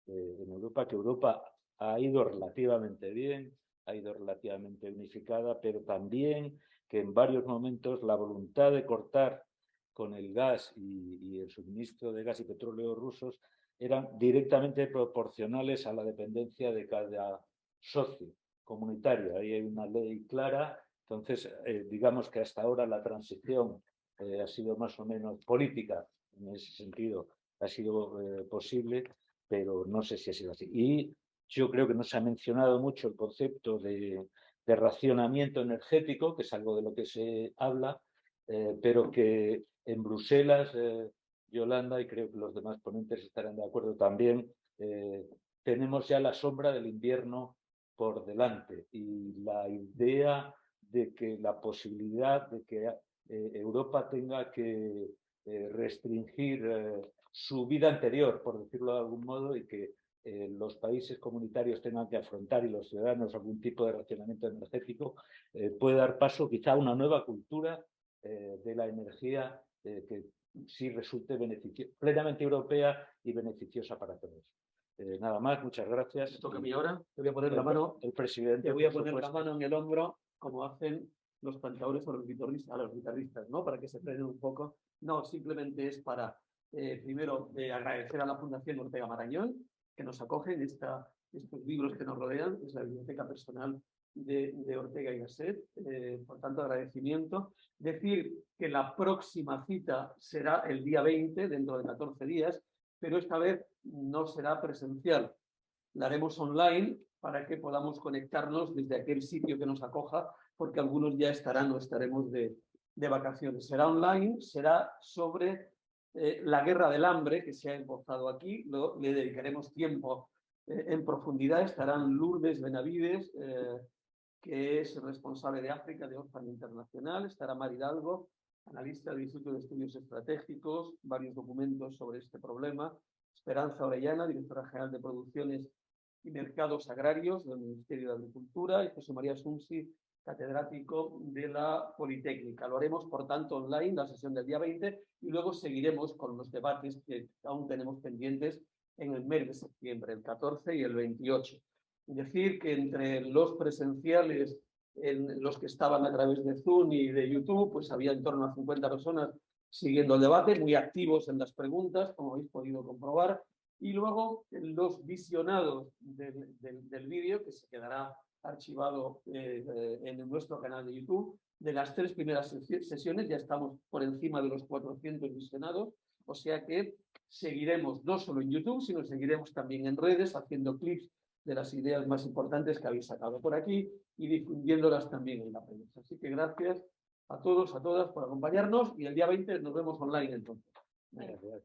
en Europa, que Europa ha ido relativamente bien, ha ido relativamente unificada, pero también que en varios momentos la voluntad de cortar con el gas y el suministro de gas y petróleo rusos eran directamente proporcionales a la dependencia de cada socio comunitario. Ahí hay una ley clara. Entonces, digamos que hasta ahora la transición ha sido más o menos política, en ese sentido ha sido posible, pero no sé si ha sido así. Y yo creo que no se ha mencionado mucho el concepto de racionamiento energético, que es algo de lo que se habla, pero que en Bruselas, Yolanda, y creo que los demás ponentes estarán de acuerdo también, tenemos ya la sombra del invierno por delante y la idea de que la posibilidad de que Europa tenga que restringir su vida anterior, por decirlo de algún modo, y que los países comunitarios tengan que afrontar y los ciudadanos algún tipo de racionamiento energético, puede dar paso quizá a una nueva cultura de la energía que sí resulte plenamente europea y beneficiosa para todos. Nada más, muchas gracias. Me toca a mí ahora. Te voy a poner la mano. El presidente. Te voy a poner la mano en el hombro, como hacen los cantadores o los guitarristas, ¿no? Para que se frenen un poco. No, simplemente es para, primero, agradecer a la Fundación Ortega Marañón, que nos acoge en estos libros que nos rodean, es la biblioteca personal de Ortega y Gasset. Por tanto, agradecimiento. Decir que la próxima cita será el día 20, dentro de 14 días, pero esta vez no será presencial. La haremos online para que podamos conectarnos desde aquel sitio que nos acoja, porque algunos ya estarán o estaremos de vacaciones. Será online, será sobre la guerra del hambre, que se ha esbozado aquí. Le dedicaremos tiempo en profundidad. Estarán Lourdes Benavides, que es responsable de África de Oxfam Internacional. Estará Mar Hidalgo, analista del Instituto de Estudios Estratégicos, varios documentos sobre este problema. Esperanza Orellana, directora general de Producciones y Mercados Agrarios del Ministerio de Agricultura, y José María Sunsi, catedrático de la Politécnica. Lo haremos, por tanto, online, la sesión del día 20, y luego seguiremos con los debates que aún tenemos pendientes en el mes de septiembre, el 14 y el 28. Decir que entre los presenciales, en los que estaban a través de Zoom y de YouTube, pues había en torno a 50 personas siguiendo el debate, muy activos en las preguntas, como habéis podido comprobar, y luego los visionados del vídeo, que se quedará archivado en nuestro canal de YouTube. De las 3 primeras sesiones ya estamos por encima de los 400 visionados, o sea que seguiremos no solo en YouTube, sino seguiremos también en redes, haciendo clips de las ideas más importantes que habéis sacado por aquí y difundiéndolas también en la prensa. Así que gracias a todos, a todas por acompañarnos, y el día 20 nos vemos online entonces. Gracias.